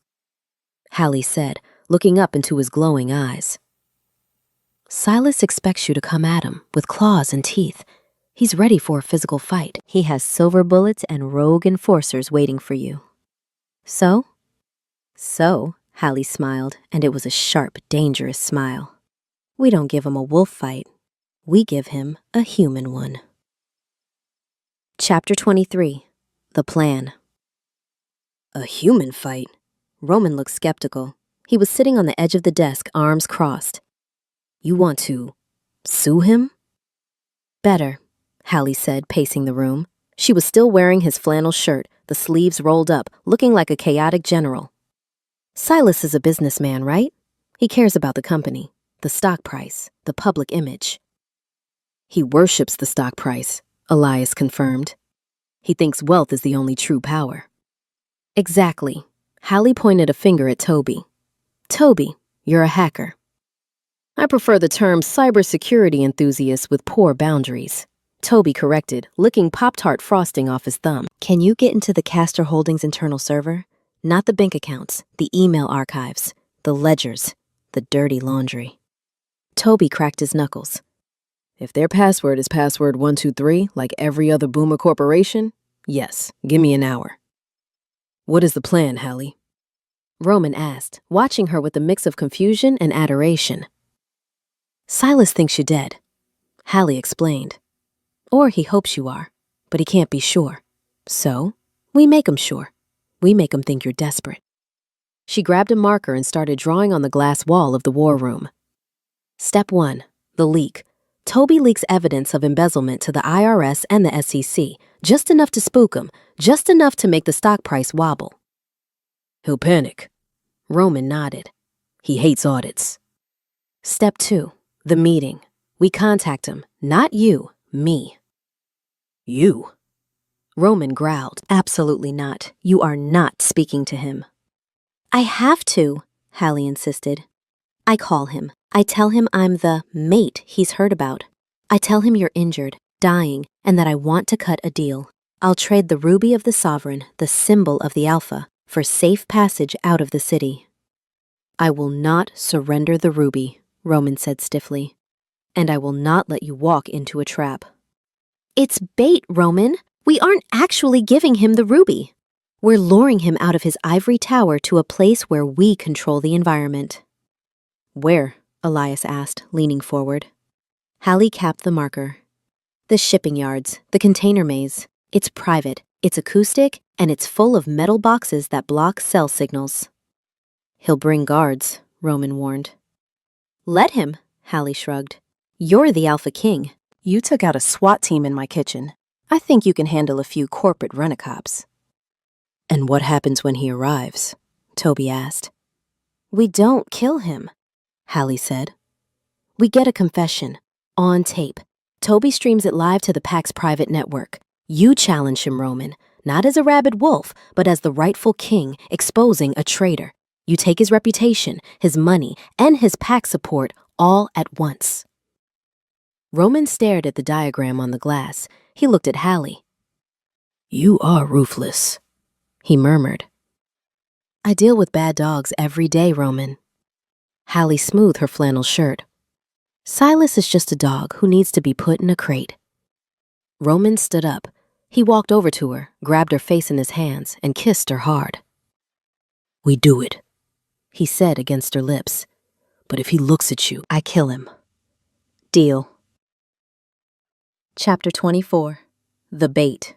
Hallie said, looking up into his glowing eyes. Silas expects you to come at him with claws and teeth. He's ready for a physical fight. He has silver bullets and rogue enforcers waiting for you. So? So, Hallie smiled, and it was a sharp, dangerous smile. We don't give him a wolf fight. We give him a human one. Chapter 23. The Plan. A human fight? Roman looked skeptical. He was sitting on the edge of the desk, arms crossed. You want to sue him? Better, Hallie said, pacing the room. She was still wearing his flannel shirt, the sleeves rolled up, looking like a chaotic general. Silas is a businessman, right? He cares about the company, the stock price, the public image. He worships the stock price, Elias confirmed. He thinks wealth is the only true power. Exactly. Hallie pointed a finger at Toby. Toby, you're a hacker. I prefer the term cybersecurity enthusiast with poor boundaries. Toby corrected, licking Pop-Tart frosting off his thumb. Can you get into the Castor Holdings internal server? Not the bank accounts, the email archives, the ledgers, the dirty laundry. Toby cracked his knuckles. If their password is password 123, like every other boomer corporation, yes, give me an hour. What is the plan, Hallie? Roman asked, watching her with a mix of confusion and adoration. Silas thinks you're dead, Hallie explained. Or he hopes you are, but he can't be sure. So, we make him sure. We make him think you're desperate. She grabbed a marker and started drawing on the glass wall of the war room. Step 1. The leak. Toby leaks evidence of embezzlement to the IRS and the SEC, just enough to spook him, just enough to make the stock price wobble. He'll panic. Roman nodded. He hates audits. Step 2. The meeting. We contact him, not you, me. You? Roman growled. Absolutely not. You are not speaking to him. I have to, Hallie insisted. I call him. I tell him I'm the mate he's heard about. I tell him you're injured, dying, and that I want to cut a deal. I'll trade the ruby of the sovereign, the symbol of the Alpha, for safe passage out of the city. I will not surrender the ruby, Roman said stiffly. And I will not let you walk into a trap. It's bait, Roman. We aren't actually giving him the ruby. We're luring him out of his ivory tower to a place where we control the environment. Where? Elias asked, leaning forward. Hallie capped the marker. The shipping yards, the container maze. It's private, it's acoustic, and it's full of metal boxes that block cell signals. He'll bring guards, Roman warned. Let him, Hallie shrugged. You're the Alpha King. You took out a SWAT team in my kitchen. I think you can handle a few corporate rent-a-cops. And what happens when he arrives? Toby asked. We don't kill him, Hallie said. We get a confession, on tape. Toby streams it live to the PAC's private network. You challenge him, Roman, not as a rabid wolf, but as the rightful king exposing a traitor. You take his reputation, his money, and his PAC support all at once. Roman stared at the diagram on the glass. He looked at Hallie. You are ruthless, he murmured. I deal with bad dogs every day, Roman. Hallie smoothed her flannel shirt. Silas is just a dog who needs to be put in a crate. Roman stood up. He walked over to her, grabbed her face in his hands, and kissed her hard. We do it, he said against her lips. But if he looks at you, I kill him. Deal. Chapter 24. The Bait.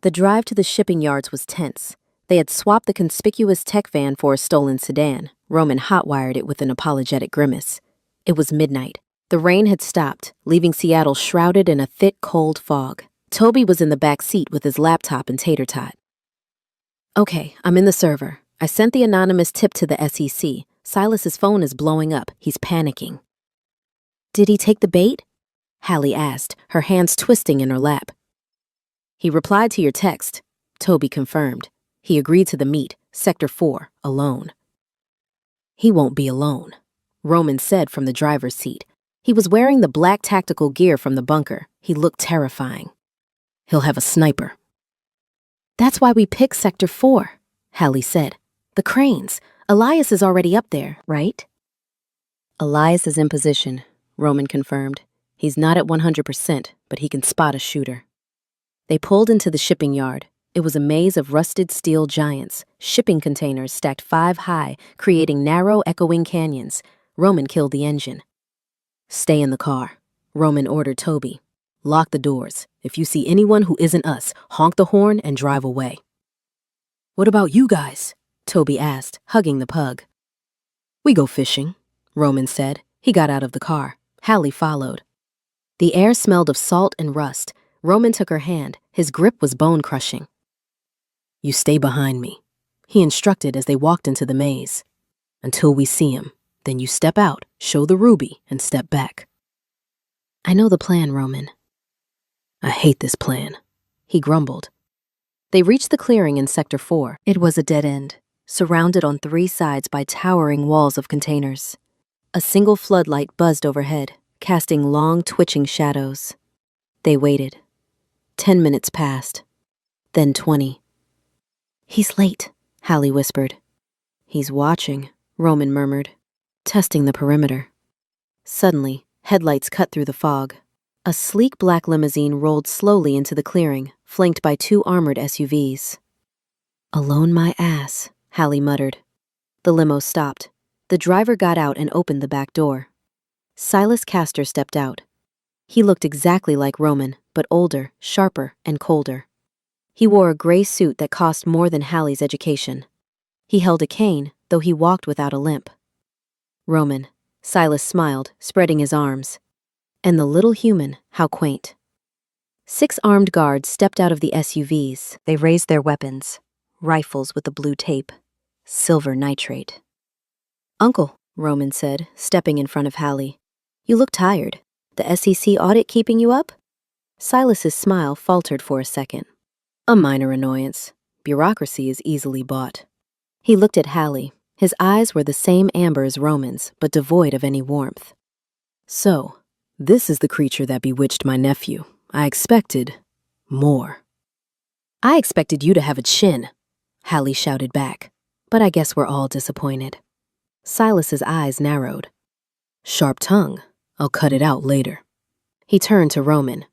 The drive to the shipping yards was tense. They had swapped the conspicuous tech van for a stolen sedan. Roman hotwired it with an apologetic grimace. It was midnight. The rain had stopped, leaving Seattle shrouded in a thick, cold fog. Toby was in the back seat with his laptop and tater tot. Okay, I'm in the server. I sent the anonymous tip to the SEC. Silas's phone is blowing up. He's panicking. Did he take the bait? Hallie asked, her hands twisting in her lap. He replied to your text. Toby confirmed. He agreed to the meet, Sector 4, alone. He won't be alone, Roman said from the driver's seat. He was wearing the black tactical gear from the bunker. He looked terrifying. He'll have a sniper. That's why we picked Sector 4, Hallie said. The cranes. Elias is already up there, right? Elias is in position, Roman confirmed. He's not at 100%, but he can spot a shooter. They pulled into the shipping yard. It was a maze of rusted steel giants, shipping containers stacked 5 high, creating narrow, echoing canyons. Roman killed the engine. Stay in the car, Roman ordered Toby. Lock the doors. If you see anyone who isn't us, honk the horn and drive away. What about you guys? Toby asked, hugging the pug. We go fishing, Roman said. He got out of the car. Hallie followed. The air smelled of salt and rust. Roman took her hand. His grip was bone-crushing. You stay behind me, he instructed as they walked into the maze. Until we see him, then you step out, show the ruby, and step back. I know the plan, Roman. I hate this plan, he grumbled. They reached the clearing in Sector 4. It was a dead end, surrounded on 3 sides by towering walls of containers. A single floodlight buzzed overhead, casting long, twitching shadows. They waited. 10 minutes passed. Then 20. He's late, Hallie whispered. He's watching, Roman murmured, testing the perimeter. Suddenly, headlights cut through the fog. A sleek black limousine rolled slowly into the clearing, flanked by 2 armored SUVs. Alone my ass, Hallie muttered. The limo stopped. The driver got out and opened the back door. Silas Castor stepped out. He looked exactly like Roman, but older, sharper, and colder. He wore a gray suit that cost more than Hallie's education. He held a cane, though he walked without a limp. Roman, Silas smiled, spreading his arms. And the little human, how quaint. 6 armed guards stepped out of the SUVs. They raised their weapons, rifles with the blue tape, silver nitrate. Uncle, Roman said, stepping in front of Hallie. You look tired. The SEC audit keeping you up? Silas's smile faltered for a second. A minor annoyance. Bureaucracy is easily bought. He looked at Hallie. His eyes were the same amber as Roman's, but devoid of any warmth. So, this is the creature that bewitched my nephew. I expected more. I expected you to have a chin, Hallie shouted back. But I guess we're all disappointed. Silas's eyes narrowed. Sharp tongue. I'll cut it out later. He turned to Roman.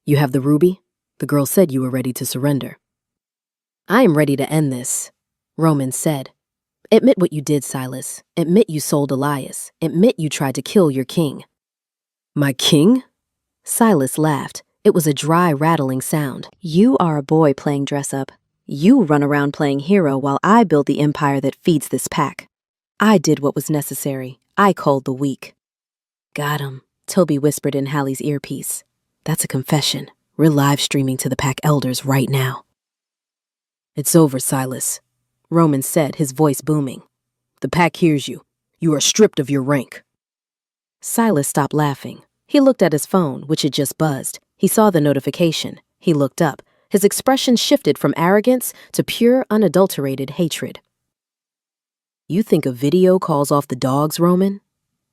You have the ruby? The girl said you were ready to surrender. I am ready to end this, Roman said. Admit what you did, Silas. Admit you sold Elias. Admit you tried to kill your king. My king? Silas laughed. It was a dry, rattling sound. You are a boy playing dress-up. You run around playing hero while I build the empire that feeds this pack. I did what was necessary. I culled the weak. Got him, Toby whispered in Hallie's earpiece. That's a confession. We're live streaming to the pack elders right now. It's over, Silas, Roman said, his voice booming. The pack hears you. You are stripped of your rank. Silas stopped laughing. He looked at his phone, which had just buzzed. He saw the notification. He looked up. His expression shifted from arrogance to pure, unadulterated hatred. You think a video calls off the dogs, Roman?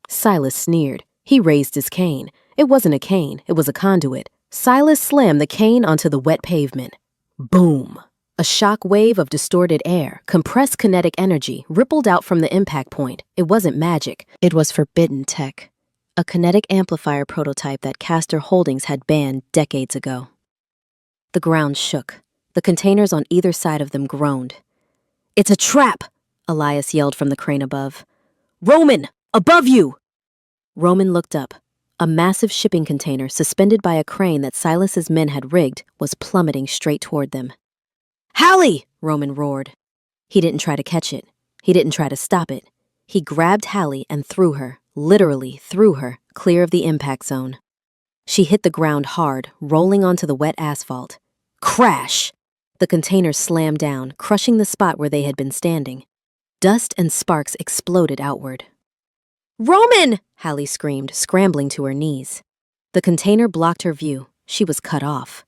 Silas sneered. He raised his cane. It wasn't a cane, it was a conduit. Silas slammed the cane onto the wet pavement. Boom! A shock wave of distorted air, compressed kinetic energy, rippled out from the impact point. It wasn't magic. It was forbidden tech. A kinetic amplifier prototype that Castor Holdings had banned decades ago. The ground shook. The containers on either side of them groaned. It's a trap! Elias yelled from the crane above. Roman! Above you! Roman looked up. A massive shipping container suspended by a crane that Silas's men had rigged was plummeting straight toward them. "Hallie!" Roman roared. He didn't try to catch it. He didn't try to stop it. He grabbed Hallie and threw her, literally threw her, clear of the impact zone. She hit the ground hard, rolling onto the wet asphalt. Crash! The container slammed down, crushing the spot where they had been standing. Dust and sparks exploded outward. "Roman!" Hallie screamed, scrambling to her knees. The container blocked her view. She was cut off.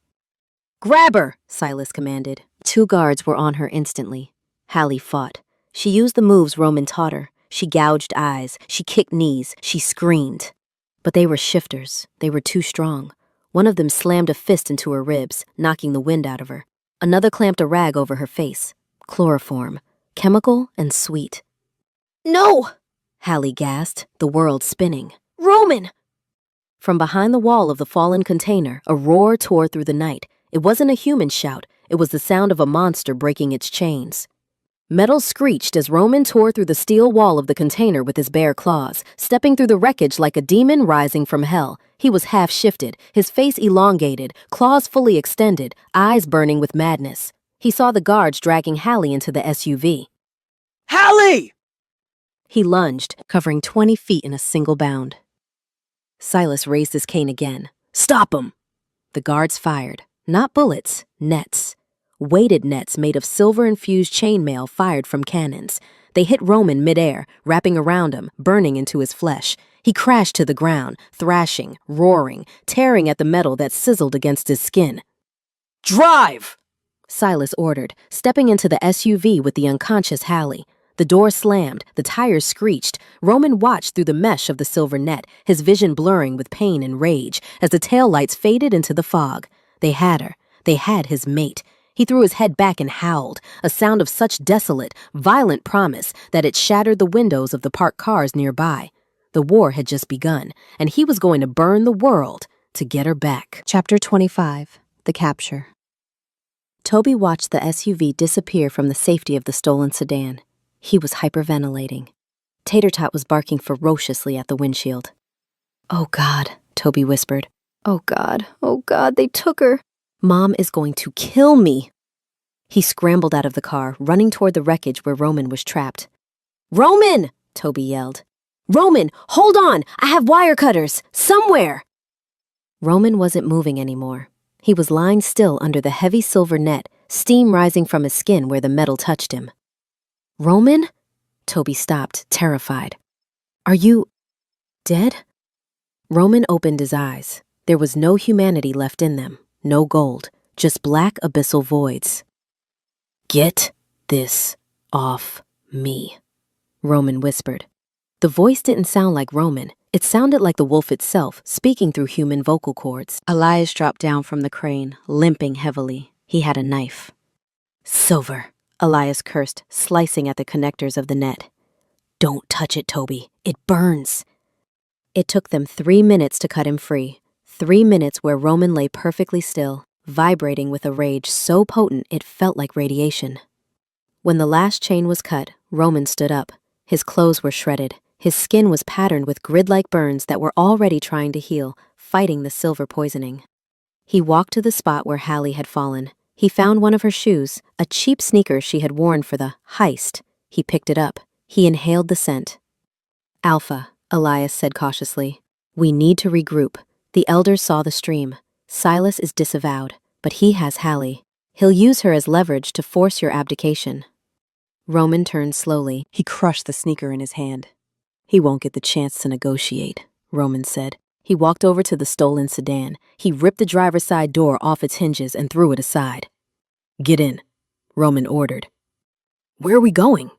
"Grab her!" Silas commanded. 2 guards were on her instantly. Hallie fought. She used the moves Roman taught her. She gouged eyes. She kicked knees. She screamed. But they were shifters. They were too strong. One of them slammed a fist into her ribs, knocking the wind out of her. Another clamped a rag over her face. Chloroform. Chemical and sweet. "No!" Hallie gasped, the world spinning. "Roman!" From behind the wall of the fallen container, a roar tore through the night. It wasn't a human shout. It was the sound of a monster breaking its chains. Metal screeched as Roman tore through the steel wall of the container with his bare claws, stepping through the wreckage like a demon rising from hell. He was half-shifted, his face elongated, claws fully extended, eyes burning with madness. He saw the guards dragging Hallie into the SUV. "Hallie!" He lunged, covering 20 feet in a single bound. Silas raised his cane again. "Stop him!" The guards fired. Not bullets, nets. Weighted nets made of silver-infused chainmail fired from cannons. They hit Roman midair, wrapping around him, burning into his flesh. He crashed to the ground, thrashing, roaring, tearing at the metal that sizzled against his skin. "Drive!" Silas ordered, stepping into the SUV with the unconscious Hallie. The door slammed, the tires screeched. Roman watched through the mesh of the silver net, his vision blurring with pain and rage as the taillights faded into the fog. They had her. They had his mate. He threw his head back and howled, a sound of such desolate, violent promise that it shattered the windows of the parked cars nearby. The war had just begun, and he was going to burn the world to get her back. Chapter 25. The Capture. Toby watched the SUV disappear from the safety of the stolen sedan. He was hyperventilating. Tater Tot was barking ferociously at the windshield. "Oh, God," Toby whispered. Oh, God, they took her. Mom is going to kill me." He scrambled out of the car, running toward the wreckage where Roman was trapped. "Roman!" Toby yelled. "Roman, hold on! I have wire cutters! Somewhere!" Roman wasn't moving anymore. He was lying still under the heavy silver net, steam rising from his skin where the metal touched him. "Roman?" Toby stopped, terrified. "Are you dead?" Roman opened his eyes. There was no humanity left in them, no gold, just black abyssal voids. "Get this off me," Roman whispered. The voice didn't sound like Roman. It sounded like the wolf itself, speaking through human vocal cords. Elias dropped down from the crane, limping heavily. He had a knife. "Silver," Elias cursed, slicing at the connectors of the net. "Don't touch it, Toby. It burns." It took them 3 minutes to cut him free. 3 minutes where Roman lay perfectly still, vibrating with a rage so potent it felt like radiation. When the last chain was cut, Roman stood up. His clothes were shredded. His skin was patterned with grid-like burns that were already trying to heal, fighting the silver poisoning. He walked to the spot where Hallie had fallen. He found one of her shoes, a cheap sneaker she had worn for the heist. He picked it up. He inhaled the scent. "Alpha," Elias said cautiously. "We need to regroup. The elders saw the stream. Silas is disavowed, but he has Hallie. He'll use her as leverage to force your abdication." Roman turned slowly. He crushed the sneaker in his hand. "He won't get the chance to negotiate," Roman said. He walked over to the stolen sedan. He ripped the driver's side door off its hinges and threw it aside. "Get in," Roman ordered. "Where are we going?"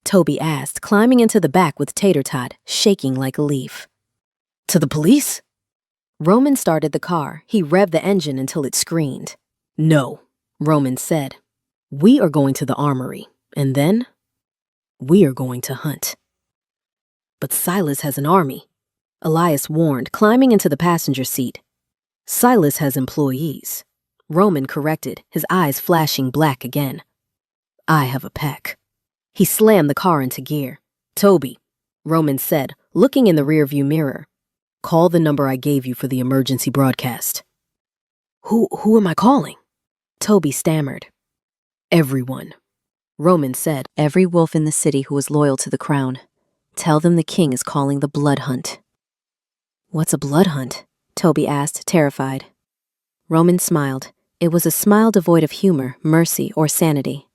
Toby asked, climbing into the back with Tater Tot, shaking like a leaf. "To the police?" Roman started the car. He revved the engine until it screamed. "No," Roman said. "We are going to the armory, and then we are going to hunt." "But Silas has an army," Elias warned, climbing into the passenger seat. "Silas has employees," Roman corrected, his eyes flashing black again. "I have a pack." He slammed the car into gear. "Toby," Roman said, looking in the rearview mirror. Call the number I gave you for the emergency broadcast. Who am I calling? Toby stammered. Everyone. Roman said, Every wolf in the city who is loyal to the crown. Tell them the king is calling the blood hunt. What's a blood hunt? Toby asked, terrified. Roman smiled. It was a smile devoid of humor, mercy, or sanity.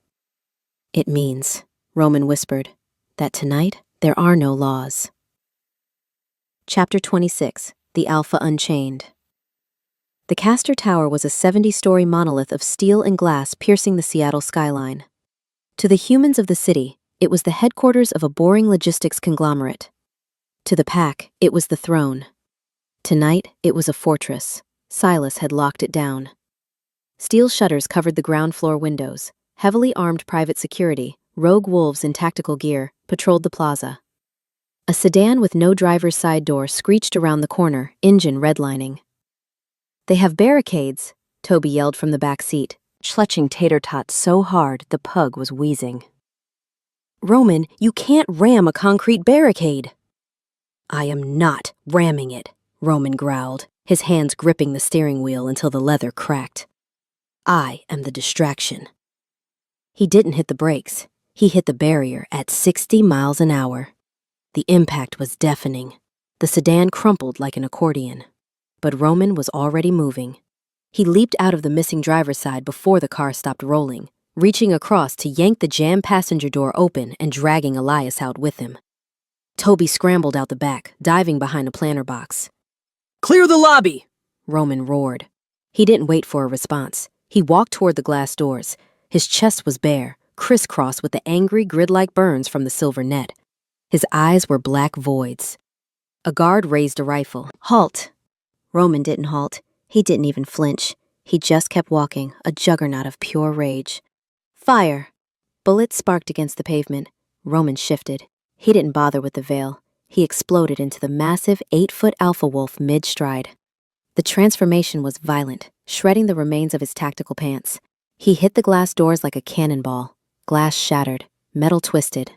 It means, Roman whispered, that tonight there are no laws. Chapter 26, The Alpha Unchained. The Castor Tower was a 70-story monolith of steel and glass piercing the Seattle skyline. To the humans of the city, it was the headquarters of a boring logistics conglomerate. To the pack, it was the throne. Tonight, it was a fortress. Silas had locked it down. Steel shutters covered the ground floor windows. Heavily armed private security, rogue wolves in tactical gear, patrolled the plaza. A sedan with no driver's side door screeched around the corner, engine redlining. They have barricades, Toby yelled from the back seat, clutching Tater Tot so hard the pug was wheezing. Roman, you can't ram a concrete barricade. I am not ramming it, Roman growled, his hands gripping the steering wheel until the leather cracked. I am the distraction. He didn't hit the brakes. He hit the barrier at 60 miles an hour. The impact was deafening. The sedan crumpled like an accordion. But Roman was already moving. He leaped out of the missing driver's side before the car stopped rolling, reaching across to yank the jammed passenger door open and dragging Elias out with him. Toby scrambled out the back, diving behind a planter box. Clear the lobby! Roman roared. He didn't wait for a response. He walked toward the glass doors. His chest was bare, crisscrossed with the angry, grid-like burns from the silver net. His eyes were black voids. A guard raised a rifle. Halt! Roman didn't halt. He didn't even flinch. He just kept walking, a juggernaut of pure rage. Fire! Bullets sparked against the pavement. Roman shifted. He didn't bother with the veil. He exploded into the massive 8-foot alpha wolf mid-stride. The transformation was violent, shredding the remains of his tactical pants. He hit the glass doors like a cannonball. Glass shattered, metal twisted.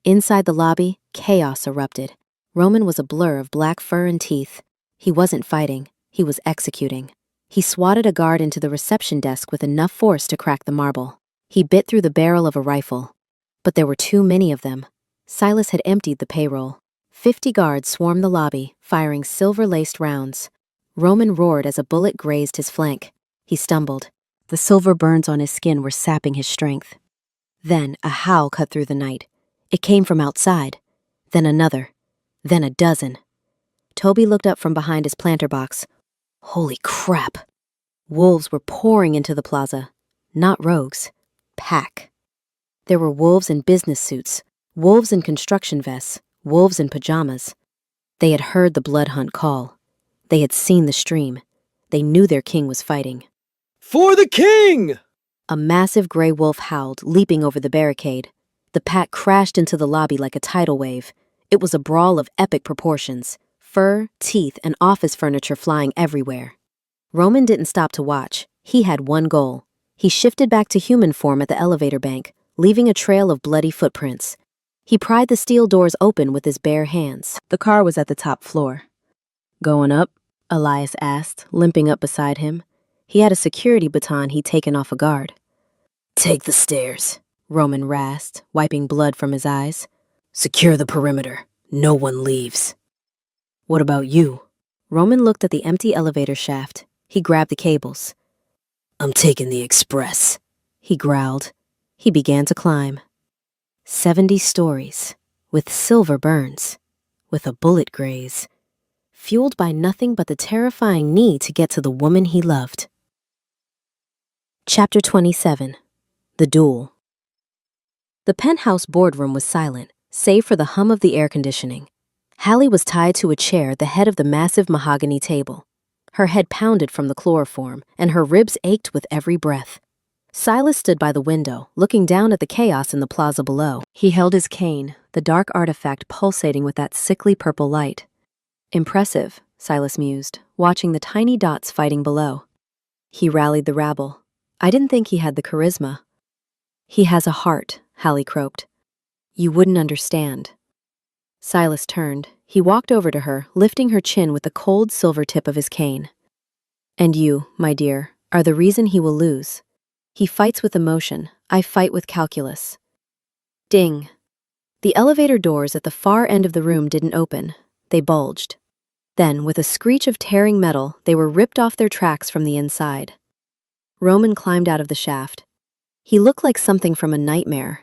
Inside the lobby, chaos erupted. Roman was a blur of black fur and teeth. He wasn't fighting, he was executing. He swatted a guard into the reception desk with enough force to crack the marble. He bit through the barrel of a rifle. But there were too many of them. Silas had emptied the payroll. 50 guards swarmed the lobby, firing silver-laced rounds. Roman roared as a bullet grazed his flank. He stumbled. The silver burns on his skin were sapping his strength. Then a howl cut through the night. It came from outside. Then another. Then a dozen. Toby looked up from behind his planter box. Holy crap! Wolves were pouring into the plaza. Not rogues. Pack. There were wolves in business suits, wolves in construction vests, wolves in pajamas. They had heard the blood hunt call. They had seen the stream. They knew their king was fighting. For the king! A massive gray wolf howled, leaping over the barricade. The pack crashed into the lobby like a tidal wave. It was a brawl of epic proportions. Fur, teeth, and office furniture flying everywhere. Roman didn't stop to watch. He had one goal. He shifted back to human form at the elevator bank, leaving a trail of bloody footprints. He pried the steel doors open with his bare hands. The car was at the top floor. Going up? Elias asked, limping up beside him. He had a security baton he'd taken off a guard. Take the stairs, Roman rasped, wiping blood from his eyes. Secure the perimeter. No one leaves. What about you? Roman looked at the empty elevator shaft. He grabbed the cables. I'm taking the express, he growled. He began to climb. 70 stories, with silver burns, with a bullet graze, fueled by nothing but the terrifying need to get to the woman he loved. Chapter 27, The Duel. The penthouse boardroom was silent, save for the hum of the air conditioning. Hallie was tied to a chair at the head of the massive mahogany table. Her head pounded from the chloroform, and her ribs ached with every breath. Silas stood by the window, looking down at the chaos in the plaza below. He held his cane, the dark artifact pulsating with that sickly purple light. Impressive, Silas mused, watching the tiny dots fighting below. He rallied the rabble. I didn't think he had the charisma. He has a heart, Hallie croaked. You wouldn't understand. Silas turned. He walked over to her, lifting her chin with the cold silver tip of his cane. And you, my dear, are the reason he will lose. He fights with emotion. I fight with calculus. Ding. The elevator doors at the far end of the room didn't open. They bulged. Then, with a screech of tearing metal, they were ripped off their tracks from the inside. Roman climbed out of the shaft. He looked like something from a nightmare.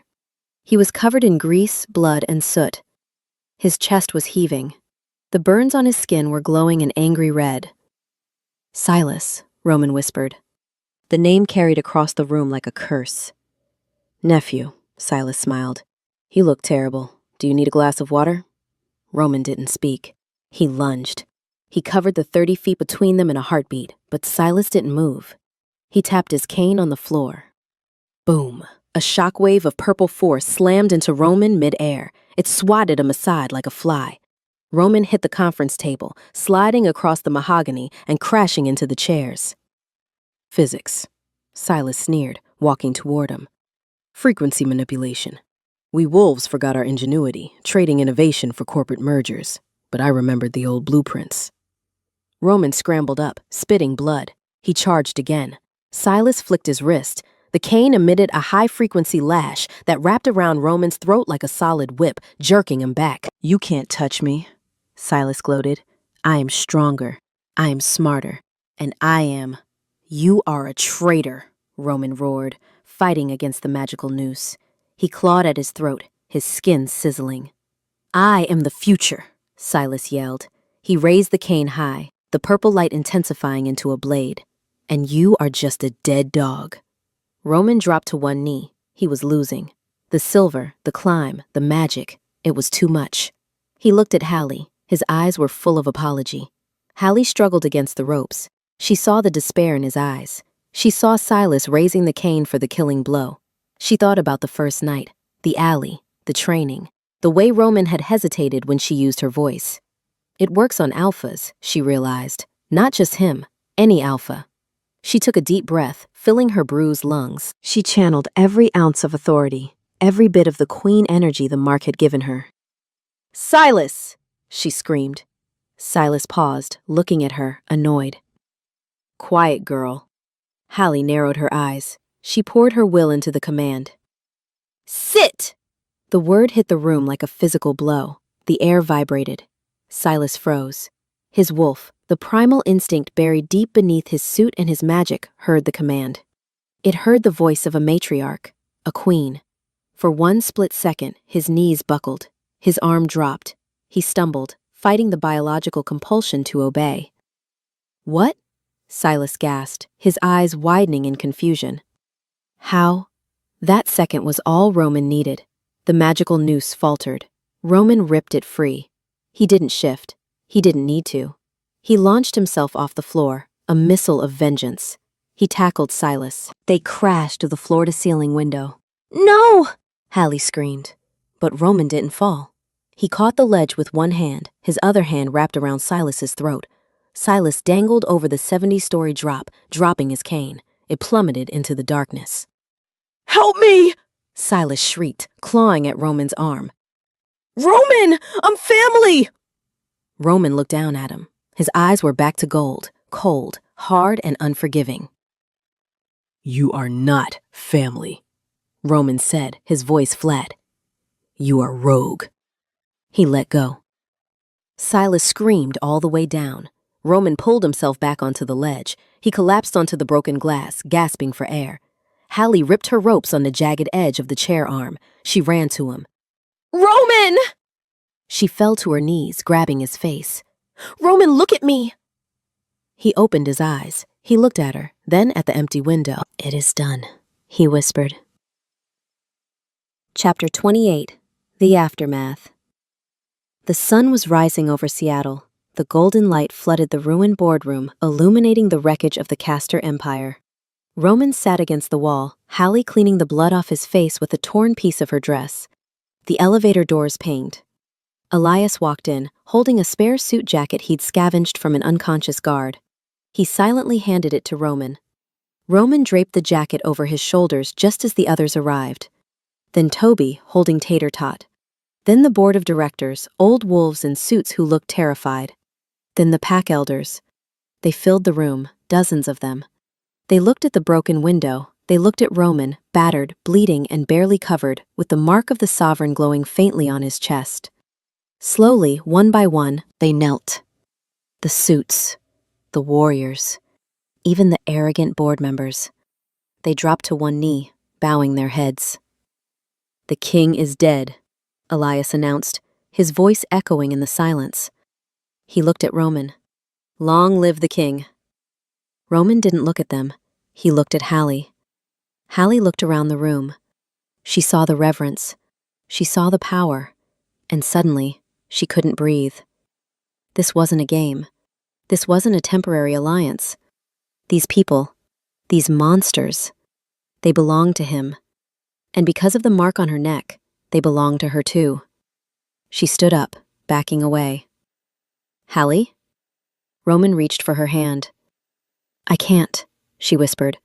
He was covered in grease, blood, and soot. His chest was heaving. The burns on his skin were glowing an angry red. Silas, Roman whispered. The name carried across the room like a curse. Nephew, Silas smiled. You look terrible. Do you need a glass of water? Roman didn't speak. He lunged. He covered the 30 feet between them in a heartbeat, but Silas didn't move. He tapped his cane on the floor. Boom! A shockwave of purple force slammed into Roman mid-air. It swatted him aside like a fly. Roman hit the conference table, sliding across the mahogany and crashing into the chairs. Physics, Silas sneered, walking toward him. Frequency manipulation. We wolves forgot our ingenuity, trading innovation for corporate mergers, but I remembered the old blueprints. Roman scrambled up, spitting blood. He charged again. Silas flicked his wrist. The cane emitted a high-frequency lash that wrapped around Roman's throat like a solid whip, jerking him back. You can't touch me, Silas gloated. I am stronger. I am smarter. And I am... You are a traitor, Roman roared, fighting against the magical noose. He clawed at his throat, his skin sizzling. I am the future, Silas yelled. He raised the cane high, the purple light intensifying into a blade. And you are just a dead dog. Roman dropped to one knee. He was losing. The silver, the climb, the magic. It was too much. He looked at Hallie. His eyes were full of apology. Hallie struggled against the ropes. She saw the despair in his eyes. She saw Silas raising the cane for the killing blow. She thought about the first night, the alley, the training, the way Roman had hesitated when she used her voice. It works on alphas, she realized. Not just him, any alpha. She took a deep breath, filling her bruised lungs. She channeled every ounce of authority, every bit of the queen energy the mark had given her. Silas! She screamed. Silas paused, looking at her, annoyed. Quiet, girl. Hallie narrowed her eyes. She poured her will into the command. Sit! The word hit the room like a physical blow. The air vibrated. Silas froze. His wolf, the primal instinct buried deep beneath his suit and his magic, heard the command. It heard the voice of a matriarch, a queen. For one split second, his knees buckled. His arm dropped. He stumbled, fighting the biological compulsion to obey. What? Silas gasped, his eyes widening in confusion. How? That second was all Roman needed. The magical noose faltered. Roman ripped it free. He didn't shift. He didn't need to. He launched himself off the floor, a missile of vengeance. He tackled Silas. They crashed through the floor-to-ceiling window. No! Hallie screamed. But Roman didn't fall. He caught the ledge with one hand, his other hand wrapped around Silas's throat. Silas dangled over the 70-story drop, dropping his cane. It plummeted into the darkness. Help me! Silas shrieked, clawing at Roman's arm. Roman! I'm family! Roman looked down at him. His eyes were back to gold, cold, hard, and unforgiving. You are not family, Roman said, his voice flat. You are rogue. He let go. Silas screamed all the way down. Roman pulled himself back onto the ledge. He collapsed onto the broken glass, gasping for air. Hallie ripped her ropes on the jagged edge of the chair arm. She ran to him. Roman! She fell to her knees, grabbing his face. Roman, look at me! He opened his eyes. He looked at her, then at the empty window. It is done, he whispered. Chapter 28. The Aftermath. The sun was rising over Seattle. The golden light flooded the ruined boardroom, illuminating the wreckage of the Castor Empire. Roman sat against the wall, Hallie cleaning the blood off his face with a torn piece of her dress. The elevator doors pinged. Elias walked in, holding a spare suit jacket he'd scavenged from an unconscious guard. He silently handed it to Roman. Roman draped the jacket over his shoulders just as the others arrived. Then Toby, holding Tater Tot. Then the board of directors, old wolves in suits who looked terrified. Then the pack elders. They filled the room, dozens of them. They looked at the broken window. They looked at Roman, battered, bleeding, and barely covered, with the mark of the sovereign glowing faintly on his chest. Slowly, one by one, they knelt. The suits, the warriors, even the arrogant board members. They dropped to one knee, bowing their heads. "The king is dead," Elias announced, his voice echoing in the silence. He looked at Roman. "Long live the king." Roman didn't look at them. He looked at Hallie. Hallie looked around the room. She saw the reverence. She saw the power. And suddenly, she couldn't breathe. This wasn't a game. This wasn't a temporary alliance. These people, these monsters, they belonged to him. And because of the mark on her neck, they belonged to her too. She stood up, backing away. "Hallie?" Roman reached for her hand. "I can't," she whispered.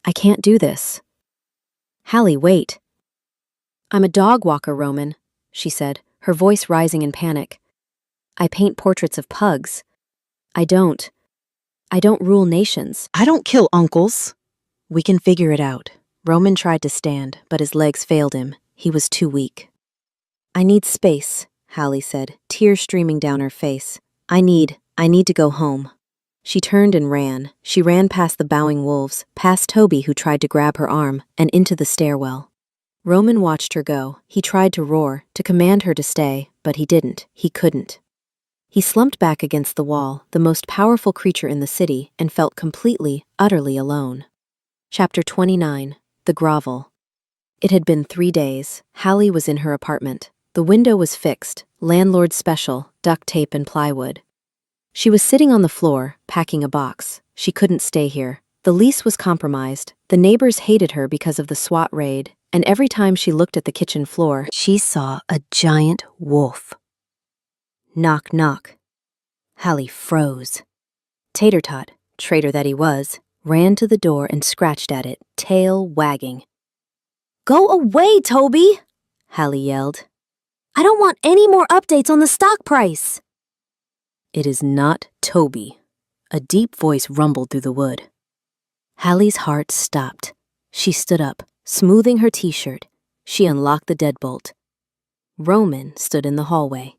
"I can't do this." "Hallie, wait." "I'm a dog walker, Roman," she said, her voice rising in panic. "I paint portraits of pugs. I don't rule nations. I don't kill uncles." "We can figure it out." Roman tried to stand, but his legs failed him. He was too weak. "I need space," Hallie said, tears streaming down her face. I need to go home." She turned and ran. She ran past the bowing wolves, past Toby who tried to grab her arm, and into the stairwell. Roman watched her go. He tried to roar, to command her to stay, but he didn't. He couldn't. He slumped back against the wall, the most powerful creature in the city, and felt completely, utterly alone. Chapter 29. The Grovel. It had been 3 days. Hallie was in her apartment. The window was fixed, landlord special, duct tape and plywood. She was sitting on the floor, packing a box. She couldn't stay here. The lease was compromised. The neighbors hated her because of the SWAT raid, and every time she looked at the kitchen floor, she saw a giant wolf. Knock, knock. Hallie froze. Tater Tot, traitor that he was, ran to the door and scratched at it, tail wagging. "Go away, Toby!" Hallie yelled. "I don't want any more updates on the stock price." "It is not Toby." A deep voice rumbled through the wood. Hallie's heart stopped. She stood up, smoothing her t-shirt. She unlocked the deadbolt. Roman stood in the hallway.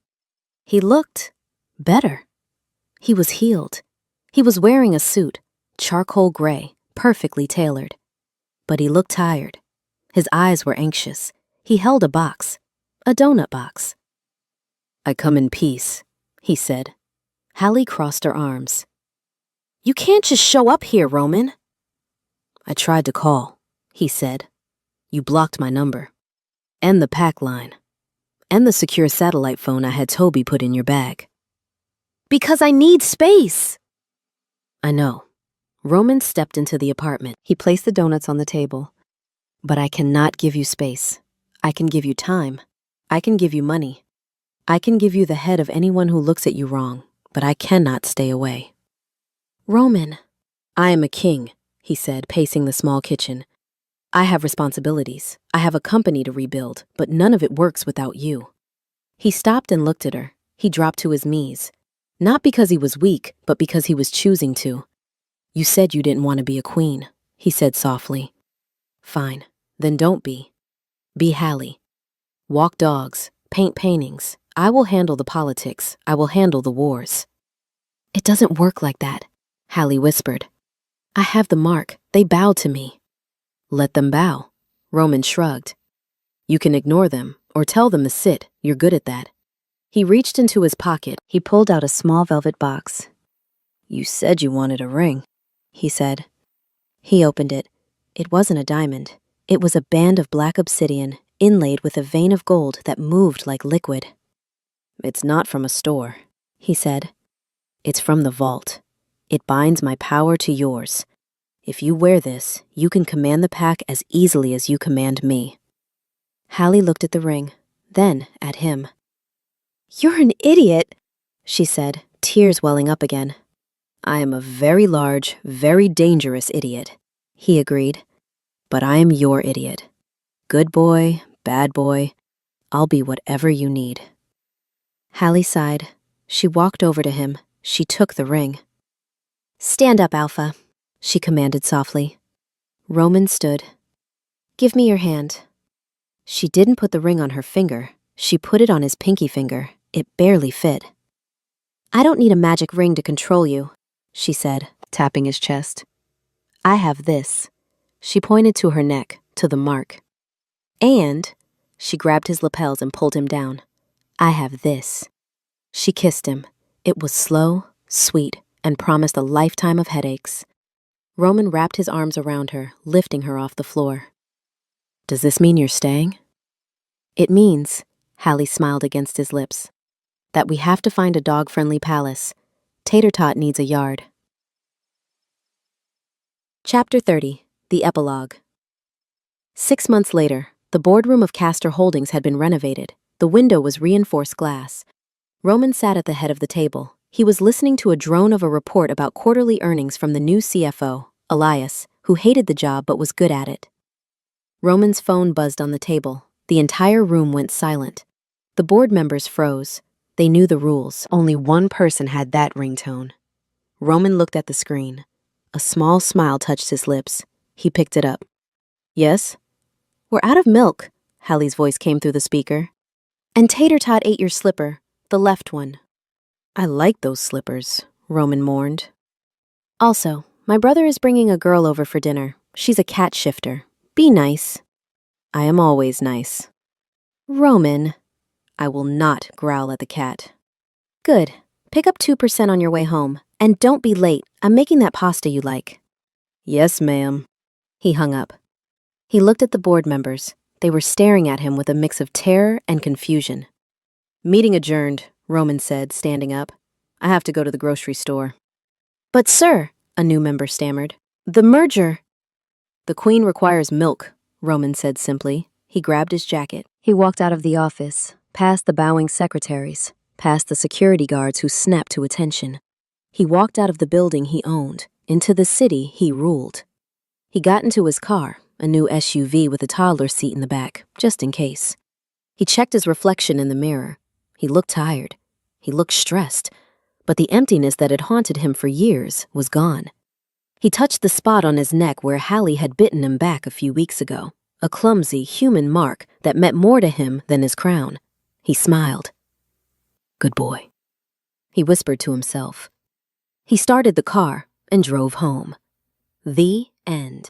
He looked better. He was healed. He was wearing a suit, charcoal gray, perfectly tailored. But he looked tired. His eyes were anxious. He held a box, a donut box. "I come in peace," he said. Hallie crossed her arms. "You can't just show up here, Roman." "I tried to call," he said. "You blocked my number. And the pack line. And the secure satellite phone I had Toby put in your bag." "Because I need space." "I know." Roman stepped into the apartment. He placed the donuts on the table. "But I cannot give you space. I can give you time. I can give you money. I can give you the head of anyone who looks at you wrong, but I cannot stay away." "Roman." "I am a king," he said, pacing the small kitchen. "I have responsibilities. I have a company to rebuild, but none of it works without you." He stopped and looked at her. He dropped to his knees. Not because he was weak, but because he was choosing to. "You said you didn't want to be a queen," he said softly. "Fine, then don't be. Be Hallie. Walk dogs, paint paintings. I will handle the politics. I will handle the wars." "It doesn't work like that," Hallie whispered. "I have the mark. They bow to me." "Let them bow." Roman shrugged. "You can ignore them or tell them to sit. You're good at that." He reached into his pocket. He pulled out a small velvet box. "You said you wanted a ring," he said. He opened it. It wasn't a diamond. It was a band of black obsidian, inlaid with a vein of gold that moved like liquid. "It's not from a store," he said. "It's from the vault. It binds my power to yours. If you wear this, you can command the pack as easily as you command me." Hallie looked at the ring, then at him. "You're an idiot," she said, tears welling up again. "I am a very large, very dangerous idiot," he agreed. "But I am your idiot. Good boy, bad boy. I'll be whatever you need. Hallie sighed. She walked over to him. She took the ring. Stand up, Alpha, she commanded softly. Roman stood. Give me your hand. She didn't put the ring on her finger. She put it on his pinky finger. It barely fit. I don't need a magic ring to control you, she said, tapping his chest. I have this. She pointed to her neck, to the mark. And she grabbed his lapels and pulled him down. I have this. She kissed him. It was slow, sweet, and promised a lifetime of headaches. Roman wrapped his arms around her, lifting her off the floor. Does this mean you're staying? It means, Hallie smiled against his lips, that we have to find a dog-friendly palace. Tater Tot needs a yard. Chapter 30, the Epilogue. 6 months later, the boardroom of Castor Holdings had been renovated. The window was reinforced glass. Roman sat at the head of the table. He was listening to a drone of a report about quarterly earnings from the new CFO, Elias, who hated the job but was good at it. Roman's phone buzzed on the table. The entire room went silent. The board members froze. They knew the rules. Only one person had that ringtone. Roman looked at the screen. A small smile touched his lips. He picked it up. Yes? We're out of milk, Hallie's voice came through the speaker. And Tater Tot ate your slipper, the left one. I like those slippers, Roman mourned. Also, my brother is bringing a girl over for dinner. She's a cat shifter. Be nice. I am always nice. Roman. I will not growl at the cat. Good. Pick up 2% on your way home. And don't be late. I'm making that pasta you like. Yes, ma'am. He hung up. He looked at the board members. They were staring at him with a mix of terror and confusion. Meeting adjourned, Roman said, standing up. I have to go to the grocery store. But sir, a new member stammered, the merger. The Queen requires milk, Roman said simply. He grabbed his jacket. He walked out of the office, past the bowing secretaries, past the security guards who snapped to attention. He walked out of the building he owned, into the city he ruled. He got into his car, a new SUV with a toddler seat in the back, just in case. He checked his reflection in the mirror. He looked tired. He looked stressed. But the emptiness that had haunted him for years was gone. He touched the spot on his neck where Hallie had bitten him back a few weeks ago, a clumsy, human mark that meant more to him than his crown. He smiled. Good boy, he whispered to himself. He started the car and drove home. The end.